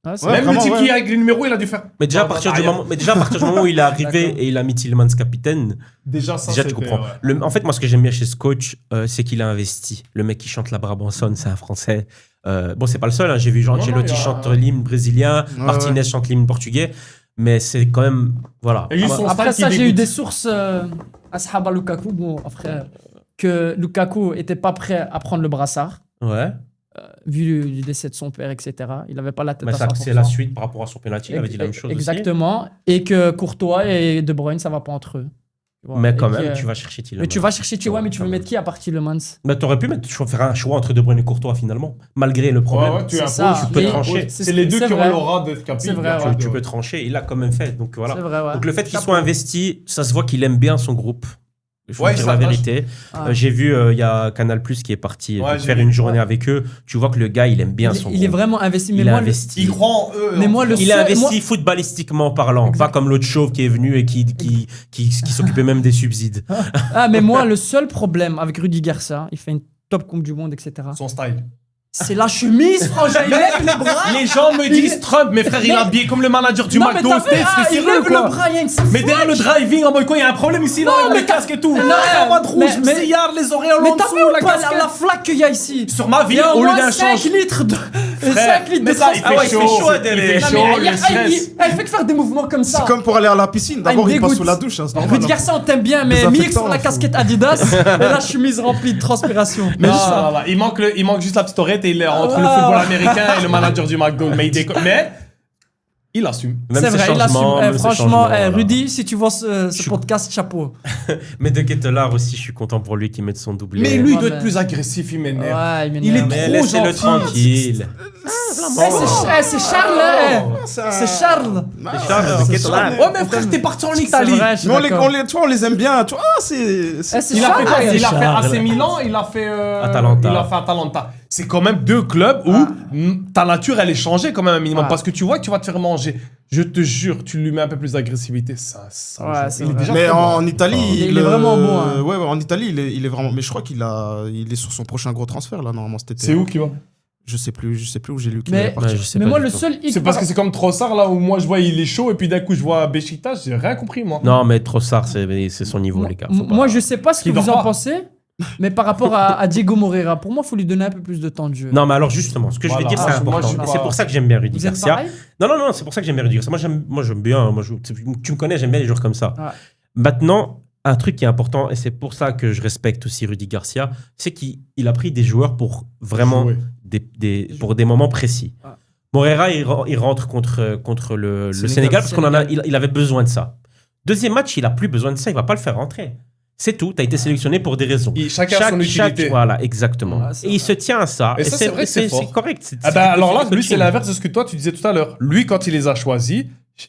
Ah, c'est Ouais, Même vraiment, le type ouais. qui est avec les numéros, il a dû faire. Mais déjà, à partir du moment où il est arrivé D'accord. et il a mis Tielemans capitaine, Déjà, ça déjà tu c'était, comprends. ouais. En fait, moi, ce que j'aime bien chez ce coach, c'est qu'il a investi. Le mec qui chante la Brabançonne, c'est un Français. Bon, c'est pas le seul. Hein. J'ai vu Jean Non, Ancelotti il y a- chante l'hymne brésilien, Ouais, Martinez chante l'hymne portugais. Mais c'est quand même. Voilà. Et juste Moi- son Après style ça, qui j'ai eu dégoûte. des sources à Sahaba Lukaku, bon, frère, que Lukaku était pas prêt à prendre le brassard, Ouais. vu le décès de son père, etc. Il avait pas la tête Mais à ça, 100%. c'est la suite par rapport à son penalty. Il avait dit la même chose Exactement. Et que Courtois et De Bruyne, ça va pas entre eux. Tu vois. aussi. Mais Et quand que- même, tu vas chercher Tielemans. Mais tu vas chercher, tu vois, mais tu veux Quand mettre qui à partir le Mans? Mais t'aurais pu faire un choix entre De Bruyne et Courtois finalement, malgré le problème. Ouais, ouais, tu C'est imposes, ça. tu peux Mais- trancher. C'est les deux c'est qui ont vrai. l'aura d'être capables. C'est vrai, Tu peux trancher, il l'a quand même fait. Donc voilà. C'est vrai, ouais. Donc le fait qu'il Chapeau. soit investi, ça se voit qu'il aime bien son groupe. Je vais Ouais, vous dire ça la tâche. vérité. Ah. J'ai vu, il y a Canal Plus qui est parti Ouais, j'ai faire vu. une journée avec eux. Tu vois que le gars, il aime bien son Il est groupe. vraiment investi. Mais Il est moi, investi. Il croit en eux. Mais moi, le Il est seul- investi moi- footballistiquement parlant, Exact. pas comme l'autre chauve qui est venu et qui s'occupait même des subsides. mais moi, le seul problème avec Rudy Garcia, il fait une top Coupe du Monde, etc. Son style. C'est la chemise, frangin. Il lève les bras. Les gens me disent Trump, mais frère, il est habillé comme le manager du Non, mais McDo t'as aux States, vu, c'est il sérieux lève quoi. le bras, il y a une Mais derrière le driving, en mode quoi, il y a un problème ici, là, avec le casque et tout. Non, La cravate rouge, mais- le cigare, les oreilles en Mais long t'as dessous, vu ou la pas casquette. la flaque qu'il y a ici? Sur ma Il vie, y a au au lieu moins d'un 5 change. litres de... 5 litres Mais de ça, il transport. fait chaud. Il fait Non, chaud, mais le il stress. fait que faire des mouvements comme ça. C'est comme pour aller à la piscine. D'abord, il me il passe dégoûte. sous la douche. Hein, c'est normal, Rudy hein. Garcia, on t'aime bien, mais Désinfectant, Mick sur la faut- casquette Adidas et la chemise remplie de transpiration. Non, non, non, il manque juste la petite oreille et il est entre le Ah. football américain et le manager du McDo. Mais il assume. Même C'est ses vrai, il assume. changements, même ses Franchement, changements, voilà. Rudy, si tu vois ce suis- podcast, chapeau. Mais de Ketelaar aussi, je suis content pour lui qui mette son doublé. Mais lui, il Ouais, doit mais- être plus agressif, il m'énerve. Ouais, il Il est m'énerve. Mais trop laissez-le gentil. tranquille. C'est Charles, hein. C'est Charles. Charles de Ketelaar. Ouais, mais frère, t'es parti en C'est Italie. vrai, je suis Mais d'accord. tu vois, on les aime bien. Tu vois, c'est. C'est Il a fait Charles. quoi Il a fait Charles. AC Milan, il a fait Atalanta. Il a fait Atalanta. C'est quand même deux clubs où ta nature elle est changée quand même un minimum Ah. parce que tu vois que tu vas te faire manger. Je te jure, tu lui mets un peu plus d'agressivité, ça. Ouais, c'est il est vrai. déjà Mais très bon. en Italie, Il est vraiment bon, hein. Ouais, en Italie, il est vraiment. Mais je crois il est sur son prochain gros transfert là normalement cet été. C'est où qui va Je sais plus où j'ai lu qu'il Mais- allait partir. Ouais, je sais Mais pas moi, du le tout. seul hic. C'est parce que c'est comme Trossard là où moi je vois il est chaud et puis d'un coup je vois Beşiktaş, j'ai rien compris moi. Non, mais Trossard, c'est son niveau, les gars. Faut pas- Moi, je sais pas ce que Il dort vous en pas. pensez, mais par rapport à Diego Moreira, pour moi, il faut lui donner un peu plus de temps de jeu. Non, mais alors justement, ce que je vais Voilà. dire, c'est Ah, moi, important. je suis Et pas- c'est pour ça que j'aime bien Rudy Vous êtes Garcia. pareil? Non, c'est pour ça que j'aime bien Rudy Garcia. Moi, j'aime bien. Tu me connais, j'aime bien les joueurs comme ça. Ouais. Maintenant, un truc qui est important, et c'est pour ça que je respecte aussi Rudy Garcia, c'est qu'il a pris des joueurs pour vraiment Jouer. pour des moments précis. Ouais. Moreira, il rentre contre le Sénégal. Sénégal parce Sénégal. il avait besoin de ça. Deuxième match, il a plus besoin de ça, il va pas le faire rentrer. C'est tout, tu as été sélectionné pour des raisons. Chacun a son utilité. Voilà, exactement. Ouais, c'est et il vrai. se tient à ça. Et ça, c'est vrai que c'est fort. correct. Ah bah alors là, lui coaching. c'est l'inverse de ce que toi tu disais tout à l'heure. Lui quand il les a choisis,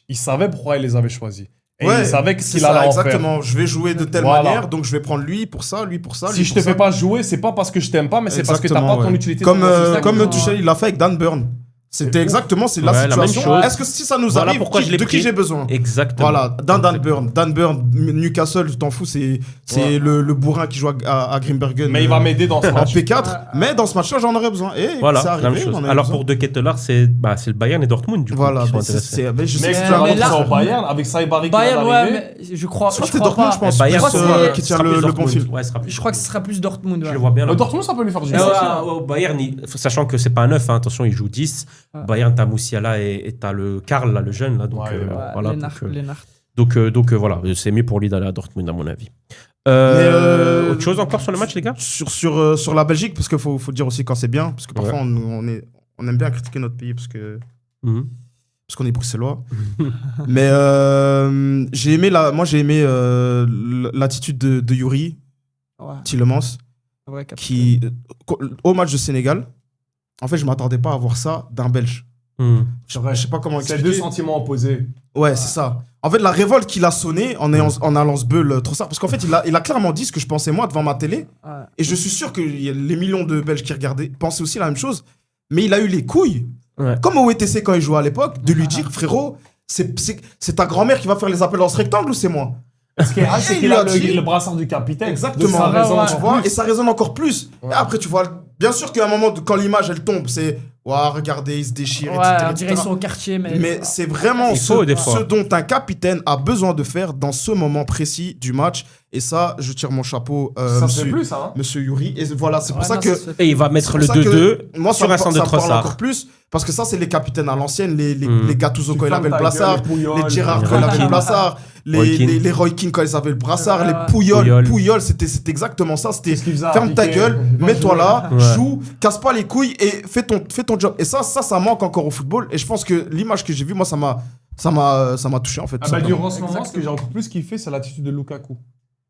il savait pourquoi il les avait choisis. Et il savait ce c'est qu'il ça, allait en faire. exactement. Je vais jouer de telle Voilà. manière, donc je vais prendre lui pour ça, lui pour ça. Si lui je pour te ça. fais pas jouer, c'est pas parce que je t'aime pas, mais c'est parce que t'as Exactement, pas ton ouais. utilité. Comme, dans ton système. comme Ouais. Tuchel, il l'a fait avec Dan Burn. C'était exactement, c'est la Ouais, la même situation. chose. Est-ce que si ça nous Voilà arrive, pourquoi je l'ai de qui pris. j'ai besoin Exactement. Voilà, Dan Burn. Dan Burn, Newcastle, tu t'en fous, c'est Ouais. le bourrin qui joue à Grimbergen. Mais il va m'aider dans ce en match. P4. Mais dans ce match-là, j'en aurais besoin. Et Voilà, c'est la arrivé, même chose. on en a Alors besoin. pour De Ketelaar, c'est le Bayern et Dortmund du coup Voilà, qui sont mais c'est- intéressés. c'est- mais je sais Mais que tu tu vas vas mais rentrer là- au Bayern avec Saibari qui vient Bayern, ouais, d'arriver. mais je crois Soit c'était pas. Dortmund, je pense. Bayern, Je crois que c'est- c'est- qui ce tient sera plus le bon Dortmund. fil. Ouais, ce sera plus- Je crois que ce sera plus Dortmund. Je ouais. le vois bien. là. Dortmund ça peut lui faire du Et bien. au Bayern, sachant que c'est pas un 9, hein, attention, il joue 10. Ouais. Bayern, t'as Moussiala et t'as le Karl, là, le jeune. Là, donc, Ouais, euh, ouais. voilà, Lennart. donc, voilà, c'est mieux pour lui d'aller à Dortmund, à mon avis. Autre chose encore sur le match, les gars Sur la Belgique, parce qu'il faut dire aussi quand c'est bien, parce que parfois on aime bien critiquer notre pays parce qu'on est bruxellois. Mais j'ai aimé l'attitude de Yuri Ouais, Tielemans ouais, capitaine. qui au match de Sénégal, en fait je m'attendais pas à voir ça d'un Belge. Je sais pas comment C'est expliquer. deux sentiments opposés. Ouais, c'est ça. En fait, la révolte qu'il a sonnée en allant se beul Trossard, parce qu'en fait, il a clairement dit ce que je pensais moi devant ma télé, Ouais. et je suis sûr que les millions de Belges qui regardaient pensaient aussi la même chose, mais il a eu les couilles, Ouais. comme au ETC quand il jouait à l'époque, de lui dire, frérot, c'est ta grand-mère qui va faire les appels dans ce rectangle ou c'est moi? Ce qui est c'est il qu'il a a dit- le brassard du capitaine. Exactement. Donc, ça résonne Ouais, Tu encore vois, plus. et ça résonne encore plus. Ouais. Et après, tu vois, bien sûr qu'à un moment, quand l'image elle tombe, c'est, ouah, regardez, il se déchire, Ouais, etc. on dirait ils sont au quartier, mais. Mais c'est vraiment Il faut des fois. ce dont un capitaine a besoin de faire dans ce moment précis du match. Et ça, je tire mon chapeau, Ça se fait plus, ça. hein. monsieur Yuri. Et voilà, c'est pour Ouais, ça non, que. se fait. Et il va c'est mettre pour le ça que 2-2 moi, sur ça un centre de me parle Trossard. encore plus. Parce que ça, c'est les capitaines à l'ancienne, les Mm. Gattuso Tu quand il fermes avait le ta brassard, gueule, les Puyol. les Gérard Les quand il avait Roy le brassard, Roy Keane. les Roy Keane quand ils avaient le brassard, Ouais, les ouais. Puyol, c'était exactement ça. C'était Qu'est-ce qu'il faisait à ferme ta Piqué gueule, Va mets-toi jouer. là, Ouais. joue, casse pas les couilles et fais ton job. Et ça manque encore au football. Et je pense que l'image que j'ai vue, moi, ça m'a touché en fait. Ah tout bah, simplement. durant ce moment, ce que j'ai encore plus kiffé, c'est l'attitude de Lukaku.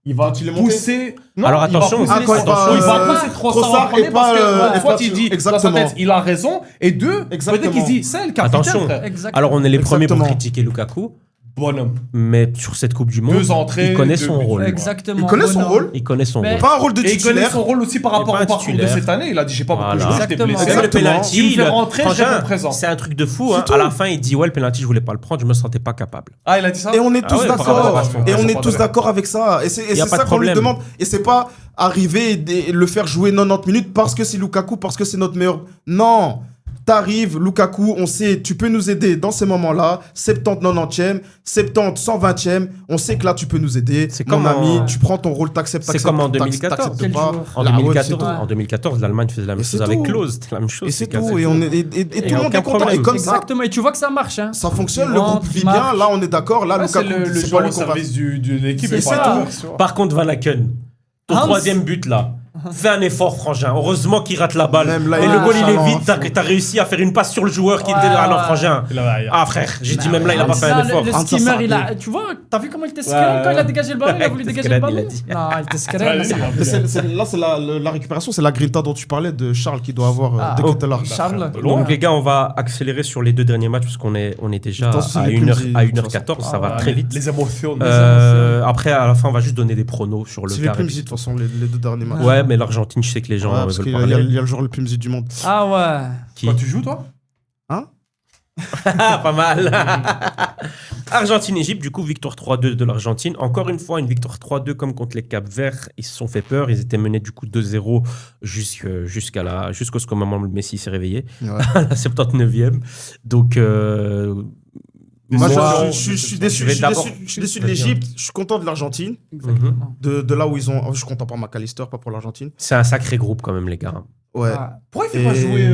Il va il est monté pousser. Non, Alors, il va attention, pousser Ah, les quand il centres. va, Il va pousser Trossard en Trossard premier et parce pas, que et soit pas- il dit dans sa exactement. tête, il a raison. Et deux, Exactement. peut-être qu'il se dit, c'est le capitaine, Attention. frère. Exactement. Alors, on est les premiers pour Exactement. critiquer Lukaku. bonhomme. Mais sur cette Coupe du Monde, 2 entrées, il connaît 2 son buts. rôle. Exactement. Il connaît son Bonhomme. rôle. Il connaît son Mais- rôle. Pas un rôle de Et il connaît titulaire. son rôle aussi par rapport pas au parcours de titulaire. cette année. Il a dit j'ai pas beaucoup Voilà. joué, j'étais Exactement. blessé. Même le Exactement. penalty, Il me fait le- rentrer, je Frangin, réponds présent. c'est un truc de fou. Hein. C'est À tout. la fin, il dit ouais, le penalty, je voulais pas le prendre, je me sentais pas capable. Ah, il a dit ça Et on est Ah tous ouais, par rapport d'accord. à son- Et à on son est tous partenaire. d'accord avec ça. Et c'est Y a pas ça de qu'on lui problème. demande. Et c'est pas arriver et le faire jouer 90 minutes parce que c'est Lukaku, parce que c'est notre meilleur. Non. T'arrives, Lukaku, on sait, tu peux nous aider dans ces moments-là. 70, 90e, 70, 120e. On sait que là, tu peux nous aider. C'est Mon comme ami, en- tu prends ton rôle, t'acceptes. C'est comme en 2014. t'acceptes Quel pas. joueur. En Là, ouais, 2014, c'est tout. en 2014, l'Allemagne faisait la même Et chose c'est avec tout. Klose. C'était la même chose. Et c'est cassé tout. Et, le on fou. est, et tout le aucun monde est content. problème. Et comme ça, Exactement. Et tu vois que ça marche. Hein. ça fonctionne. Il Le rentre, groupe il vit bien. marche. Là, on est d'accord. Là, Ah, c'est Lukaku, le c'est joueur pas au le qu'on va- service de l'équipe. C'est et pas ça. le reste, tu vois. Par contre, Van Aken, ton Hans. troisième but là, fais un effort, Frangin. Heureusement qu'il rate la balle. Même là, Et il le a goal, il est un vite. talent, T'as réussi à faire une passe sur le joueur qui Ouais, était là. Non, ouais. Frangin. Il a- Ah, frère, j'ai dit même là, il a pas fait Ça, un effort. Le Hans, ça, skimmer, ça, il a. Tu vois, t'as vu comment il était screen Ouais. quand il a dégagé le ballon? Il a voulu Il était dégager le screen, il ballon? a dit. Non, il était screen. Ouais, mais ça- il a- Là, c'est la récupération, c'est la grinta dont tu parlais de Charles qui doit avoir Ah, dès oh, que t'es là. Charles. Donc, les gars, on va accélérer sur les 2 derniers matchs parce qu'on est déjà Attention, à les 1h, plumes, à de toute 1h14. Ça façon. va très vite. Les émotions. Après, à la fin, on va juste donner des pronos sur le C'est les carré. plus de toute façon, les 2 derniers matchs. Ouais, mais l'Argentine, je sais que les gens Ouais, parce veulent qu'il y, parler. a le joueur le plus musique du monde. Ah ouais. Qui Quand tu joues, toi Ah, pas mal. Argentine-Égypte, du coup, victoire 3-2 de l'Argentine. Encore une fois, une victoire 3-2 comme contre les Cap-Verts. Ils se sont fait peur. Ils étaient menés du coup 2-0 jusqu'au moment où le Messi s'est réveillé, Ouais. à la 79e. Donc, Moi, moi, je suis déçu. je vais d'abord- Je suis déçu de l'Égypte. Je suis content de l'Argentine. Exactement. De là où ils ont. Je suis content pour McAllister, pas pour l'Argentine. c'est un sacré groupe quand même, les gars. Ouais. Ah. Pourquoi il fait pas Et- jouer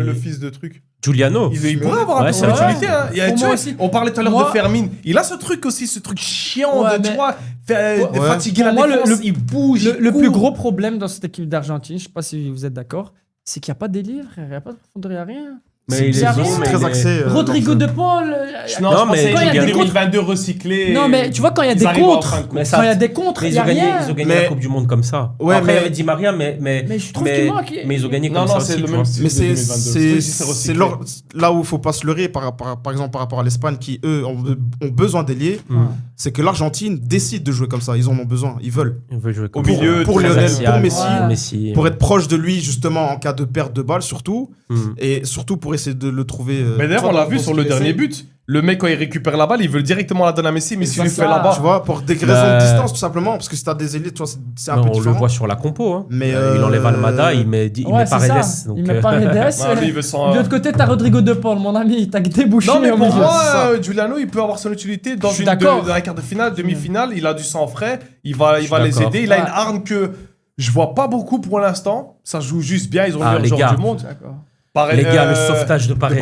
le fils de truc Giuliano. Il pourrait avoir Ouais, un c'est peu vrai. d'utilité. Hein. Il y a- Pour tu moi vois, aussi. on parlait tout à l'heure Moi- de Fermin. Il a ce truc aussi, ce truc chiant Ouais, de, tu mais- vois, de Ouais. fatiguer la Pour moi, défense. le- il bouge, Le il plus court. gros problème dans cette équipe d'Argentine, je sais pas si vous êtes d'accord, c'est qu'il n'y a pas de délire, frère. Il n'y a pas de profondeur, il n'y a rien. Mais C'est les rien. autres, Très axé. Rodrigo dans de le jeu. Paul. Non, Non, je mais pensais quand il y a qu'il des 2022 recyclé. Non, mais tu vois, quand il y a Ils des arrivent en contres, fin de course. Mais quand il y a des contres, Mais il ils n'y a ont gagné, rien. ils ont gagné Mais- la Coupe du Monde comme ça. Ouais, Après, il y mais- avait Di Maria, mais je trouve qu'il manque. mais ils ont gagné Non, comme non, ça c'est aussi. le tu même vois. style Mais de c'est 2022. c'est recyclé. là où il faut pas se leurrer par exemple par rapport à l'Espagne qui eux ont besoin d'ailier. C'est que l'Argentine décide de jouer comme ça. Ils en ont besoin. Ils veulent. Ils veulent jouer Au comme milieu, pour très Lionel, axial. pour Messi, Ouais. Messi. pour être proche de lui justement en cas de perte de balle surtout Mm. et surtout pour essayer de le trouver. Mais d'ailleurs, soit on l'a dans- vu dans sur ce le qu'il dernier essaie. but. Le mec, quand il récupère la balle, il veut directement la donner à Messi, mais C'est s'il lui ça. fait là-bas. Tu vois, pour des raisons de distance tout simplement parce que si t'as des élites, tu vois, c'est un Mais peu on le différent. voit sur la compo. Hein. Mais, Il enlève Almada, il met Ouais, c'est Paredes. ça. Donc, Il met Paredes. Ouais, lui, il veut s'en- De l'autre côté, t'as Rodrigo de Paul, mon ami. T'as débouché Non, mais au pour milieu. moi, c'est ça. Giuliano, il peut avoir son utilité dans Je suis une d'accord. dans un quart de finale, demi-finale. Il a du sang frais. Il va suis les d'accord. aider. Il a Ouais. une arme que je vois pas beaucoup pour l'instant. Ça joue juste bien. Ils ont Ah, le les meilleur gars. joueur du monde. D'accord. Pareil, Les gars, le sauvetage de Paredes.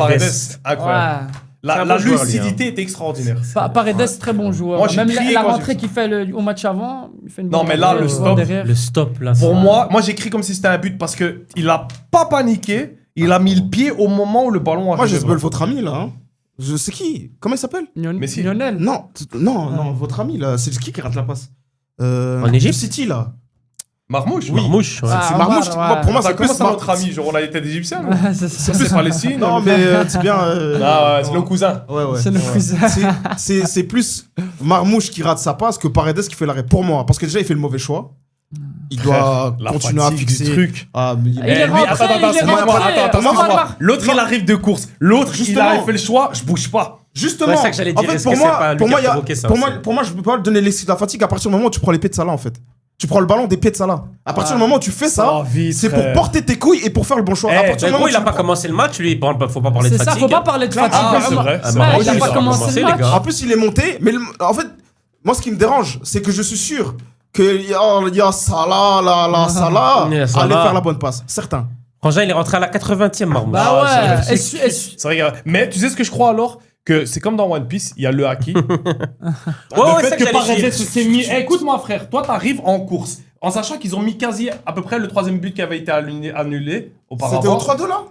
incroyable. Ouais. La C'est un bon joueur, lui, lucidité est extraordinaire. Paredes, très bon joueur. Moi, j'ai Même crié la quand j'ai rentrée vu qu'il fait au match avant, il fait une Non, bonne mais là, rentrée, le tu vois, stop, derrière. Le stop, là. Pour c'est- moi, j'écris comme si c'était un but parce que il a pas paniqué. Il a mis le pied au moment où le ballon a Moi, j'ai votre ami là. Hein. Je sais qui. Comment il s'appelle? Messi. Lionel. Non, votre ami là. C'est qui rate la passe? En Égypte du City là. Marmouche. Marmouche. ouais. Ah, C'est Omar, Marmouche. ouais. Moi, pour moi, Ça c'est plus commence à Mar- notre ami. Genre, on a été des Égyptiens. nous. Ouais, c'est ça. C'est plus Palestine. Non, mais c'est bien. Ah ouais, c'est le cousin. Ouais, ouais. C'est le cousin. C'est plus Marmouche qui rate sa passe que Paredes qui fait l'arrêt pour moi. Parce que déjà, il fait le mauvais choix. Il doit La continuer à fatigue du fixer. truc. Ah, mais Il est lui, rentré, attends, il est excuse-moi, rentré. excuse-moi. L'autre, il arrive de course. L'autre, il Justement. a fait le choix, je bouge pas. Justement, Ouais, c'est ça que j'allais dire. en fait, Est-ce pour que c'est pas moi, lui pour qui moi, a il y a- provoqué ça pour aussi moi, pour moi, je peux pas donner l'excuse de la fatigue à partir du moment où tu prends les pieds de Salah en fait. Tu prends le ballon des pieds de Salah. À partir du moment où tu fais Ça ça, va vite, c'est pour frère. porter tes couilles et pour faire le bon choix. À Eh, partir du Mais moment gros, où il a tu pas prends- commencé le match, lui. Faut pas parler de C'est ça, fatigue. faut pas parler de fatigue. Ah, c'est vraiment. vrai, c'est Ouais, vrai. il a Oui, pas ça a commencé commencé, le les match. gars. En plus, il est monté, mais en fait, moi, ce qui me dérange, c'est que je suis sûr qu'il y a Salah, Salah, Il y a aller Salah. faire la bonne passe. Certains. Frangin, il est rentré à la 80e, Marmouche. Bah Ah, ouais. c'est vrai. C'est vrai, gars. Mais tu sais ce que je crois alors? Que c'est comme dans One Piece, il y a le haki. Ouais, Le ouais, fait c'est que ça Paredes j'allais s'est mis. Eh, écoute-moi, frère, toi, t'arrives en course. En sachant qu'ils ont mis quasi à peu près le troisième but qui avait été annulé auparavant. C'était au 3-2 là?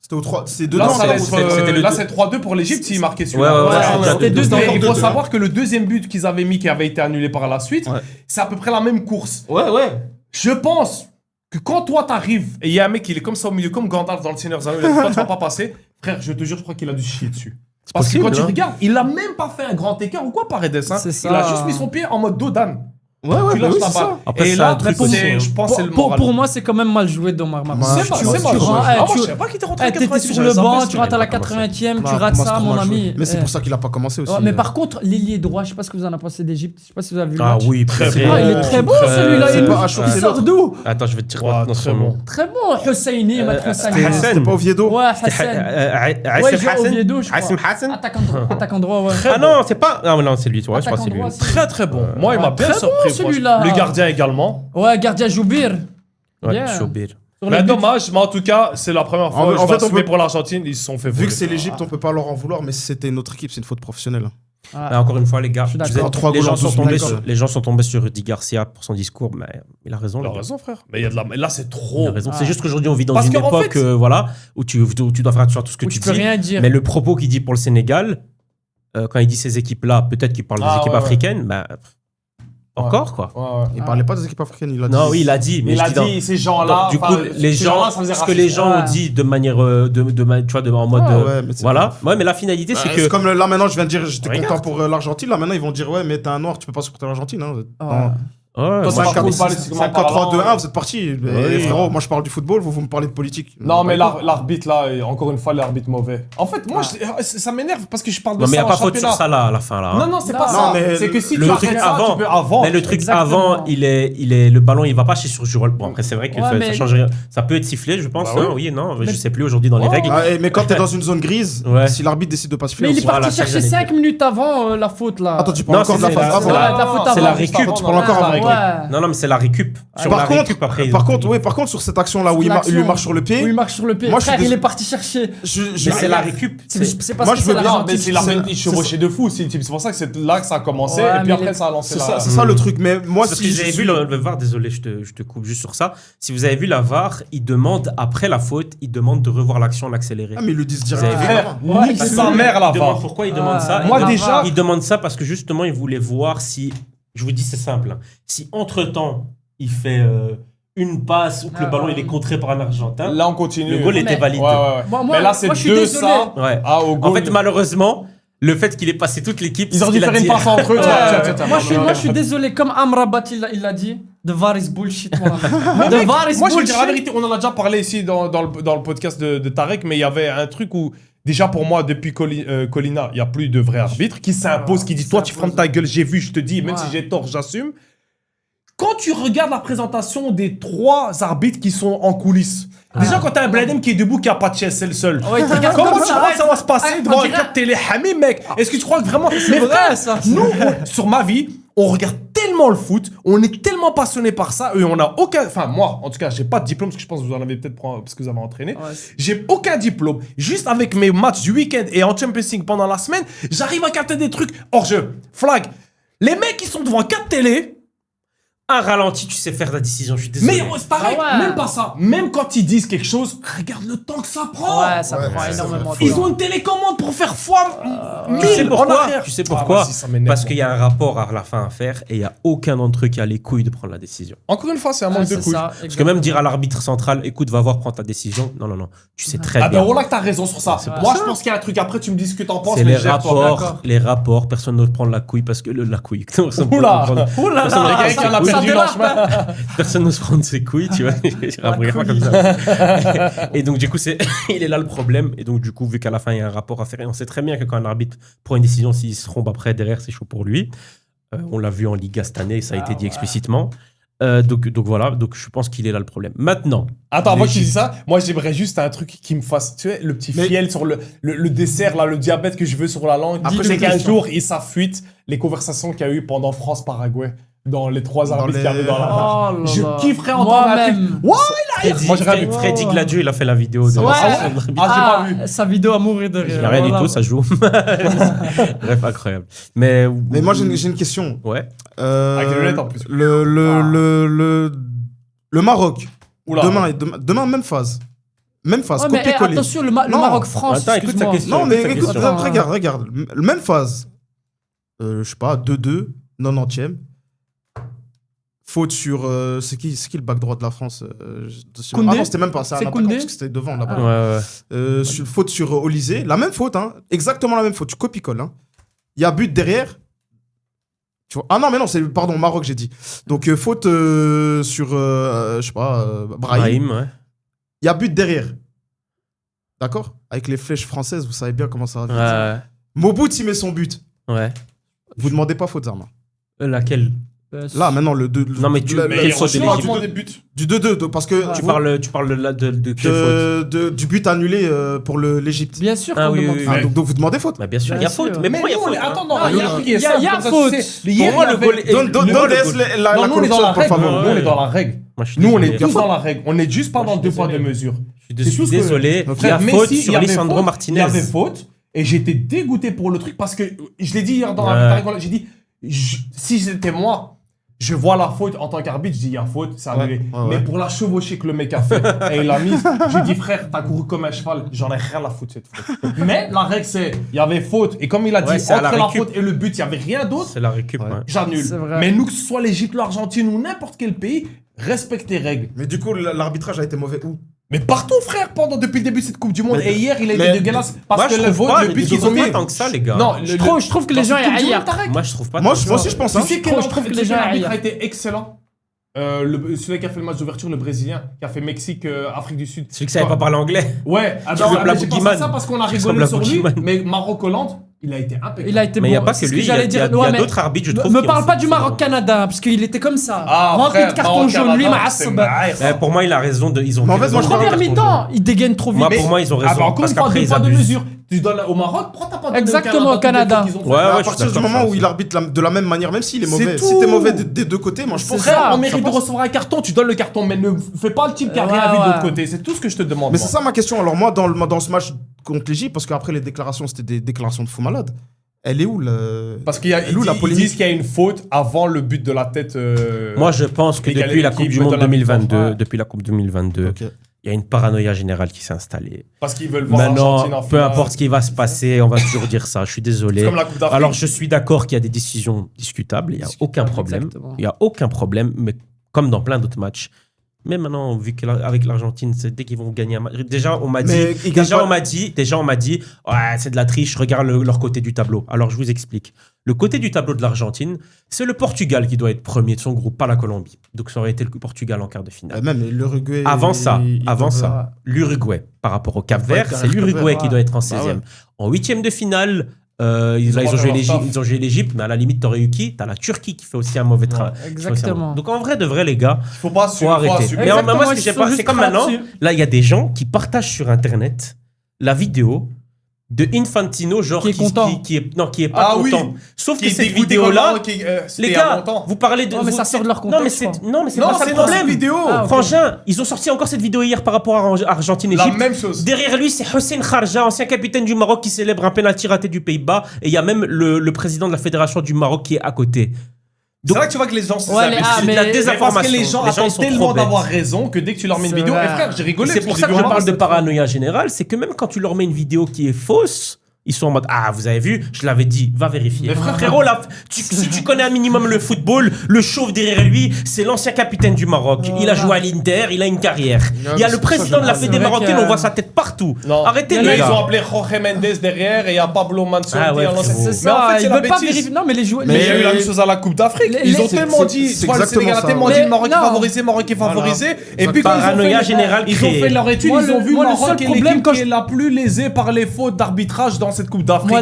C'était au 3. C'est Là, dedans. ça va être, c'était le là, deux. c'est 3-2 pour l'Egypte s'il marquait Ouais, celui-là. ouais, Ouais, c'était deux, Mais encore il deux, faut deux. savoir que le deuxième but qu'ils avaient mis, qui avait été annulé par la suite, Ouais. c'est à peu près la même course. Ouais, ouais. Je pense que quand toi t'arrives et il y a un mec qui est comme ça au milieu, comme Gandalf dans le Seigneur des Anneaux, il a dit, toi tu vas pas passer, frère, je te jure, je crois qu'il a dû chier dessus. Parce que possible, quand tu hein. regardes, il a même pas fait un grand écart ou quoi, Paredes. Hein. C'est ça. Il a juste mis son pied en mode dos d'âne. Ouais, Tu lâches oui, ta c'est balle. ça. Après, Et c'est là, un truc aussi, hein. je pense que c'est le Pour moral. moi, c'est quand même mal joué d'Omar Marmoud. Ouais, C'est pas tu mal. vois, Je moi, je tu- savais pas qu'il était rentré à T'étais 90. sur le banc, tu rates à la il a pas 80e, tu Bah, rates commence ça, trop mon mal joué. ami. Mais c'est pour ça qu'il a pas commencé aussi. Ouais, mais par contre, l'ailier droit, je sais pas ce que vous en avez pensé d'Égypte. Je sais pas si vous avez vu le Ah match. oui, Très très bon. Ah, il est très bon Très- celui-là. c'est Il pas Achour, il c'est sort l'autre. d'où? Attends, je vais te dire Ouais, maintenant très son bon. nom. Très bon, Husseini, Maître Husseini. Hassan. C'était pas Oviedo. Ouais, Hassan. Ouais, Aïssem il joue au Oviedo, je crois. Hassan Hassan Attaquant droit, ouais. Ah non, c'est pas. Ah non, c'est lui, tu vois, je crois que c'est lui. Attaquant droit, Très très bon. Moi, il m'a bien très surpris. bon, celui-là. franchement. Le gardien également. Ouais, gardien Joubir. Ouais, Bien. Choubir. Sur Mais le but. dommage, mais en tout cas, c'est la première fois En que fait, je vais on assumer peut- pour l'Argentine. Ils se sont fait Vu voler. que c'est l'Égypte, on peut pas leur en vouloir, mais si c'était une autre équipe, c'est une faute professionnelle. Mais encore une fois, les gars, Je suis d'accord. vous êtes- 3 les, goals gens en sont 12 tombés minutes. sur, les gens sont tombés sur Rudy Garcia pour son discours, mais il a raison. Il les a gars. raison, frère. Mais il y a de la. Là, c'est Il trop. a raison. Ah. C'est juste qu'aujourd'hui, on vit dans Parce une qu'en époque fait- voilà, où tu dois faire attention à tout ce que Où tu tu peux dis. rien dire. Mais le propos qu'il dit pour le Sénégal, quand il dit ces équipes-là, peut-être qu'il parle des Ah, équipes ouais, ouais. africaines, bah, encore quoi. Ouais, ouais. Il parlait pas des équipes africaines, il a Non, dit. oui, il a dit. Mais Il je a dis dans- dit ces gens-là. du coup, enfin, les ces gens, gens-là, ça faisait ce que les raciste. gens Ouais. ont dit de manière, tu vois, en mode, Ah ouais, mais c'est voilà. pas- Ouais, mais la finalité, Bah, c'est c'est que. comme là maintenant, je viens de dire, j'étais Regarde. content pour l'Argentine. Là maintenant, ils vont dire, ouais, mais t'es un noir, tu peux pas supporter l'Argentine. Hein. Ouais. Ouais, Toi, moi, c'est je- pas football, politiquement 5-4-3-2-1, parlant. vous êtes partis. Oui. Frérot, moi je parle du football, vous me parlez de politique. Non, mais l'arbitre là, encore une fois, l'arbitre mauvais. En fait, moi, ça m'énerve parce que je parle de Non, mais il ça n'y a en pas faute sur championnat. ça là, à la fin. Là, hein. Non, non, c'est Non, pas ça. mais C'est que si le tu truc arrêtes ça, avant- tu peux avant. Mais le truc Exactement. avant, le ballon, il va pas chez sur Jurol. Bon, après, c'est vrai que Ouais, ça mais- change rien. Ça peut être sifflé, je pense. Bah hein, oui, non, je sais plus aujourd'hui dans les règles. Ah, mais quand t'es dans une zone grise, Ouais. si l'arbitre décide de pas siffler, Mais il est on- parti Voilà, ça, chercher j'allais 5 minutes avant la faute là. Attends, tu parles Non, encore de la c'est phase la- avant. Ouais, de la faute c'est avant. la récup. Tu parles encore avant. Ouais. Non, non, mais c'est la récup. Sur Par la contre, récup, après. par contre, sur cette action-là où Sur il lui l'action, marche sur le où pied, il marche sur le pied. Moi, je suis Frère, il désolé. est parti chercher. je- Mais c'est la récup. C'est parce Moi, que je c'est veux bien, Non, l'Argentine. mais c'est l'arbitre qui chevauchait de fou. C'est pour ça que c'est là que ça a commencé. Ouais, Et puis mais après, les- ça a lancé C'est la. ça le truc. Mais moi, Parce si que je vous avez suis- vu le VAR, désolé, je te coupe juste sur ça. Si vous avez vu la VAR, il demande, après la faute, il demande de revoir l'action en accéléré. Ah, mais ils le disent Vous avez vu directement. Frère, Ouais, nique c'est sa lui. mère Il là-bas. demande pourquoi il demande ça. Moi, il déjà- il demande ça parce que justement, il voulait voir si. Je vous dis, c'est simple. Hein. Si entre-temps, il fait une passe ou que le ballon il est contré par un Argentin, Là, on continue. le goal Mais- était validé. Ouais, ouais, ouais. Moi, Mais là, c'est moi, je suis deux désolé. ça. Ouais. Ah, au goal. En fait, malheureusement, le fait qu'il ait passé toute l'équipe. Ils c'est ont ce dû qu'il a faire une dit. passe entre eux. Moi, je suis désolé. Comme Amrabat, il l'a dit. The VAR is bullshit. Moi, The VAR is Moi, je vais bullshit. dire la vérité. On en a déjà parlé ici dans le podcast de Tarek, mais il y avait un truc où, déjà pour moi, depuis Colina, il n'y a plus de vrai arbitre qui s'impose, qui dit toi, tu fermes ta gueule, j'ai vu, je te dis, même Ouais. si j'ai tort, j'assume. Quand tu regardes la présentation des 3 arbitres qui sont en coulisses, déjà quand t'as un Bladem qui est debout, qui a pas de chaise, c'est le seul. Ouais, il te regarde Comment comme tu ça, crois ouais. que ça va se passer Ouais, devant on un dirait- cadre télé Hamim, mec? Est-ce que tu crois que vraiment. C'est Mais vrai, frère, ça. nous, sur ma vie, on regarde tellement le foot, on est tellement passionné par ça, et on a aucun. Enfin, moi, en tout cas, j'ai pas de diplôme, parce que je pense que vous en avez peut-être parce que vous avez entraîné. Ouais. J'ai aucun diplôme. Juste avec mes matchs du week-end et en Champions League pendant la semaine, j'arrive à capter des trucs hors jeu. Flag. Les mecs qui sont devant 4 télé. Un ralenti, tu sais faire la décision. Je suis désolé. Mais c'est pareil, Ah ouais. même pas ça. Même quand ils disent quelque chose, regarde le temps que ça prend. Ouais, ça Ouais, prend c'est énormément de Ils temps. ont une télécommande pour faire fois Tu sais 1000 en pourquoi arrière. Tu sais pourquoi vas-y, ça m'énerve, Parce moi. qu'il y a un rapport à la fin à faire et il n'y a aucun d'entre eux qui a les couilles de prendre la décision. Encore une fois, c'est un Ouais, manque de c'est couilles. ça, Parce que même dire à l'arbitre central, écoute, va voir, prends ta décision. Non, non, non. Tu sais très Ah bien. ben voilà que t'as raison sur ça. pour Moi, ça. je pense qu'il y a un truc. Après, tu me dis ce que t'en penses. C'est mais les gère-toi. rapports. Les rapports. Personne ne prend la couille parce que la couille. Personne ne Oula, prendre- oula, Personne ne regarde quelqu'un ses en a couilles. perdu dans le chemin. Personne n'ose prendre ses couilles, tu vois. Regarde pas comme ça. Et donc, du coup, il est là le problème. Et donc, du coup, vu qu'à la fin, il y a un rapport à faire, et on sait très bien que quand un arbitre prend une décision, s'il se trompe après, derrière, c'est chaud pour lui. On l'a vu en Liga cette année, ça a été dit explicitement. Donc voilà, donc je pense qu'il est là le problème. Maintenant. Attends, avant que tu l'Égypte. dis ça, moi j'aimerais juste un truc qui me fasse, tu sais, le petit fiel sur le dessert, là, le diabète que je veux sur la langue. Après, C'est j'ai qu'un une question. jour, il s'affuite les conversations qu'il y a eu pendant France-Paraguay dans les 3 Dans arbitres les- qu'il y avait dans la Oh là Je là. kifferais entendre un truc. Moi-même. Ouais, Moi, j'aurais vu. Freddy Gladio, il a fait la vidéo de. Ouais. Ah, j'ai pas vu. Sa vidéo à mourir de rire. Il n'y a rien du Voilà. tout, ça joue. Bref, incroyable. Mais Mais moi, j'ai une question. Ouais. Avec les lunettes, en plus. Le Maroc. Oula. Demain, même phase. Même phase, Ouais, mais copier-coller. attention, le Non. Maroc-France. Attends, écoute sa excuse-moi. question. Non, mais Écoute sa écoute, question. regarde. Même phase. Je sais pas, 2-2, 90e. Faute sur. C'est qui le back droit de la France Koundé. Ah non, c'était même pas ça. C'est un attaquant, Koundé parce que c'était devant là-bas. Ouais. Faute sur Olysée. La même faute, hein. Exactement la même faute. Tu copies-colles. Hein. Il y a but derrière. Tu vois. Ah non, mais non, c'est. Pardon, Maroc, j'ai dit. Donc, faute sur. Je sais pas. Brahim. ouais. Il y a but derrière. D'accord. Avec les flèches françaises, vous savez bien comment ça va vite. Ouais. Mobout, il met son but. Ouais. Vous demandez pas faute, Zarma. Laquelle? Là, maintenant, le 2. Non, mais tu- Mais quelle faute franchement, éligible? des buts. Du 2-2, parce que. Tu parles de quelle faute? Du but annulé pour l'Égypte. Bien sûr Ah qu'on oui, demande oui, ça. oui. Donc vous demandez faute. Bah, bien sûr, il y Bien a faute. sûr. Mais pourquoi il y a faute? Attends, non, Ah, il y a un truc qui est il y a simple, comme ça, faute. tu sais. Hier, Pour moi, il y le avait- goal est- Donne la Non, nous, on est dans corruption, la pour règle. favor. Nous, on est dans la règle. Moi, je suis Nous, on désolé. est tous dans la règle. On est juste pas Moi, dans je suis deux poids, deux désolé. mesures. Je C'est suis tout ce que- désolé. Il y a Frère, faute Messi, il sur y avait Lisandro faute, Il Martinez. y avait faute et j'étais dégoûté pour le truc parce que je l'ai dit hier dans Ouais. la règle. J'ai dit, si c'était moi, je vois la faute en tant qu'arbitre, je dis il y a faute, c'est annulé. Ouais, ouais. Mais pour la chevauchée que le mec a fait et il l'a mise, je dis frère, t'as couru comme un cheval, j'en ai rien à foutre cette faute. Mais la règle c'est, il y avait faute et comme il a dit, Ouais, c'est à entre la la récup. faute et le but, il y avait rien d'autre, C'est la récup. Ouais. ouais. j'annule. C'est vrai. Mais nous, que ce soit l'Égypte, l'Argentine ou n'importe quel pays, respecte les règles. Mais du coup, l'arbitrage a été mauvais où? Mais partout, frère, depuis le début de cette Coupe du Monde. Mais- Et hier, il a mais- été dégueulasse parce Moi, que je le trouve vote, pas, le but je qu'ils trouve ont pas mis. tant que ça, les gars. Non, Je trouve que les gens aillent aillent. Moi, je trouve pas. Moi, tant que moi ça. aussi, je pense. Tu Hein. sais quel Je trouve que les quel gens arbitre aillent. a été excellent celui qui a fait le match d'ouverture, le Brésilien, qui a fait Mexique, Afrique du Sud. Celui qui savait pas parler anglais. Ouais, ressemble à j'ai pensé Boogeyman. ça parce qu'on a Tu ressembles rigolé à sur lui, Boogeyman. mais Maroc-Hollande, il a été impeccable. Il a été Mais il n'y a bon, pas c'est que ce lui. Il y j'allais a dire. il y Ouais, a mais d'autres arbitres, je trouve. Me qui parle ont- pas du Maroc-Canada, parce qu'il était comme ça. Ah, Rempli frère, de cartons jaunes, lui, Maroc-Canada, Maassoub. c'est Pour moi, il a raison. Ils ont. Mais en fait, moi, je Première mi-temps, il dégaine trop vite. Moi, pour moi, ils ont Ah, raison. bah, encore Parce une fois, qu'après, deux ils poids, deux abusent. mesures. Tu donnes au Maroc, pourquoi t'as pas donné Exactement, au Canada. Ouais, Mais à je suis partir du d'accord, moment ça où aussi. il arbitre de la même manière, même s'il est C'est mauvais. tout. Si t'es mauvais des deux côtés, moi je pense. C'est Frère, ça, on mérite de passe. recevoir un carton, tu donnes le carton, mais ne fais pas le type qui a Ouais, rien vu de ouais. l'autre côté. C'est tout ce que je te demande. Mais moi. c'est ça ma question. Alors moi, dans ce match contre l'Égypte, parce qu'après les déclarations, c'était des déclarations de fou malade. Elle est où le... Parce qu'il y a, Elle est où la ils polémique disent qu'il y a une faute avant le but de la tête. Moi, je pense que égaler depuis la l'équipe, Coupe du mettre Monde la victoire. 2022, Ouais. depuis la Coupe 2022, Ok. il y a une paranoïa générale qui s'est installée. Parce qu'ils veulent voir l'Argentine Maintenant, en peu finale. importe ce qui va se passer, on va toujours dire ça. Je suis désolé. C'est comme la Coupe d'Afrique. Alors, je suis d'accord qu'il y a des décisions discutables. Il n'y a aucun problème. exactement. Il n'y a aucun problème, mais comme dans plein d'autres matchs. Mais maintenant, vu qu'avec l'Argentine, c'est dès qu'ils vont gagner un match. Déjà, on m'a dit, Mais ils gagnent pas- ouais, c'est de la triche, regarde leur côté du tableau. Alors, je vous explique. Le côté du tableau de l'Argentine, c'est le Portugal qui doit être premier de son groupe, pas la Colombie. Donc, ça aurait été le Portugal en quart de finale. Même l'Uruguay. Avant ça, doivent- l'Uruguay, par rapport au Cap-Vert, Ouais, c'est l'Uruguay Cap-Vert, qui doit être en Bah 16e. ouais. En huitième de finale, ils ont ont pas fait joué leur l'Égypte, taf. ils ont joué l'Égypte, mais à la limite, t'aurais eu qui? T'as la Turquie qui fait aussi un mauvais travail. Exactement. Donc en vrai, de vrai, les gars, Il faut pas faut arrêter. assumer. Mais moi, Exactement, ce que ils j'ai sont pas, juste c'est comme prêts maintenant, là-dessus. là, il y a des gens qui partagent sur Internet la vidéo de Infantino, genre Qui est content. qui est pas Ah oui. content. Sauf Qui que est cette dégoûté vidéo-là, comme c'était les il y a gars, longtemps. vous parlez de. Non, mais ça sort de leur Non, mais contexte, c'est quoi. non, mais c'est Non, pas ça c'est le dans cette problème. vidéo. Ah, ok. Frangin, ils ont sorti encore cette vidéo hier par rapport à Argentine-Égypte. La même chose. Derrière lui, c'est Hossein Kharja, ancien capitaine du Maroc, qui célèbre un pénalty raté du Pays-Bas. Et il y a même le président de la fédération du Maroc qui est à côté. C'est vrai que tu vois que les gens se Ouais, mais- s'amusent. ah, C'est de mais- la Mais parce désinformation. que les gens ils attendent sont tellement trop bêtes. d'avoir raison que dès que tu leur mets une C'est vidéo, vrai. et frère, j'ai rigolé. C'est parce pour que ça j'ai que dit, je oh, parle de c'est- paranoïa générale, c'est que même quand tu leur mets une vidéo qui est fausse, ils sont en mode ah vous avez vu, je l'avais dit, va vérifier. Mais Frérot là, si tu connais un minimum le football, le chauve derrière lui, c'est l'ancien capitaine du Maroc. Il a joué à l'Inter, il a une carrière. Il y a le président de la Fédé c'est vrai marocaine, que- on voit sa tête partout. Non. Arrêtez Mais les ils ont gars. appelé Jorge Mendes derrière et il y a Pablo Mansour. Ah ouais, qui est frérot. lancé. C'est Mais en ça, fait, c'est ils la veulent pas bêtise. vérifier. Non, mais les joueurs. Mais il y a eu la les- même chose à la Coupe d'Afrique. Les- Ils ont c'est- tellement dit, c'est tu vois, le exactement Sénégal a ça. tellement Mais dit le Maroc est non. favorisé, Maroc est favorisé. Et puis quand Paranoïa générale ils ont créée. fait leur étude, Moi, ils ont vu moi, le Maroc seul est problème l'équipe quand qui est je- la plus lésée par les fautes d'arbitrage dans cette Coupe d'Afrique.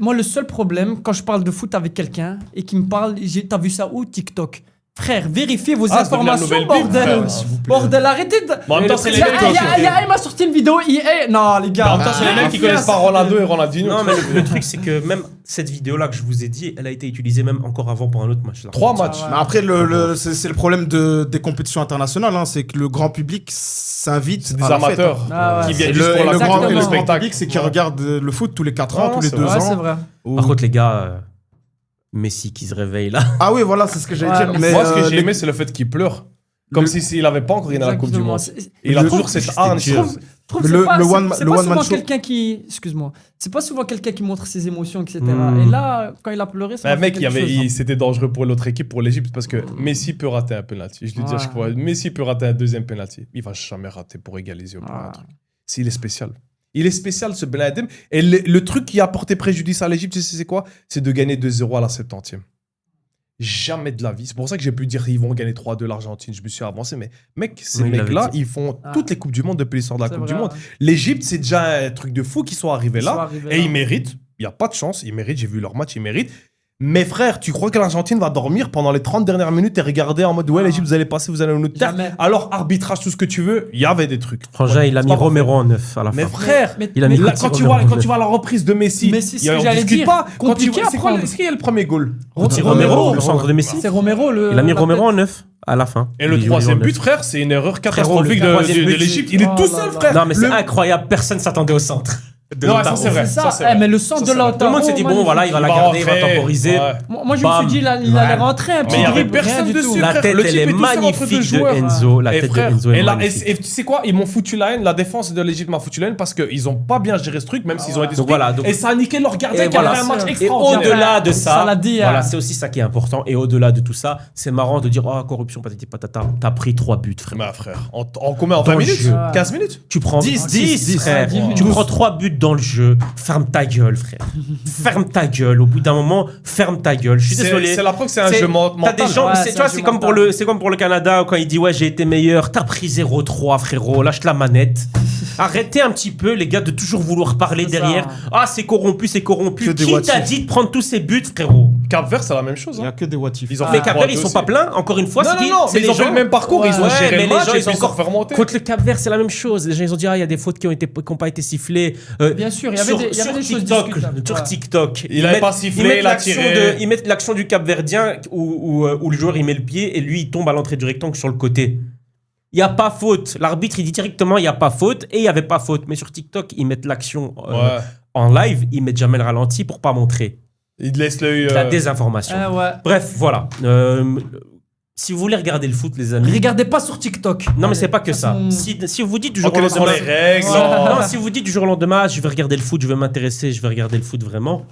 Moi, le seul problème, quand je parle de foot avec quelqu'un et qui me parle, t'as vu ça où? TikTok. Frère, vérifiez vos Ah, c'est devenu la informations, nouvelle Bible, bordel. frère, s'il vous plaît. Bordel, arrêtez de. Mais en même temps, c'est les Il y a- mecs il y a- il y a- il m'a sorti une vidéo. Non, les gars. En même temps, c'est les mecs qui connaissent pas Ronaldo et Ronaldinho. Non mais le truc c'est que même cette vidéo là que je vous ai dit, elle a été utilisée même encore avant pour un autre match là. 3 matchs. ouais. Mais après, c'est le problème des compétitions internationales, hein, c'est que le grand public s'invite. C'est des à la fête, amateurs hein. Ah ouais. qui Et viennent le, juste pour et la le grand, et le Exactement. grand public, c'est qui regarde le foot tous les 4 ans, Ah, tous les c'est 2 vrai. Ouais, c'est ans. vrai. Ou- Par contre les gars, Messi qui se réveille là. Ah oui, voilà, c'est ce que j'allais Ouais, dire. mais Mais, Moi, ce que j'ai les- aimé, c'est le fait qu'il pleure. Comme s'il n'avait pas encore gagné la Coupe du Exactement. Monde. C'est- Et il a Je toujours trouve cette que hargne. c'était dur. Je trouve Mais que le c'est pas one-man souvent show- quelqu'un qui... Excuse-moi. C'est pas souvent quelqu'un qui montre ses émotions, etc. Hmm. Et là, quand il a pleuré, ça Bah, m'a mec, fait quelque chose. c'était dangereux pour l'autre équipe, pour l'Égypte, parce que Messi peut rater un penalty. Je le dis à chaque fois. Messi peut rater un deuxième penalty. Il va jamais rater pour égaliser ou pour un truc. Il est spécial. Il est spécial, ce Ben Laden. Et le truc qui a porté préjudice à l'Égypte, tu sais, c'est quoi? C'est de gagner 2-0 à la 70e. Jamais de la vie. C'est pour ça que j'ai pu dire qu'ils vont gagner 3-2 l'Argentine. Je me suis avancé. Mais mec, ces Oui, il mecs-là, l'avait dit. ils font toutes les Coupes du Monde depuis l'histoire de la C'est Coupe vrai, du Monde. ouais. L'Égypte, c'est déjà un truc de fou qu'ils soient arrivés Ils là. sont arrivés Et là. ils méritent. Il n'y a pas de chance. Ils méritent. J'ai vu leur match, ils méritent. Mais frère, tu crois que l'Argentine va dormir pendant les 30 dernières minutes et regarder en mode ouais, l'Égypte, vous allez passer, vous allez nous taire. Jamais. Alors, arbitrage, tout ce que tu veux, il y avait des trucs. Frangin, Ouais, il a c'est mis pas parfait. Romero en 9 à la fin. Mais frère, Mais- Il a mis là, Petit quand tu Romero. vois la reprise de Messi, Mais c'est ce y a- que on j'allais discute dire. pas. Quand tu Compliqué vois, à prendre. est-ce qu'il y a le premier goal Petit Romero, Romero, le centre de Messi. C'est Romero le. Il a mis la Romero en tête. 9 à la fin. Et le Il joue troisième en neuf. but, frère, c'est une erreur le catastrophique troisième de but, l'Égypte. Il est oh tout là seul, là. frère. Non, mais c'est Le- incroyable. Personne s'attendait au centre. de Non, ça, Lautaro. c'est vrai. C'est ça. Ça, c'est vrai. Mais le centre Ça, de c'est vrai. Lautaro. Tout le monde s'est dit, bon, magnifique. voilà, il va la garder, il va rentrer. temporiser. Ouais. Moi, je me Bam. suis dit, il allait rentrer un petit Mais il y avait dribble, personne rien du dessus, tout. La frère. tête, Le type elle est est tout seul entre deux magnifique de joueurs. Enzo. La Et tête de frère, Enzo est et là, magnifique. et tu sais quoi, ils m'ont foutu la haine. La défense de l'Égypte m'a foutu la haine parce qu'ils n'ont pas bien géré ce truc, même s'ils ont été Donc surpris. voilà, donc- Et ça a niqué leur gardien Et qui a voilà. fait un match Et Et extraordinaire. au-delà de ça, Ça l'a dit, voilà, hein. c'est aussi ça qui est important. Et au-delà de tout ça, c'est marrant de dire, oh, corruption, patati patata. T'as pris 3 buts, frère. Mais frère, en combien? En Dans 20 le minutes jeu. 15 minutes? Tu prends 10, frère. 10 minutes. Tu prends 3 buts dans le jeu. Ferme ta gueule, frère. Ferme ta gueule. Au bout d'un moment, ferme ta gueule. Je suis désolé. C'est la preuve que c'est un C'est- jeu T'as mental. des gens, Ouais, c'est, c'est tu vois, un c'est jeu comme, mental. c'est comme pour le Canada quand il dit ouais j'ai été meilleur, t'as pris 0-3 frérot, lâche la manette. Arrêtez un petit peu les gars de toujours vouloir parler C'est derrière. ça. Ah c'est corrompu, c'est corrompu. Que des Qui what t'a if. dit de prendre tous ces buts frérot? Cap-Vert, c'est la même chose. Il n'y a que des what if. Ils ont Mais fait Cap-Vert ils 3-2 sont pas aussi. pleins. Encore une fois, Non, c'est non, qui non, C'est mais ils les ont fait gens- le même parcours, ils ont Ouais, géré mais le les match gens, et ils puis ont ils ont encore fait remonter. Contre le Cap-Vert c'est la même chose. Les gens ils ont dit ah il y a des fautes qui n'ont pas été sifflées. Bien sûr, il y avait des choses discutables. Sur Ouais. TikTok, Il avait pas sifflé, ils mettent il a l'action tiré. ils mettent l'action du Cap-Verdien où le joueur il met le pied et lui il tombe à l'entrée du rectangle sur le côté. Il n'y a pas faute. L'arbitre il dit directement il n'y a pas faute et il n'y avait pas faute. Mais sur TikTok ils mettent l'action Ouais. en live, ils mettent jamais le ralenti pour pas montrer Il te laisse l'œil. la désinformation. Ouais. Bref, voilà. Si vous voulez regarder le foot les amis. Regardez pas sur TikTok. Non mais c'est pas que ça. Façon- Si vous dites du On jour au connaît lendemain, les règles. non, si vous dites du jour au lendemain, ah, je vais regarder le foot, je vais m'intéresser, je vais regarder le foot vraiment.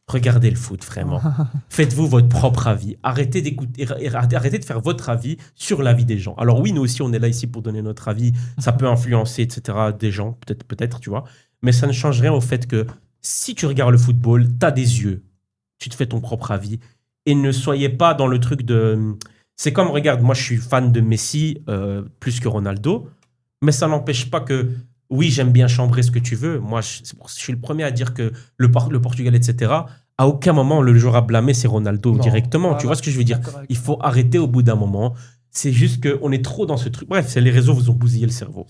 Regardez le foot vraiment. Faites-vous votre propre avis. Arrêtez d'écouter, arrêtez de faire votre avis sur l'avis des gens. Alors oui, nous aussi, on est là ici pour donner notre avis. Ça peut influencer, etc. des gens, peut-être, tu vois. Mais ça ne change rien au fait que si tu regardes le football, t'as des yeux. Tu te fais ton propre avis et ne soyez pas dans le truc de. C'est comme regarde, moi je suis fan de Messi plus que Ronaldo, mais ça n'empêche pas que. Oui, j'aime bien chambrer ce que tu veux. Moi, je suis le premier à dire que le Portugal, etc., à aucun moment, le joueur à blâmer, c'est Ronaldo Non. directement. Voilà. Tu vois ce que je veux dire? D'accord avec Il faut arrêter au bout d'un moment. C'est juste qu'on est trop dans ce truc. Bref, c'est les réseaux vous ont bousillé le cerveau.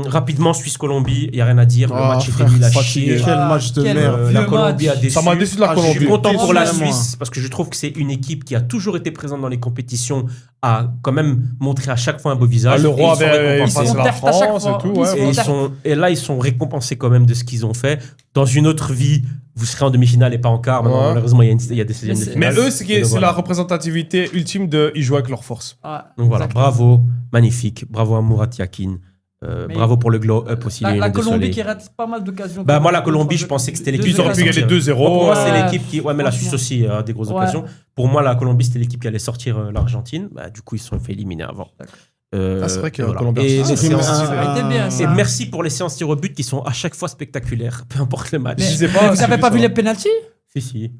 Rapidement, Suisse-Colombie, il n'y a rien à dire. Le Ah, match était frère, nul à fatigué. chier. Quel match de quel- merde. vieux La Colombie match. a déçu. Ça m'a déçu de la Je suis Colombie. content pour la Déçu, Suisse parce que je trouve que c'est une équipe qui a toujours été présente dans les compétitions, a quand même montré à chaque fois un beau visage. Ah, le Et roi ils sont avait récompensés. passé Ils la sont à chaque France fois. et tout. Ils ouais. sont- Et là, ils sont récompensés quand même de ce qu'ils ont fait. Dans une autre vie, vous serez en demi-finale et pas en quart. Maintenant, Ouais. malheureusement, il y a des 16e de Mais finale. Mais eux, c'est Donc la voilà. représentativité ultime de ils jouent avec leur force. Ouais, Donc voilà, exactement. bravo, magnifique. Bravo à Murat Yakin. Mais- Bravo pour le glow up aussi. La Lionel Colombie Desolé. qui rate pas mal d'occasions. Bah, moi, la Colombie, je pensais que c'était l'équipe. Ils auraient pu gagner 2-0. Pour moi, c'est Ouais. l'équipe qui. Ouais, mais la Suisse aussi a des grosses Ouais. occasions. Pour moi, la Colombie, c'était l'équipe qui allait sortir l'Argentine. Bah, du coup, ils se sont fait éliminer avant. D'accord. C'est vrai que et la voilà. Colombie a Et sorti. les séances- Ça a été bien, et ça. merci pour les séances tir au but qui sont à chaque fois spectaculaires, peu importe le match. Mais- Je sais mais pas. vous avez pas vu les penalties? Si, si.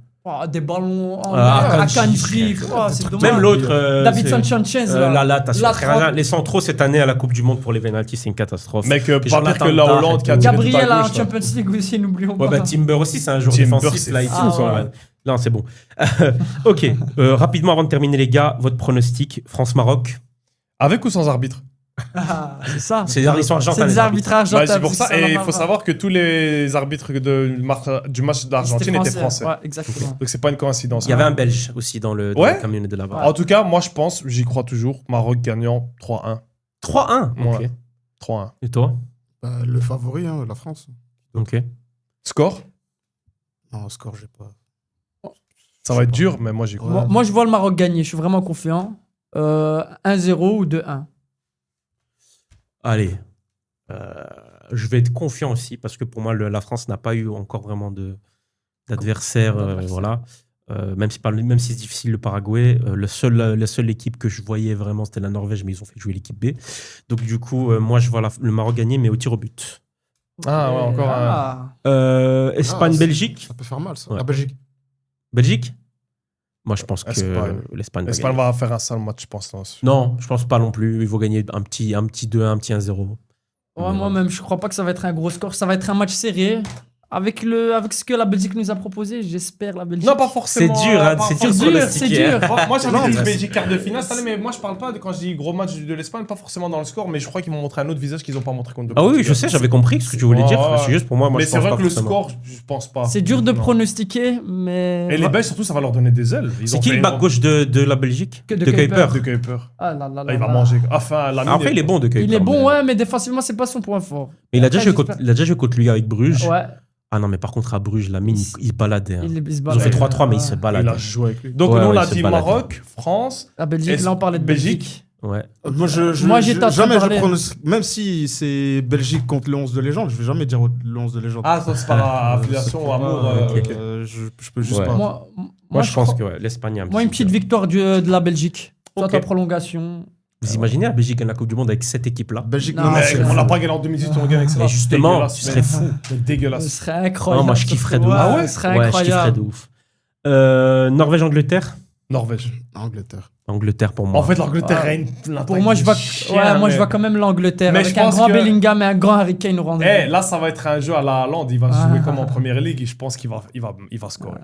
Des ballons en Ah, à Akanji, Akanji. C'est dommage. Même l'autre. Davidson Sanchez. là, t'as La frère, trente- les centraux cette année à la Coupe du Monde pour les penalties, c'est une catastrophe. Mec, pas pire Jonathan que la Tah, Hollande qui a tiré tout à Gabriel en gauche. là. Champions League aussi, n'oublions Ouais, pas. bah, Timber aussi, c'est un joueur Timber, défensif. c'est Là, fou, ils ça. sont, non, c'est bon. Ok, rapidement avant de terminer, les gars, votre pronostic France-Maroc. Avec ou sans arbitre? Ah, c'est ça. C'est des arbitres argentins, C'est des les arbitres Bah, argentins. c'est pour parce ça. que Et il va faut pas. savoir que tous les arbitres du match d'Argentine étaient français. Ouais, exactement. Donc c'est pas une coïncidence. Il y avait un Belge aussi dans le Ouais. camion de là-bas. En tout cas, moi je pense, j'y crois toujours, Maroc gagnant 3-1. 3-1. Ok. Ouais. 3-1. Et toi? Le favori, hein, la France. Ok. Score? Non, score, j'ai pas. Ça va être dur, mais moi j'y crois. Moi, je vois le Maroc gagner. Je suis vraiment confiant. 1-0 ou 2-1. Allez. Je vais être confiant aussi parce que pour moi, la France n'a pas eu encore vraiment d'adversaire. Voilà. Même si c'est difficile le Paraguay, la seule équipe que je voyais vraiment, c'était la Norvège, mais ils ont fait jouer l'équipe B. Donc du coup, moi, je vois le Maroc gagner, mais au tir au but. Ah, ouais, encore un. Espagne-Belgique. Ça peut faire mal, ça. Ouais. La Belgique. Belgique. Moi, je pense que Espagne. l'Espagne va L'Espagne gagner. va faire un sale match, je pense. Là. Non, je pense pas non plus. Ils vont gagner un petit 2-1, un petit 1-0. Ouais, moi-même, je crois pas que ça va être un gros score. Ça va être un match serré. Avec ce que la Belgique nous a proposé, j'espère la Belgique. Non, pas forcément. C'est dur, hein, pas c'est dur de forcément. pronostiquer. c'est dur. Moi, j'avais Non, dit mais Belgique quart de finale cette année, mais moi, je parle pas de quand je dis gros match de l'Espagne, pas forcément dans le score, mais je crois qu'ils m'ont montré un autre visage qu'ils ont pas montré contre le Ah oui, Portugal. je sais, j'avais compris ce que tu voulais dire. Ouais. C'est juste pour moi, Mais je c'est pense vrai pas que le forcément. score, je pense pas. C'est dur de Non. pronostiquer, mais. Et les Belges, surtout, ça va leur donner des ailes. Ils C'est ont qui fait le back gauche de la Belgique Que de Kuiper. Kuiper. de Kuiper. Ah là là Là, il va là. manger. Enfin, la Après, il est bon de Kuiper. Il est bon, mais- ouais, mais défensivement, c'est pas son point fort. Mais il a Après, déjà joué contre lui avec Bruges. Ouais, Ah non, mais par contre, à Bruges, la mine, il se baladait. hein. il se Ils ont balade. fait 3-3, mais il se Il baladait. a joué avec lui. Donc, Ouais, nous, on ouais, a il se dit balade. Maroc, France. La Belgique, Est-ce- là, on parlait de Belgique Belgique. Ouais. Moi, Moi, j'étais en train de jamais parler. je pronostique. Même si c'est Belgique contre le 11 de légende, je vais jamais dire le 11 de légende. Ah, ça, c'est par affiliation ou amour. ok. ok. Je peux juste Ouais. pas. Moi, je pense que ouais, l'Espagne a un Moi, une petit petite victoire de la Belgique. Soit Ok. en prolongation. Vous imaginez la Belgique gagne la Coupe du Monde avec cette équipe-là Belgique, Non, non, Mais c'est on fou. l'a pas gagné en 2018, on gagne avec ça. Mais justement, Dégueulasse, tu serais mais- fou. C'est Ce dégueulasse. serait incroyable. Non, moi, je kifferais de ouf. Ah ouais Ce serait Ouais, je kifferais incroyable. de ouf. Norvège-Angleterre Norvège. Angleterre. Angleterre pour moi. En fait, l'Angleterre Ouais. règne l'attaque Pour moi, de je vois, chien, ouais, moi, mais- je vois quand même l'Angleterre. Mais Avec je un pense grand que- Bellingham et un grand Harry Kane au rendez-vous. Eh, là, ça va être un jeu à la Hollande. Il va Ah. jouer comme en Première Ligue et je pense qu'il va scorer.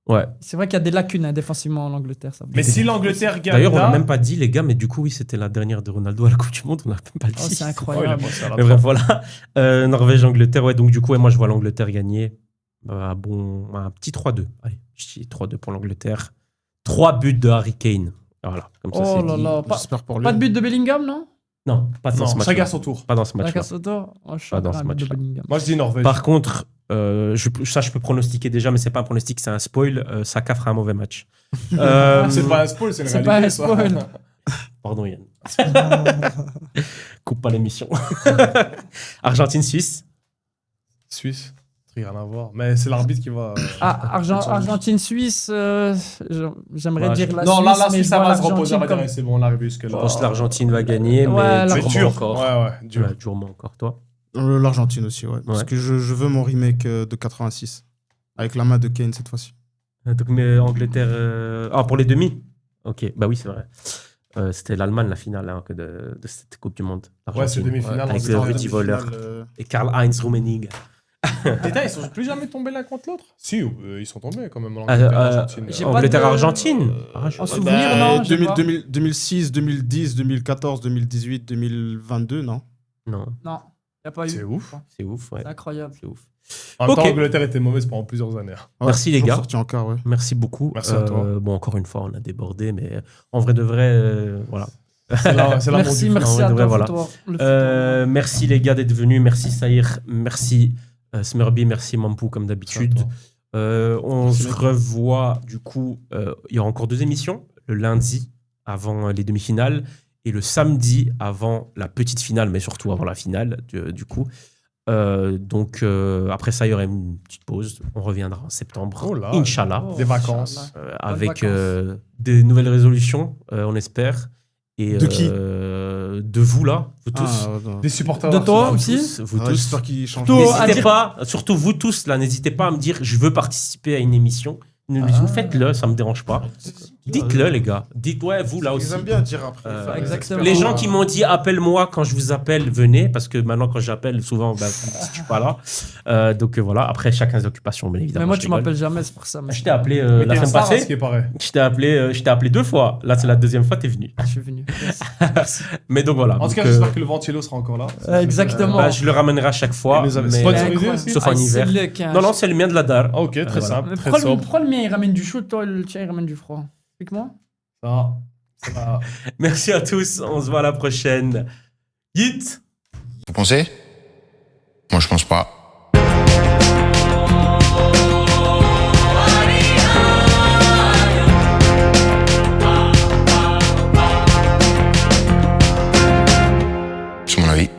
Ouais. C'est vrai qu'il y a des lacunes hein, défensivement en Angleterre. Ça. Mais si l'Angleterre gagne. D'ailleurs, on n'a là- même pas dit, les gars, mais du coup, oui, c'était la dernière de Ronaldo à la Coupe du Monde. On n'a même pas dit. Oh, c'est Oh, il a incroyable. passé à la Mais bref, voilà. Norvège-Angleterre, ouais. Donc, du coup, ouais, moi, je vois l'Angleterre gagner. Un petit 3-2. Allez, je dis 3-2 pour l'Angleterre. 3 buts de Harry Kane. Voilà, comme ça, Oh c'est là dit. là. J'espère pour lui. Pas de but de Bellingham, non? Non, pas dans ce Non, match. chacun son tour. Pas dans ce match-là. Chacun son tour. Oh, je suis Pas dans encore ce un but de match-là. Bellingham. Moi, je dis Norvège. Par contre, je peux pronostiquer déjà, mais c'est pas un pronostic, c'est un spoil. Saka fera un mauvais match. C'est pas un spoil, c'est la C'est réalité. pas un ça. spoil. Pardon, Yann. Coupe pas l'émission. Argentine-Suisse. Suisse. Rien à voir. Mais c'est l'arbitre qui va. Ah, Argentine-Suisse, j'aimerais Ouais, dire la non, Suisse. là, la mais Suisse, je ça vois va se reposer. Elle va l'Argentine dire, c'est bon, on arrive jusque Je là. pense que l'Argentine va gagner, Ouais, mais l'Argentine. Mais durement dur. encore. Ouais, dur. Ouais, durement encore, toi. L'Argentine aussi, ouais. Parce Ouais. que je veux mon remake de 86. Avec la main de Kane cette fois-ci. Donc, mais Angleterre. Ah, pour les demi. Ok, bah oui, c'est vrai. C'était l'Allemagne, la finale hein, de cette Coupe du Monde. Ouais, c'est l'Argentine. demi-finale. Avec Angleterre, le Rudy demi-finale. Voller. Et Karl-Heinz Rummenigge. Putain, ils sont plus jamais tombés l'un contre l'autre. Si, ils sont tombés quand même. Ah, l'Angleterre-Argentine. j'ai pas Angleterre-Argentine. En souvenir, non, j'ai pas. 2006, 2010, 2014, 2018, 2022, non? Non, Non, il n'y a pas eu. C'est ouf. c'est ouf, ouais. C'est incroyable. C'est ouf. En même temps, Ok. l'Angleterre était mauvaise pendant plusieurs années. Ouais, Merci, les toujours gars. sorti en quart, ouais. Merci beaucoup. Merci à toi. Bon, encore une fois, on a débordé, mais en vrai de vrai, voilà. C'est l'amour Merci, du merci foot. à En vrai, toi. voilà. Football. Merci les gars d'être venus. Merci Saïr. Merci Smurby. Merci Mampou comme d'habitude. On Merci, se mec. revoit du coup. Il y aura encore 2 émissions. Le lundi avant les demi-finales et le samedi avant la petite finale, mais surtout avant la finale du coup. Donc après ça, il y aura une petite pause. On reviendra en septembre. Oh là. Inch'Allah. Des vacances. Avec vacances. des nouvelles résolutions, on espère. Et, De qui de vous là, vous tous. Ah, non. Des supporters. De toi d'Arsenal. aussi Vous Ouais, tous. J'espère qu'il change. Toi, à N'hésitez dire- pas, surtout vous tous là, n'hésitez pas à me dire je veux participer à une émission. Faites-le, ça me dérange pas. Dites-le les gars. Dites ouais vous là aussi. Ils aiment bien dire après. Exactement. Les gens qui m'ont dit appelle-moi quand je vous appelle, venez parce que maintenant quand j'appelle souvent je suis pas là. Donc voilà, après chacun ses occupations bien évidemment. Mais moi, je tu rigole. m'appelles jamais, c'est pour ça. mais Je t'ai appelé Mais la t'es un semaine star, hein, ce passée. qui est pareil. Je t'ai appelé 2 fois. Là c'est la 2e fois t'es venu. Je suis venu. Mais donc voilà. En tout Donc, cas, j'espère que le Ventilo sera encore là. Exactement. bah, je le ramènerai à chaque fois. Et nous avons mais- sponsorisé Incroyable. aussi. Sauf en Ah, hiver. c'est le quinze. Non, non, c'est le mien de la DAR. Ah, ok, très voilà. simple. Mais Très pourquoi, sobre. pourquoi le mien il ramène du chaud, toi le tien il ramène du froid? Explique-moi. Ça. Merci à tous. On se voit à la prochaine. Yeet. Vous pensez? Moi, je pense pas. C'est mon avis.